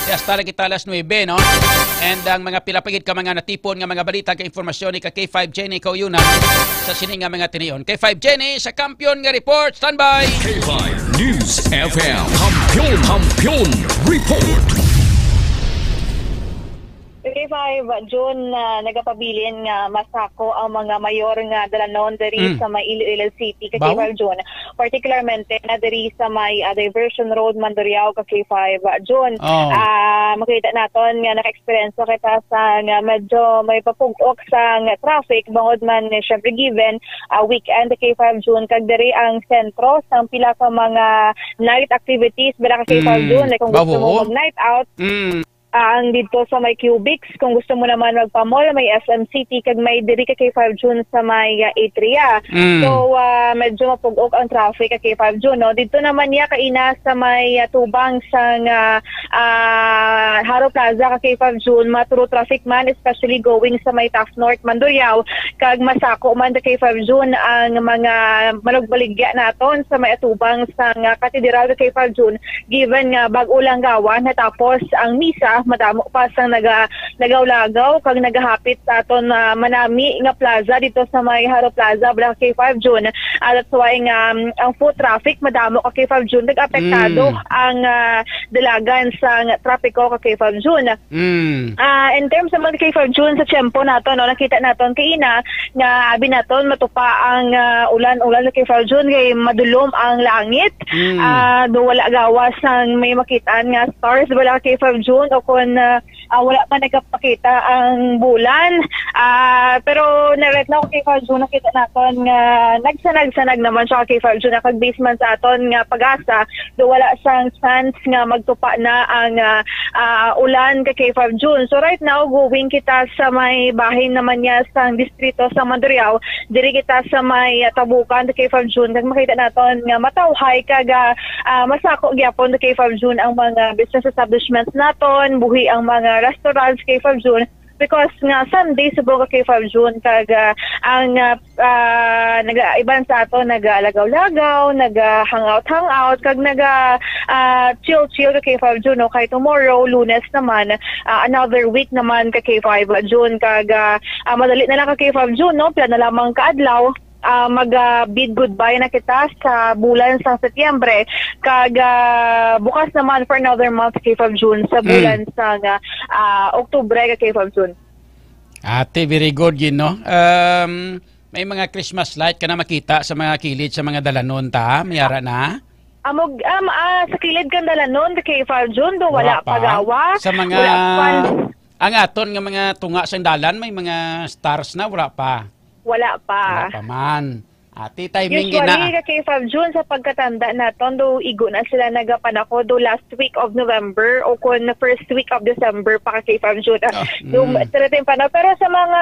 S6: Hasta lagi talas 9, no? And ang mga pilapagid ka mga natipon nga mga balita ka informasyon ni K5 Jenny Kauyunan sa sining nga mga tiniyon. K5 Jenny sa Kampiyon nga report. Standby!
S2: K5 News FM Kampiyon Report.
S20: K5 June nagapabilin nga masako ang mga mayor nga dalanon diri sa may Iloilo City kay K5 June, particularmente na diri sa may Diversion Road Mandurriao kay K5 June. Makita naton nga naka-experience kita sa nga medyo may papugok sa traffic bangod man syempre given weekend kay K5 June kag diri ang sentro sa pila ka mga night activities bala kay K5 June like kung gusto mo mag-night out. Ang dito sa may Cubics, kung gusto mo naman magpa-mall, may SM City, kag may diri ka K5 June sa may Atria. So, medyo mapugok ang traffic kay K5 June. No? Dito naman niya kaina sa may tubang sa Haro Plaza kay K5 June, maturo traffic man, especially going sa may Taft North, Mandurriao, kag masako man kay K5 June ang mga manugbaligya naton sa may atubang sa Katedral kay K5 June, given nga bag-o lang gawan, natapos ang misa, madamo pa sang nagaw-lagaw kag nagahapit sa aton manami nga plaza dito sa may Haro Plaza bala K5 June. That's why nga ang foot traffic madamo ka K5 June, nag-apektado ang dalagan sa trapiko ka K5 June. In terms of mga K5 June sa tiyempo naton, no, nakita naton kaina nga abi naton matupa ang ulan sa K5 June kay madulom ang langit. Do wala gawas sang may makitaan nga stars bala K5 June o kung wala pa nagpakita ang bulan. Pero na-right now kay K5 June nakita naton nga nagsanag-sanag naman siya kay K5 June nakag-basement sa aton nga pag-asa do wala sang chance nga magtupa na ang ulan kay K5 June. So right now going kita sa may bahin naman niya sa distrito sa Mandurriao, diri kita sa may Tabukan kay K5 June kag makita naton nga matawhay kag masako gyapon kay K5 June ang mga business establishments naton, buhi ang mga restaurants kay K5 June because nga Sunday subong kay K5 June kag ang iban sa ato nagalagaw-lagaw, naga-hangout kag chill kay K5 June no? Kay tomorrow Lunes naman another week naman kay K5 June kag madali na lang kay K5 June no, plan na lamang kaadlaw mag-bid goodbye na kita sa bulan sa Setyembre kag bukas naman for another month kay K5 June sa bulan sa Oktubre kay K5 June.
S6: Ate, very good yun, no? May mga Christmas light ka na makita sa mga kilid sa mga dalanon ta? Mayara na?
S20: Sa kilid kang dalanon kay K5 June do wala pagawa.
S6: Sa mga ang aton nga mga tunga sa dalan may mga stars na wala pa.
S20: Wala pa.
S6: Wala pa man. Ati timing
S20: usually kay K5 June sa pagkatanda naton do igo na sila nagapanako do last week of November o kun first week of December pa kay K5 June. Pero sa mga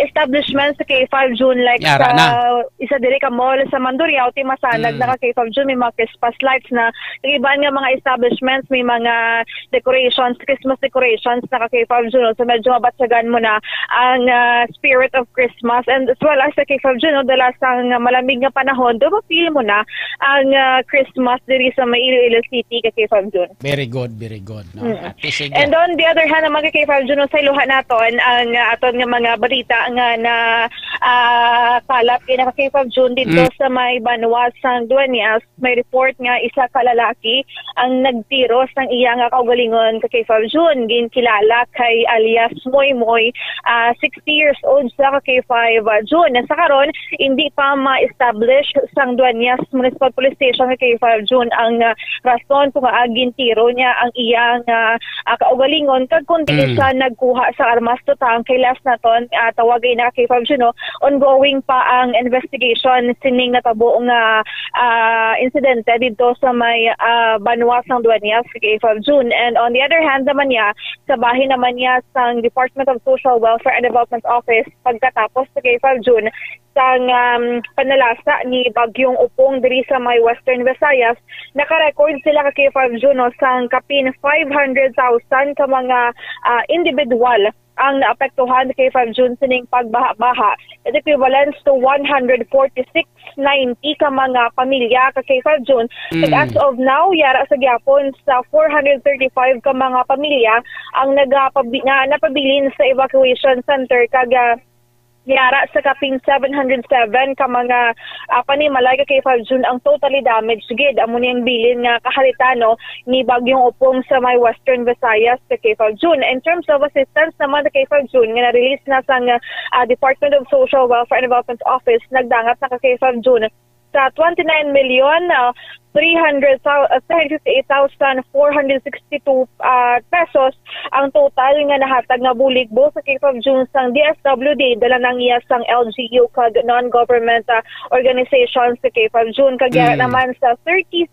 S20: establishments sa K5 June like
S6: Yara
S20: sa isa diri ka mall sa Mandurriao timasanag na K5 June may mga Christmas lights na iban nga mga establishments may mga decorations, Christmas decorations na K5 June. So medyo mabatsagan mo na ang spirit of Christmas and as well as sa K5 June dalas ang malamig nga panahon, do ma-feel mo na ang Christmas diri sa may Iloilo City kay K5 June.
S6: Very good, very good. No?
S20: And on the other hand, naman kay K5 June, sa iluha naton, ang aton nga mga balita nga na kalap kay K5 June dito sa may Banwas sang Dueñas, may report nga isa ka lalaki ang nagtiro sang iya nga kaugalingon kay K5 June, ginkilala kay alias Moy Moy, 60 years old sa K5 June. Sa karon, hindi pa establish sang Dueñas Municipal Police Station kay K5 June ang rason kung agin tiro niya ang iyang kaugalingon kag kun di siya nagkuha sa armas tutang kay last naton tawagay na kay K5 June ongoing pa ang investigation sining natabo nga insidente dito sa may Banwa sang Dueñas kay K5 June. And on the other hand naman niya sa bahin naman niya sang Department of Social Welfare and Development Office pagkatapos sa K5 June sang panalasa ni Bagyong Upong diri sa may Western Visayas, naka-record sila ka K5 June sang kapin 500,000 ka mga individual ang naapektuhan kay K5 June sining pagbaha-baha. It equivalents to 146.90 ka mga pamilya ka K5 June. But as of now, yara sa gyapon sa 435 ka mga pamilya ang napabilin sa evacuation center kaga yara sa kaping 707 ka mga panimalay ka K5 June ang totally damaged gid amo niyang bilin nga kaharitano ni Bagyong Upong sa may Western Visayas ka K5 June. In terms of assistance naman sa K5 June nga na-release na sang Department of Social Welfare and Development Office nagdangat na ka K5 June sa 29,358,462 pesos ang total nga nahatag nga buligbo sa K5 June sang DSWD dala nang iya sang LGU kag non-government organizations sa K5 June kag naman sa 30,000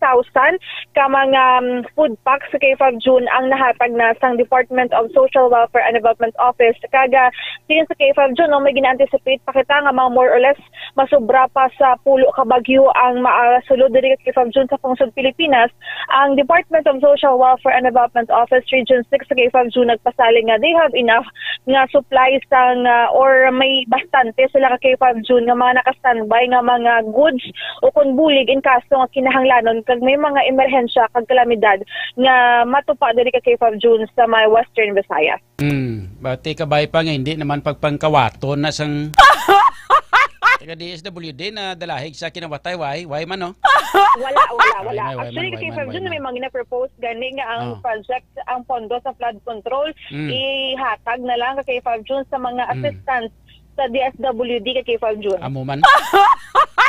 S20: ka mga food packs sa K5 June ang nahatag na sang Department of Social Welfare and Development Office kaga din sa K5 June may gina-anticipate pa kita nga mga more or less masubra pa sa pulo ka bagyo ang maasulod diri kay K5 June sa Pungsod Pilipinas. Ang Department of Social Welfare and Development Office Region 6 sa K5 June nagpasaling nga they have enough nga supplies sang or may bastante sila ka K5 June nga mga naka-standby nga mga goods o kun bulig in kaso nga kinahanglanon kag may mga emerhensya kag kalamidad nga matupa diri ka K5 June sa may Western Visayas.
S6: Bati kabay pa nga hindi naman pagpangkawaton na sang taga DSWD na dalahig sa kinawatay, why man no?
S20: Wala. Actually, kasi K5 June may mga na-propose gani nga ang project, ang pondo sa flood control, ihatag na lang kay K5 June sa mga assistants sa DSWD kay K5 June.
S6: Amo man.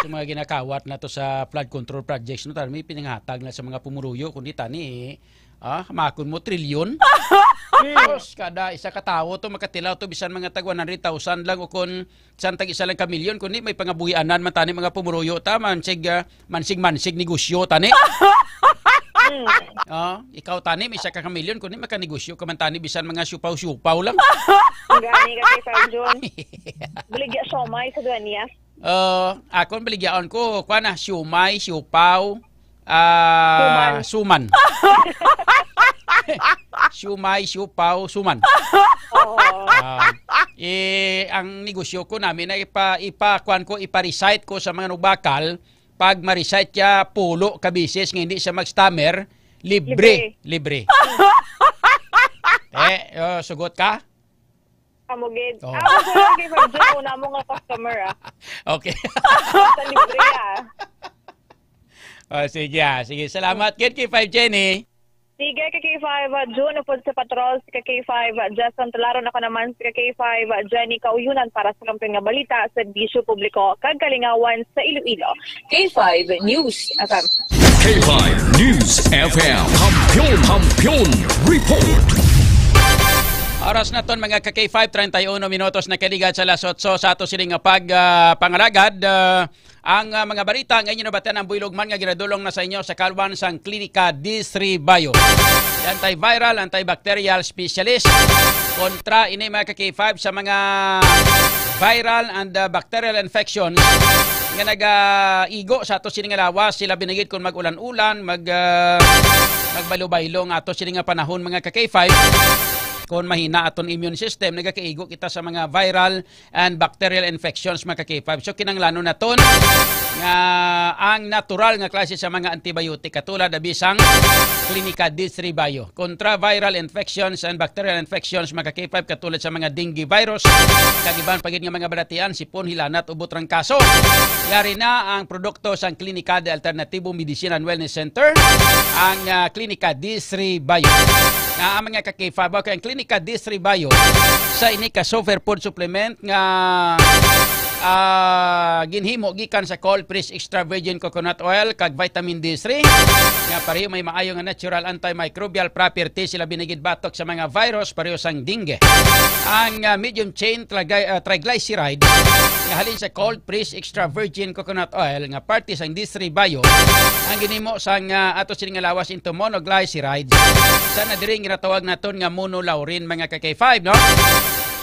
S6: Sa mga ginakawat na to sa flood control projects no, may pinanghatag na sa mga pumuruyo kundi tani makon mo trilyon. Yes, kada isa ka tawo to makatilaw to bisan mga tag 100,000 lang o kun san tag isa lang ka milyon kundi may pangabuhianan man tani mga pumuruyo ta mansig negosyo tani. Ikaw tani may isa ka milyon kundi makanegosyo ka man tani bisan mga siupaw lang.
S20: Gani ka kay K5 June. Baligya siomay sa Dueñas.
S6: Akon baligyaon ko kuana siumay, siupaw, suman. Siumay, siupaw, suman. Ang negosyo ko namin ay ipa-recite ko sa mga nugbakal. Pag ma-recite siya pulo ka bisis nga hindi siya mag-stammer, libre. Sugot ka?
S20: Amugid. Ako lang kay K5 June una mo nga customer
S6: Okay.
S20: Sa libre
S6: Sige. Salamat kay K5 Jenny.
S20: Sige kay K5 June upod sa patrol kay K5 Justin Talaron ako naman kay K5 Jenny kauyunan para sa kampiyon nga balita sa Serbisyo Publiko kag Kalingawan sa Iloilo. K5 News FM.
S2: K5 News FM. Kampiyon report.
S6: Oras na ton mga ka-K5, 31 minutos na kaligat sa las 8 sa ato siling pangalagad. Ang mga balita ngayon nabatan ang builogman nga ginadulong na sa inyo sa kalwan sang Klinika D3 Bio. Antiviral, antibacterial specialist kontra ini mga ka-K5 sa mga viral and bacterial infections nga nag-igo sa ato siling lawas. Sila binigit kung mag-ulan-ulan, magbaylo-baylo nga ato siling panahon mga ka-K5. Kung mahina aton immune system, nagakaigo kita sa mga viral and bacterial infections mga ka-K5. So kinanglano na ton nga ang natural nga klase sa mga antibiotic katulad bisang Klinika D3 Bio. Kontra viral infections and bacterial infections mga ka-K5 katulad sa mga dengue virus, kagiban pagid nga mga balatian, sipon, hilanat, ubot rang kaso. Yari na ang produkto sang Klinika de Alternativo Medicine and Wellness Center, ang Klinika D3 Bio. Ang mga ka-K5 ang Klinika D3 Bio sa ini ka superfood supplement nga ginhimo gikan sa cold press extra virgin coconut oil kag vitamin D3 nga pareho may maayo nga natural antimicrobial property sila binigid batok sa mga virus pareho sang dengue. Ang medium chain triglyceride nga halin sa cold press extra virgin coconut oil nga parte sang D3 Bio ang ginhimo sang ato sini nga lawas into monoglycerides sana diri ginatawag naton nga monolaurin mga ka-K5 no.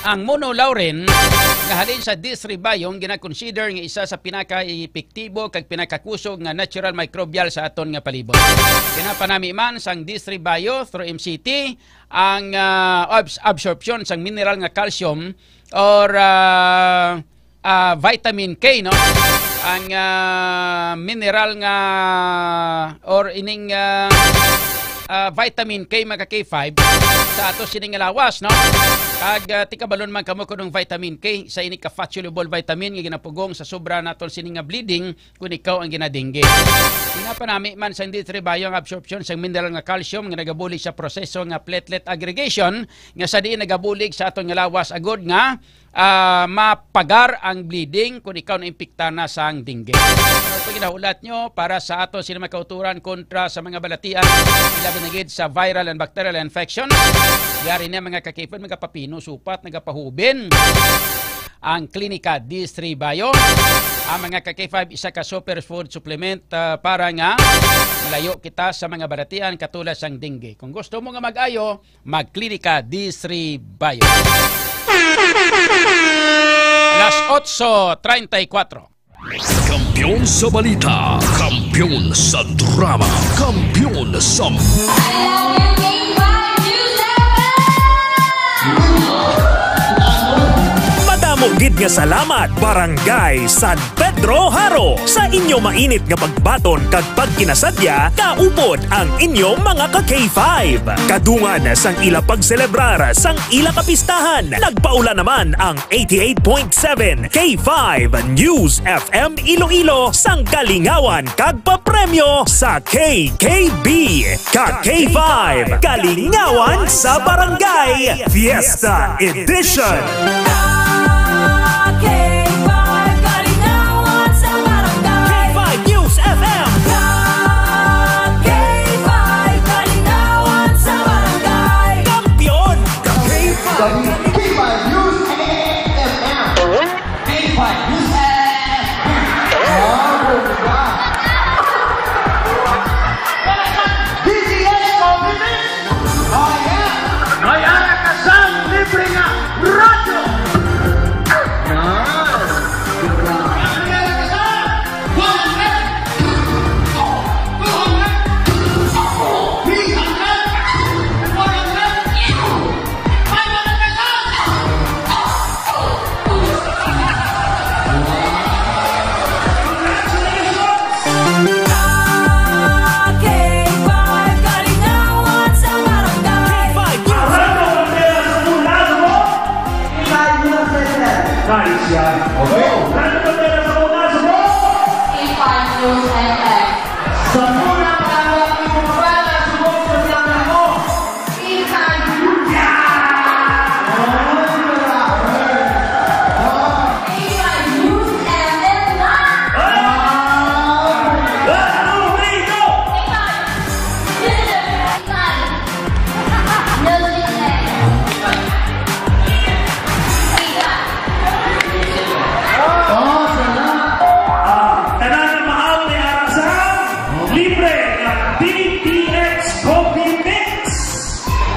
S6: Ang monolaurin nga halin sa D3 Bio gina-consider nga isa sa pinaka-epektibo kag pinakakusog nga natural microbial sa aton nga palibot. Kinapanami man sang D3 Bio through MCT ang absorption sang mineral nga calcium or vitamin K no. Ang mineral nga or ining vitamin K mga K5 sa ato sining lawas no. Kag tikabalon man kamo kunong vitamin K sa ini ka fat soluble vitamin nga ginapugong sa sobra naton sining nga bleeding kun ikaw ang ginadingge. Pinapanami man sa D3 Bio ang absorption sa mineral nga calcium nga nagabulig sa proseso nga platelet aggregation nga sa diin nagabulig sa aton nga lawas agod nga mapagar ang bleeding kung ikaw na-impikta na sa ang dengue. Pero pag inahulat nyo, para sa ato sila makauturan kontra sa mga balatian, ilabinagid sa viral and bacterial infection, yari na mga kakipon, mga papino, supat, nagapahubin, ang Clinica D3 Bio. Ang mga K5 isa ka superfood supplement para nga malayo kita sa mga balatian katulad sang dengue. Kung gusto mo nga mag-ayo, mag-Clinica D3 Bio. Alas 8:34.
S2: Kampiyon sa balita, kampiyon sa drama, kampiyon sa...
S21: Madamo gid nga salamat Barangay San Pedro Haro sa inyo mainit nga pagbaton kag pagkinasadya kaupod ang inyong mga ka-K5. Kadungan sang ila pagselebrar sang ila kapistahan. Nagpaula naman ang 88.7 K5 News FM Iloilo sang kalingawan kag papremyo sa KKB. Ka-K5 Kalingawan sa Barangay Fiesta Edition.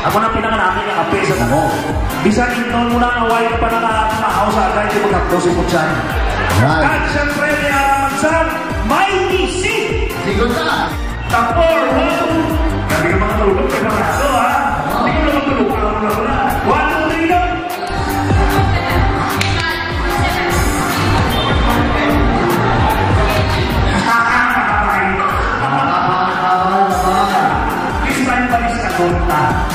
S21: Ako na pinangalaki ng kape sa tango. Bisan inon mo na away ka pa nakakamahaw sa agay di magkakdo si Putsan. At siyempre may araman sa Mighty C. Sigot ka. Tapor, Gabi ka mga tulog ka na raso ha. Hindi ko na magtulog ka na. 1, 2, 3 lang. Ismail Balis ka konta.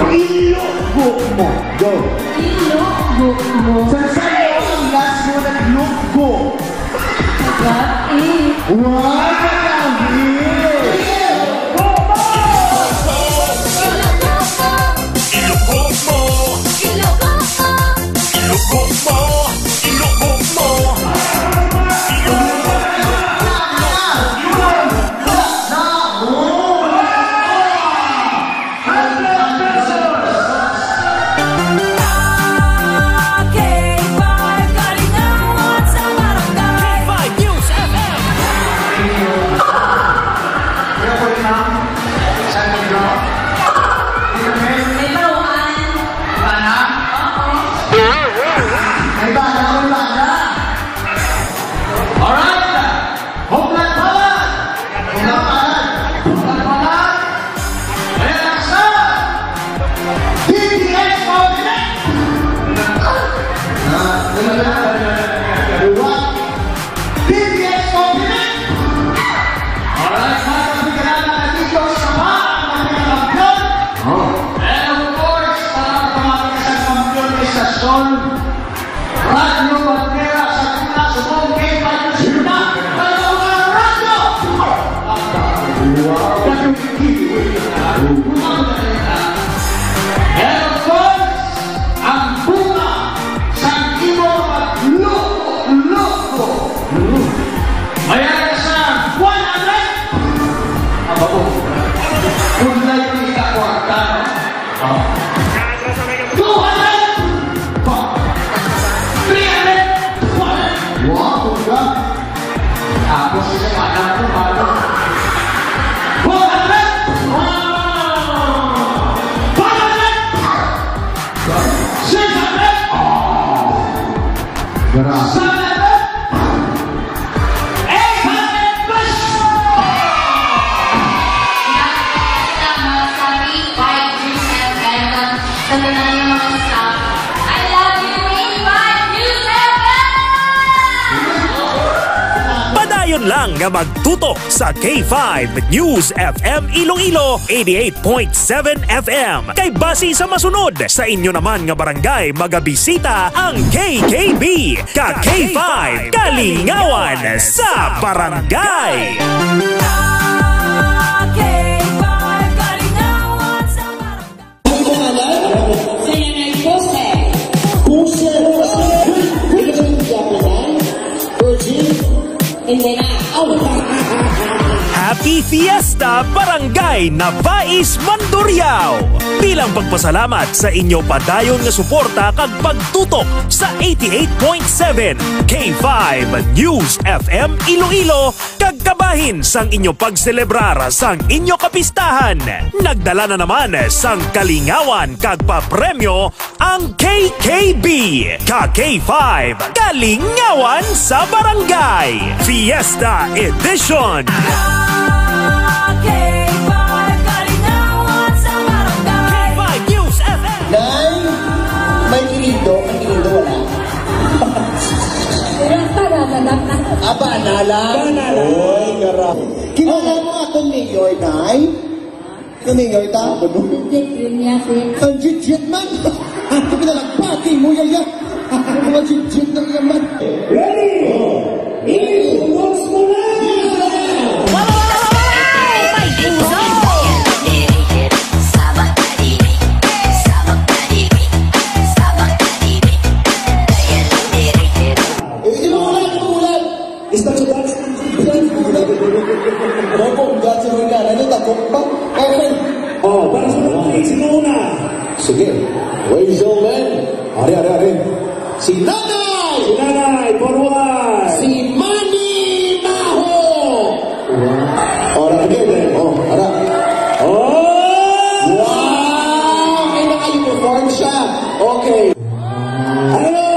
S15: Ilugbo mo. Go. Ilugbo mo. Saan ang last mo na ilugbo? Gabi. Wow, gabi.
S21: Ilugbo mo.
S1: Estasyon Radio Bandera sa Tuna Subong K5 Sina Kalaunan Radio and of course ang bunga sa imo at loko mayroon sa 100 ababo kung na yung ikakwarta 200 300 wow, buka tapos isa anak ko paano
S21: 'Yon lang nga magtutok sa K5 News FM Iloilo 88.7 FM. Kay base sa masunod sa inyo naman nga barangay magabisita ang KKB ka K5 Kalingawan sa barangay. Happy Fiesta Barangay Navais Mandurriao! Bilang pagpasalamat sa inyo padayon nga suporta kag pagtutok sa 88.7 K5 News FM Iloilo kag kabahin sang inyo pagselebrar sang inyo kapistahan. Nagdala na naman sang kalingawan kag papremyo ang KKB ka K5 Kalingawan sa Barangay Fiesta Edition.
S1: Nay, may kinindo, wala. Aba, nalang. Oy, garap. Kilala mo atong mayor, Nay? Ito mayor ta? Ang jit-jit man. Ito pinalagpati mo, yaya. Ang jit-jit ng yaman. Ready? Iwas mo na!
S22: Oh, para sa mga sino una? Sige. Ladies and gentlemen, ari. Si Nanay! Si Nanay, forward! Si Manny Maho! Ora, again. Ara. Wow! May naka-uniform siya. Okay. Hello!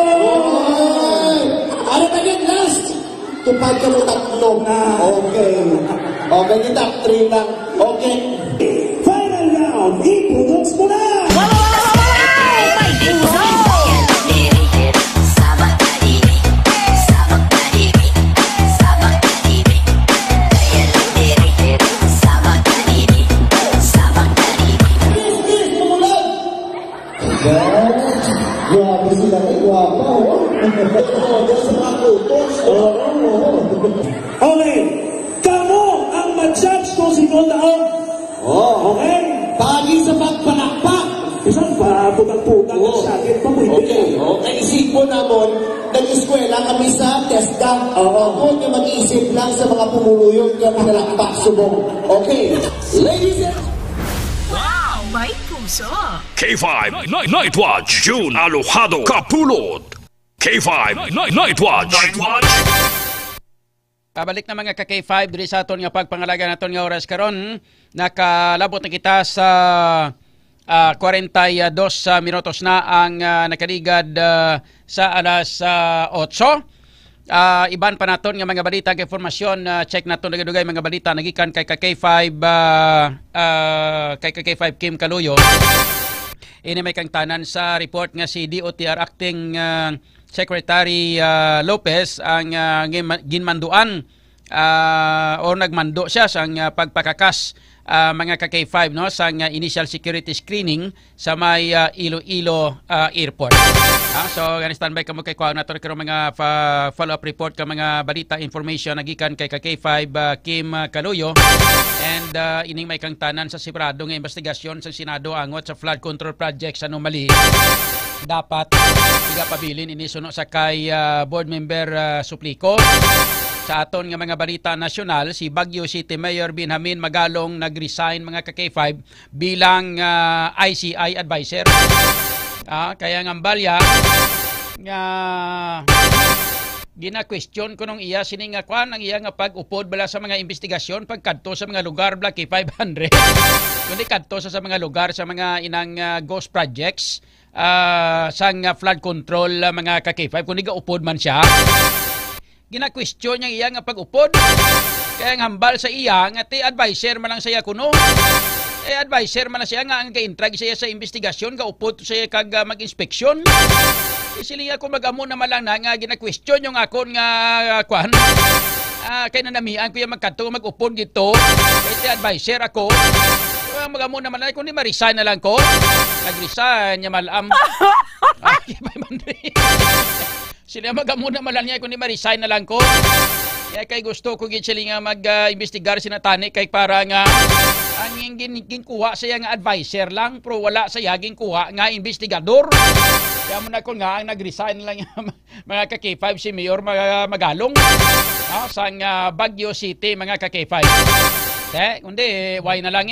S22: Ano again, last? Tupad ka mo tatlo. Okay. Okay, yung top 3 lang. Okay. Final round, i-products mo na! Grabe sila kay guwapa, okay, kamo ang mag-judge kung sino taong. Okay? Pagi sa pagpanakpak. Isang pa, putang-putang ang sakit pa mo. Okay. Naisip mo namon, nag-eskwela kami sa TESDA. Ako na mag-iisip lang sa mga pumuluyong na pinalakpak subong. Okay. Ladies and
S3: wow, may puso.
S2: K5 Night Watch, June Alojado Kapulot. K5 Night Watch.
S6: Pabalik na mga ka-K5 diri sa aton nga pagpangalaga naton nga oras karon. Nakalabot na kita sa 42 minutos na ang nakaligad sa alas 8. Iban pa naton nga mga balita kay informasyon, check naton dugay mga balita nagikan kay K5 Kim Kaluyo. Ini may kang tanan sa report nga si DOTR Acting Secretary Lopez ang ginmanduan o nagmando siya sa pagpakakas mga ka-K5 no sa initial security screening sa may Iloilo Airport. So gan standby kamo kay kuha nato karon mga follow-up report ka mga balita information nagikan kay ka-K5 Kim Caluyo and ining may kang tanan sa separado nga investigasyon sa Senado angot sa flood control project sa anomaly. Dapat igapabilin ini suno sa kay board member Suplico. Sa aton nga mga balita nasyonal, si Baguio City Mayor Benjamin Magalong nag-resign mga ka-K5 bilang ICI advisor. Kaya nga balya nga gina-question ko nung iya sini nga kwan ang iya nga pag-upod bala sa mga investigasyon pagkadto sa mga lugar bla K500. Kundi kadto sa mga lugar sa mga inang ghost projects sang flood control mga ka-K5 kundi ga upod man siya. Gina-question niya iya nga pag-upod. Kaya nga hambal sa iya nga ti advisor man lang saya kuno. Advisor man lang siya nga ang ka-intrag siya sa investigasyon ga upod siya kag mag-inspeksyon. Isili ako mag-amo na malang na nga gina-question yung akon nga kwan. Kaya nanamian ko yung magkanto mag-upod dito. Kaya ti advisor ako. Mag-amo naman na kung di ma-resign na lang ko. Nag-resign niya malam. Sila mag-amo naman lang niya kung di ma-resign na lang ko. Kaya gusto ko sila nga mag-investigar sinatani kay para nga ang ginkuha siya nga advisor lang pero wala siya ginkuha nga investigador. Kaya mo na ko nga ang nag-resign lang mga ka-K5 si Mayor Magalong sa Baguio City mga ka-K5. Kundi why na lang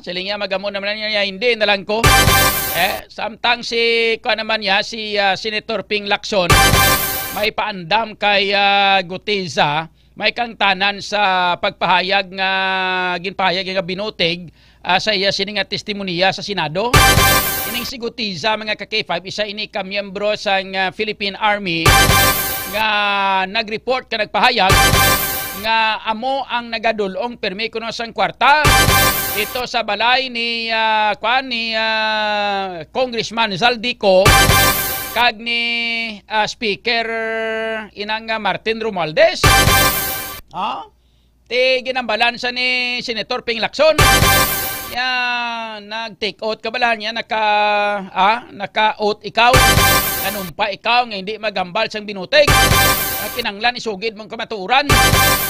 S6: sila nga mag-amo naman niya hindi na lang ko. Samtang si Senator Ping Lacson may paandam kay Guteza may kang tanan sa pagpahayag nga ginpahayag nga binutig sa iya sini nga testimonya sa Senado. Ining si Guteza mga ka-K5 isa ini ka miyembro sa Philippine Army nga nag-report ka nagpahayag nga amo ang nagadulong permi kuno sang kwarta ito sa balay ni Congressman Zaldico kag ni Speaker inang Martin Romualdez. Ti ginambalan sa ni Senator Ping Lacson. Nag-take out ka bala niya naka-out ikaw. Nanumpa ikaw nga hindi magambal sang binutig. Kinanglan isugid mong kamaturan.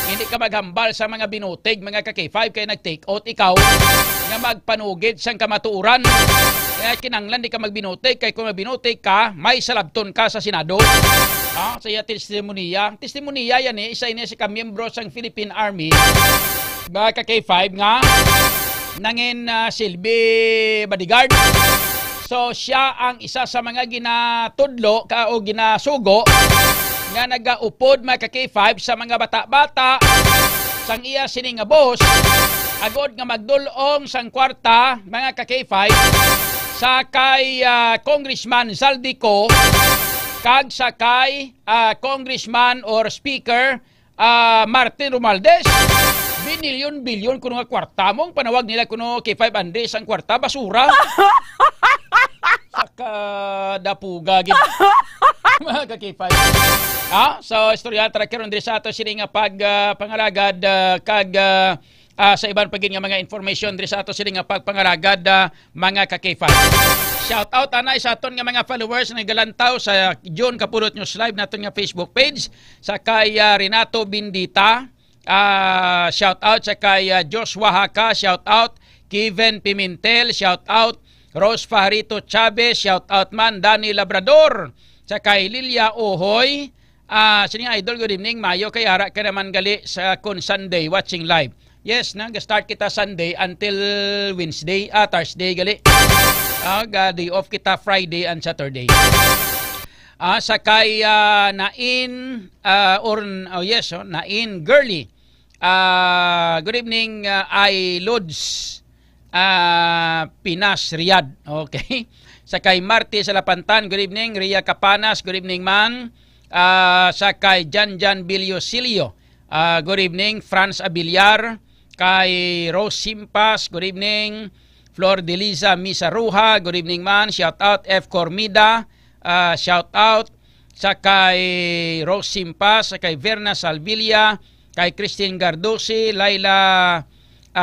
S6: Hindi ka maghambal sa mga binutig mga ka-K5 kaya nag-take out ikaw nga magpanugid sang kamaturan. Kaya kinanglan di ka magbinutig kaya kung magbinutig ka may salabton ka sa Senado. Sa iya testimonya. Testimonya yan isa ini si kamiyembro sang Philippine Army mga ka-K5 nga nangin silbi bodyguard. So siya ang isa sa mga ginatudlo o ginasugo nga nagaupod mga ka-K5 sa mga bata-bata sang iya sini nga boss agod nga magdulong sang kwarta mga ka-K5 sa kay Congressman Zaldico kag sa kay Congressman or Speaker Martin Romualdez. Binilyon-bilyon kuno nga kwarta mong panawag nila kuno K500 sang kwarta basura. Saka dapuga gid mga ka-K5. So istorya tracker undri sa ato sini nga pangalagad kag sa iban pagin nga mga information diri sa ato sini nga pagpangalagad mga ka-K5. Shout out anay sa aton nga mga followers nga galantaw sa John Kapulot News Live naton nga Facebook page sa kay Renato Bindita. Shout out sa kay Joshua Haka, shout out Kevin Pimentel, shout out Rose Fajarito Chavez, shout out man Danny Labrador, sa kay Lilia Ohoy. Sini idol, good evening Mayo kay ara ka naman gali sa kun Sunday watching live. Yes, nag-start kita Sunday until Wednesday, Thursday gali. Day off kita Friday and Saturday. Sa kay Nain Nain Girly. Good evening I Lods Pinas Riyadh. Okay. Sa kay Marty Salapantan, good evening. Ria Capanas, good evening man. Sa kay Janjan Biliosilio, good evening. Franz Abiliar, kay Rose Simpas, good evening. Flor de Liza Misaruha, good evening man. Shout out F. Cormida, shout out sa kay Rose Simpas, sa kay Verna Salvilia, kay Christine Gardosi, Laila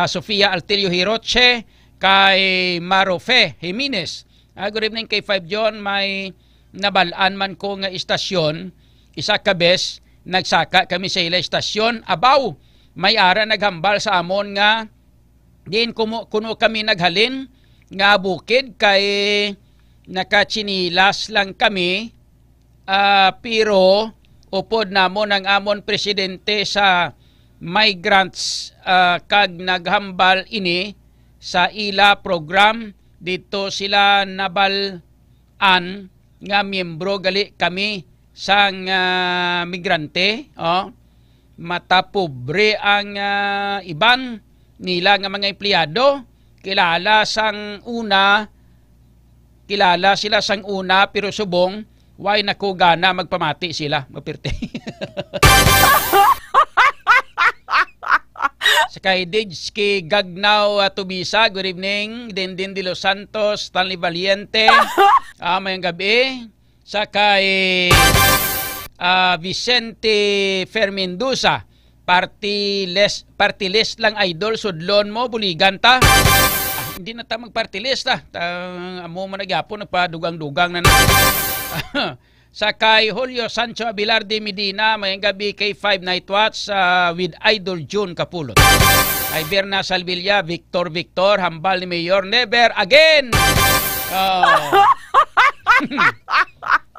S6: Sofia Altilio Hiroche, kay Marofe Jimenez. Good evening kay 5 John, may nabalaan man ko nga istasyon, isa ka bes, nagsaka kami sa ila istasyon, abaw, may ara naghambal sa amon nga, din kuno kami naghalin, nga bukid kay nakachinilas lang kami, pero upod namon ang amon presidente sa migrants kag naghambal ini sa ila program dito sila nabalan nga miyembro gali kami sang migrante mata pobre ang iban nila nga mga empleyado kilala sila sang una pero subong why nakugana magpamati sila mapirte. Sakay Dijski Gagnaw Tubisa, good evening. Dindin de Los Santos, Stanley Valiente, mayang gabi. Sakay Vicente Fermendoza, party list lang idol, sudlon mo, buligan ta. Hindi na ta mag-party list amo man nagyapon, nagpadugang-dugang na Sakay Julio Sancho Abilar de Medina, mayang gabi kay 5 Night Watch with Idol June Kapulot. Kay Berna Salvilla, Victor, hambal ni Mayor, never again!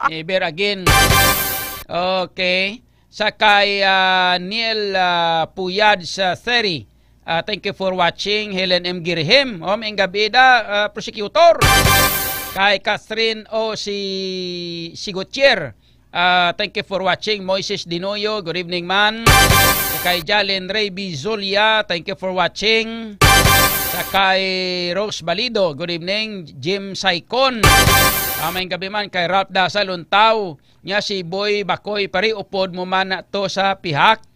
S6: Never again. Okay. Sakay Neil Puyad sa Theri. Thank you for watching. Helen M. Girhim. Mayang gabi prosecutor. Kay Catherine O. Sigutier, thank you for watching. Moises Dinoyo, good evening man. Kay Jalen Ray Bizulia, thank you for watching. Kay Rose Balido, good evening. Jim Saicon, may gabi man. Kay Ralph Dasal Luntaw, nya si Boy Bakoy, pari upod mo man na to sa pihak.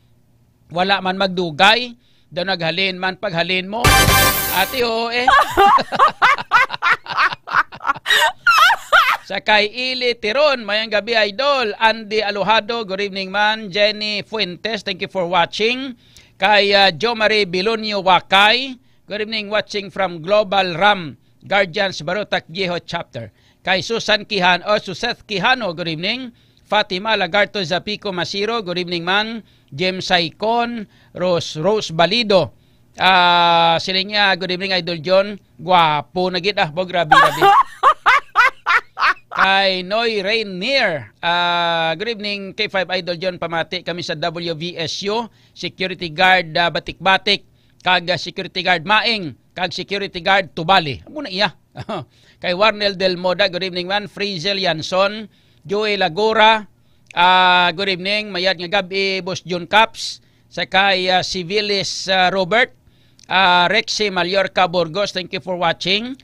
S6: Wala man magdugay, daw naghalin man paghalin mo. Ate o Sakay Ili Tiron, mayang gabi idol. Andy Alojado, good evening man. Jenny Fuentes, thank you for watching. Kay Jo Marie Bilonio Wakay, good evening, watching from Global Ram Guardians Barotac Viejo Chapter. Kay Susan Suseth Quijano, good evening. Fatima Lagarto Zapico Masiro, good evening man. James Saicon, Rose Balido. Sila niya, good evening Idol John. Guwapo na gid bo, grabe. Kay Noy Rainier, good evening K5 Idol John, pamati kami sa WVSU, security guard Batik-Batik, kag security guard Maing, kag security guard Tubali. Muna iya. Kay Warnel Del Moda, good evening man. Frizel Yanson, Joey Lagora, good evening. Mayad nga gabi Boss John Caps. Sakay Civilis Robert, Rexy Mallorca Burgos, thank you for watching.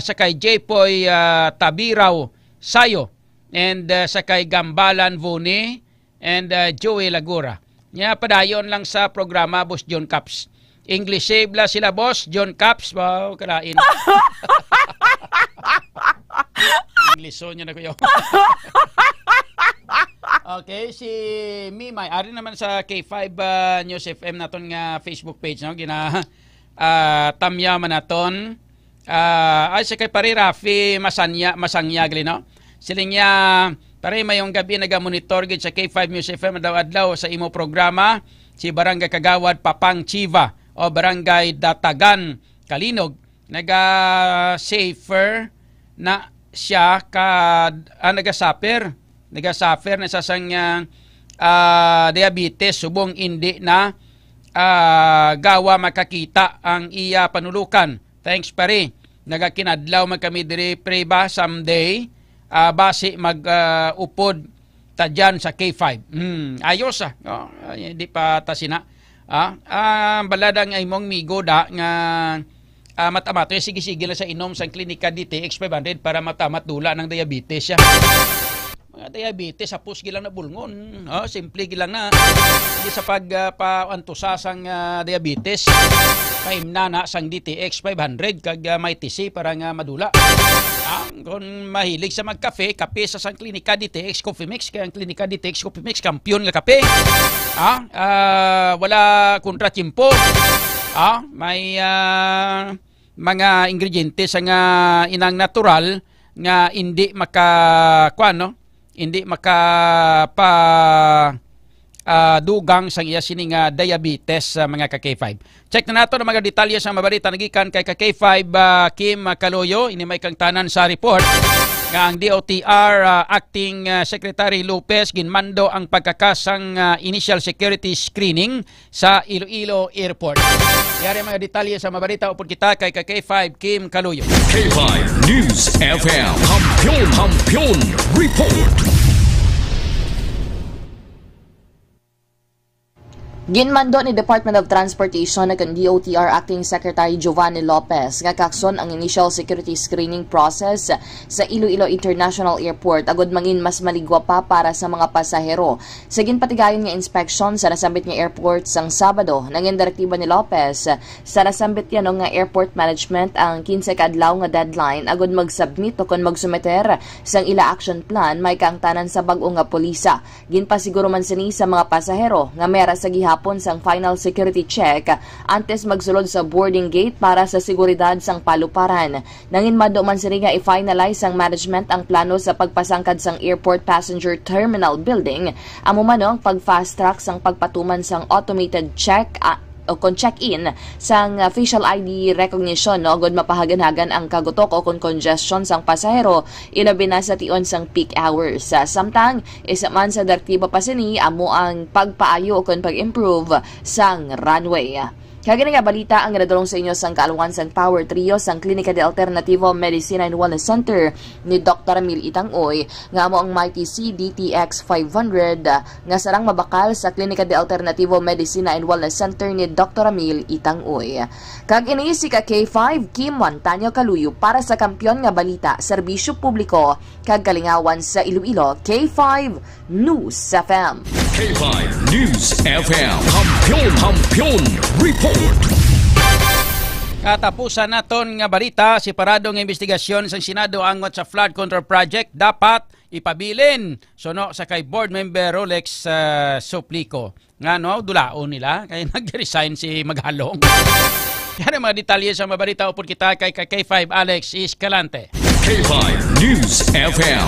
S6: Sakay J-Poy Tabiraw Sayo, and sakay Gambalan Vuni, and Joey Lagura. Nya padayon lang sa programa Boss John Caps. English save la sila Boss John Caps. Wow, kalain. English so niya na ko. Okay, si Mimay, ari naman sa K5 News FM naton nga Facebook page, no? Tamya man naton. Ay sa kay pare Rafi Masangya gali, no? Sila niya pare mayong gabi naga-monitor gid sa K5 News FM adlaw sa imo programa, si Barangay Kagawad Papang Chiva o Barangay Datagan Kalinog, naga-safer na siya naga-suffer na sa sang diabetes, subong hindi na gawa makakita ang iya panulukan. Thanks pare. Nagakinadlaw man kami diri preba someday base mag-upod ta dyan sa K5. Ayos hindi pa tasina. Baladang ay mong migoda nga matamato sige-sige lang sa inom sa klinika DTX 500 para matamat dula ng diabetes siya. Mga diabetes hapos gilang na bulngon. Simple gilang na. Hindi sa pagpaantusa sang diabetes. Paim na sang DTX 500 kag may TC para nga madula. Kung mahilig sa magkape, kape sa Sang Klinika DTX Coffee Mix, kaya ang Klinika DTX Coffee Mix, kampiyon nga kape. Wala kontratsimpo. May mga ingrediente sa nga inang natural nga hindi hindi dugang sang iya sining diabetes sa mga ka-K5. Check na nato ang mga detalye sa mabalita nagikan kay ka-K5 Kim Caloyo. Ini may kang tanan sa report nga ang DOTR Acting Secretary Lopez ginmando ang pagkakasang initial security screening sa Iloilo Airport. Yari mga detalye sa mabalita upod kita kay ka-K5 Kim Caloyo.
S2: K5 News FM Kampiyon Report.
S7: Ginmando ni Department of Transportation na kan DOTR Acting Secretary Giovanni Lopez nga kakson ang initial security screening process sa Iloilo International Airport agud mangin mas maligwa pa para sa mga pasahero. Sa ginpatigayon nga inspection sa nasambit nga airport sang Sabado, nangin direktiba ni Lopez sa nasambit yan nga airport management ang 15 kadlaw nga deadline agud mag-submit o kon magsumeter sang ila action plan may kaangtanan sa bag-o nga pulisa. Ginpasiguro man sini sa mga pasahero nga mera sa gihapon sang final security check antes magsulod sa boarding gate para sa seguridad sang paluparan. Nanginmado man sini nga i-finalize sang management ang plano sa pagpasangkad sang airport passenger terminal building. Amo man ang pag-fast track sang pagpatuman sang automated check o kon check-in sang facial ID recognition no agud mapahagan-hagan ang kagutok o kon congestion sang pasahero ilabi na sa tion sang peak hours. Samtang isa man sa direktiba pa sini amo ang pagpaayo o kon pag-improve sang runway. Kagani nga balita ang nadulong sa inyo sang kaalungan sang Power Trio sang Klinika de Alternativo Medicina and Wellness Center ni Dr. Emil Itangoy nga amo ang Mighty C DTX 500 nga sarang mabakal sa Klinika de Alternativo Medicina and Wellness Center ni Dr. Emil Itangoy. Kag ini si K5 Kim Montaño Caluyo para sa kampiyon nga balita, serbisyo publiko kag kalingawan sa Iloilo. K5 News FM.
S2: K5 News FM Kampiyon Report.
S6: Katapusan naton nga balita, separado nga investigasyon sa Senado angot sa flood control project dapat ipabilin suno sa kay board member Rolex Suplico. Nga dulaon nila kay nag-resign si Maghalong. Yan ang mga detalye sa mabalita upod kita kay K5 Alex Escalante.
S2: K5 News FM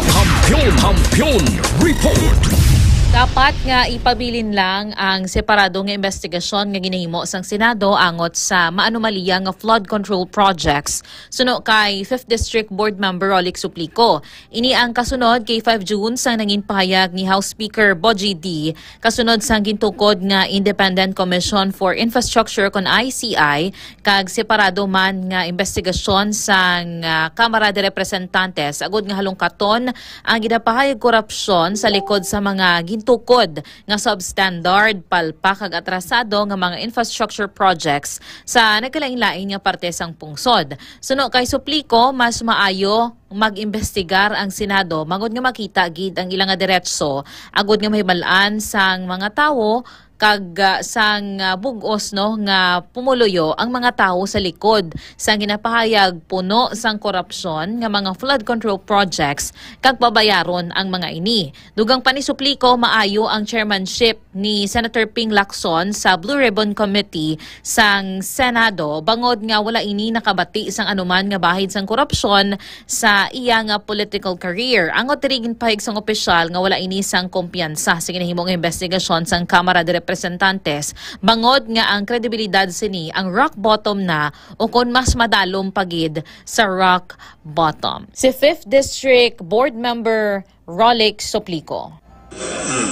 S2: Kampiyon Report.
S8: Dapat nga ipabilin lang ang separado nga investigasyon nga ginahimo sang Senado angot sa maanomaliya nga flood control projects suno kay 5th District Board Member Rolex Suplico. Ini ang kasunod kay 5 June sang nangin pahayag ni House Speaker Boji D kasunod sang gintukod nga Independent Commission for Infrastructure kon ICI kag separado man nga investigasyon sang Kamara de Representantes agud nga halongkaton ang ginapahayag korupsyon sa likod sa mga tukod nga substandard, palpak kag atrasado nga mga infrastructure projects sa nagkalain-lain nga parte sang pungsod. Suno kay Suplico, mas maayo mag-imbestigar ang Senado mangod nga makita gid ang ilang nga diretso agud nga mahibalaan sang mga tawo kag sang bugos nga pumuluyo ang mga tawo sa likod sang ginapahayag puno sang korupsyon nga mga flood control projects kag babayaron ang mga ini. Dugang pa ni Suplico, maayo ang chairmanship ni Senator Ping Lacson sa Blue Ribbon Committee sang Senado bangod nga wala ini nakabati sang anuman nga bahid sang korupsyon sa iya nga political career. Angot tirigin pahig sang opisyal nga wala ini sang kumpiyansa sa ginahimong investigasyon sang Kamara de Representantes bangod nga ang kredibilidad sini ang rock bottom na o kon mas madalom pagid sa rock bottom. Si 5th District Board Member Rolex Suplico.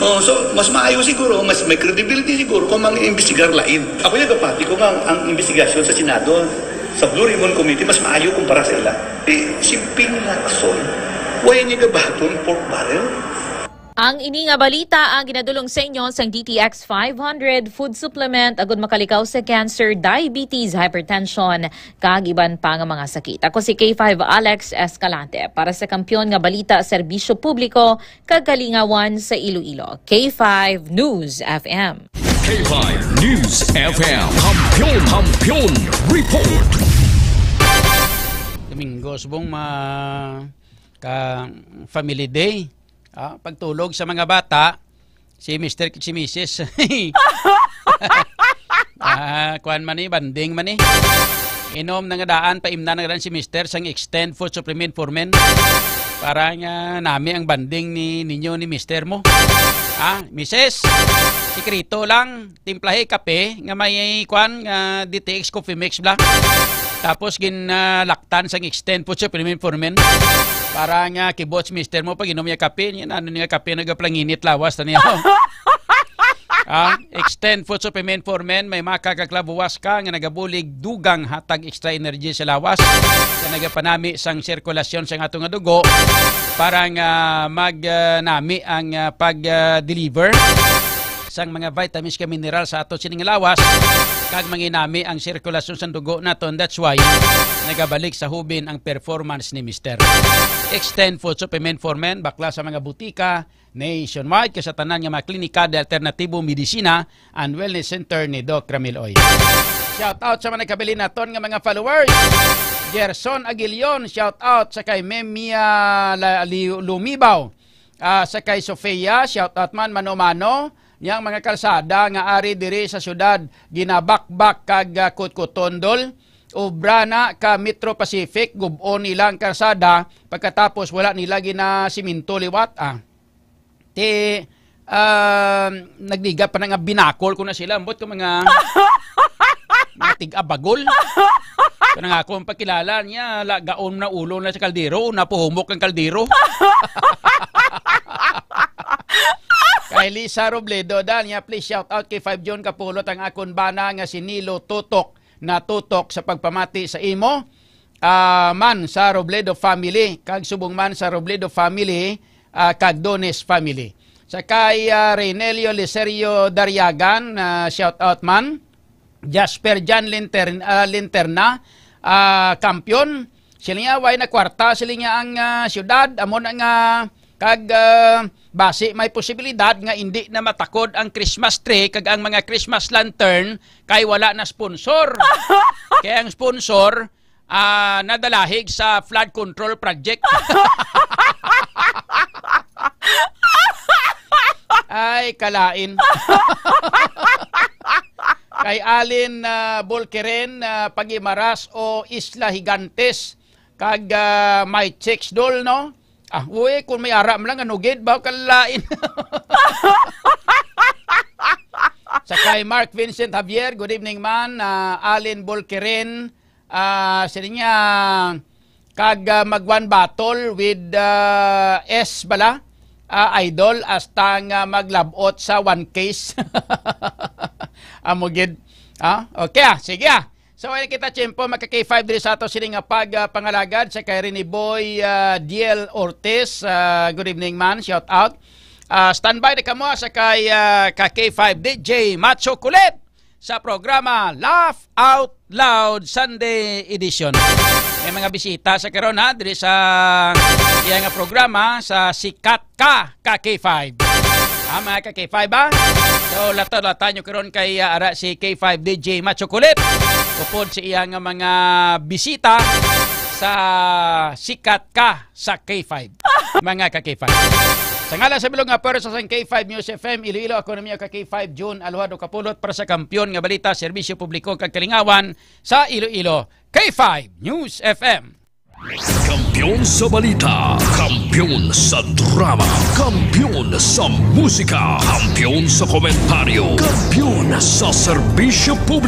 S23: So mas maayo siguro, mas may credibility siguro kung mang-imbestigar lain. Ako yung kapati ko ang investigasyon sa Senado sa Blue Ribbon Committee mas maayo kumpara sa ila. Si Ping Lacson, why niya gabaton pork barrel?
S8: Ang ini nga balita ang ginadulong sa inyo sang DTX 500 food supplement agud makalikaw sa cancer, diabetes, hypertension kag iban pa nga mga sakit. Ako si K5 Alex Escalante para sa kampiyon nga balita, serbisyo publiko kag kalingawan sa Iloilo. K5 News FM.
S2: K5 News FM Kampiyon Report.
S6: Domingo, subong family day. Pagtulog sa mga bata, si Mr. si Mrs. Kuan man ni, banding man ni. Inom na nga daan, paimna na nga daan si Mr. sang extend food supplement for men. Para nga nami ang banding ninyo ni Mr. mo. Mrs. Sikrito lang, timplahe kape, nga may kuan, nga DTX coffee mix bla. Tapos ginlaktan sang extend food supplement for men. Para nga kibots Mr. mo, pag inom niya kape, ano niya kape, nagaplanginit lawas na niya. Extend food supplement for men, may makakaklabuwas ka nga nagabulig dugang hatag extra energy sa lawas nga nagapanami sang sirkulasyon sa atong dugo para nga magnami ang pag-deliver sang mga vitamins ka mineral sa ato sining lawas kag manginami ang sirkulasyon sa dugo naton. That's why nagabalik sa hubin ang performance ni Mr. Extend food supplement for men, bakla sa mga butika nationwide sa tanan nga mga klinika de alternatibo medisina and wellness center ni Doc Ramil Oy. Shout out sa mga nakabili naton nga mga followers. Gerson Aguilion, shout out sa kay Memia Lumibaw. Sa kay Sofia, shout out man mano-mano. Yang mga kalsada nga ari diri sa syudad ginabakbak kag kutkutondol. Ubrana ka Metro Pacific, gubon nilang kalsada pagkatapos wala nila gina siminto liwat. Nagdiga pa nga binakol ko na sila. Ambot ko mga tig-abagol. Kaya nga ako ang pagkilala niya, gaon na ulo na sa kaldero, napuhumok ang kaldero. Kay Lisa Robledo, niya please shout out kay 5 John Kapulot ang akon bana nga si Nilo Tutok na tutok sa pagpamati sa imo. Man sa Robledo family, kag subong man sa Robledo family, kag Dones family. Sa kay Reynelio Licerio Daryagan, shout out man. Jasper Jan Linterna, kampiyon. Sila nga way na kwarta, sila nga ang syudad, amon nga kag base may posibilidad nga hindi na matakod ang Christmas tree kag ang mga Christmas lantern kay wala na sponsor. Kaya ang sponsor nadalahig sa flood control project. Ay, kalain. Kay Alin Bolkeren, Pagimaras o Isla Higantes, kag may checks dol, no? Uy, kung may aram lang, anugid, baw kalain. Sa kay Mark Vincent Javier, good evening man, Alin Bolkeren, sila niya, kag mag-one battle with S bala, idol, hasta nga maglabot sa one case. Amugid. Okay, sige. So, ay kita tiyempo, magka-K5 diri sa ato sining pagpangalagad sa kay Rene Boy Diel Ortiz. Good evening man, shout out. Standby na kamo sa kay K5 DJ Macho Kulit sa programa Laugh Out Loud Sunday Edition. May mga bisita sa karon diri sa iyang programa sa Sikat Ka K5. Mga ka-K5 ba? So, lata-lata nyo karon kay ara si K5 DJ Macho Kulit. Upod sa iyang mga bisita sa Sikat Ka sa K5. Mga ka-K5. Sa ngalan sa bilog nga pwersa sa K5 News FM, Iloilo, ako na ka K5 June Alwado Kapulot para sa kampiyon nga balita, serbisyo publiko kag kalingawan sa Iloilo. K5 News FM.
S2: Kampiyon sa balita, kampiyon sa drama, kampiyon sa musika, kampiyon sa komentaryo, kampiyon sa serbisyo publiko.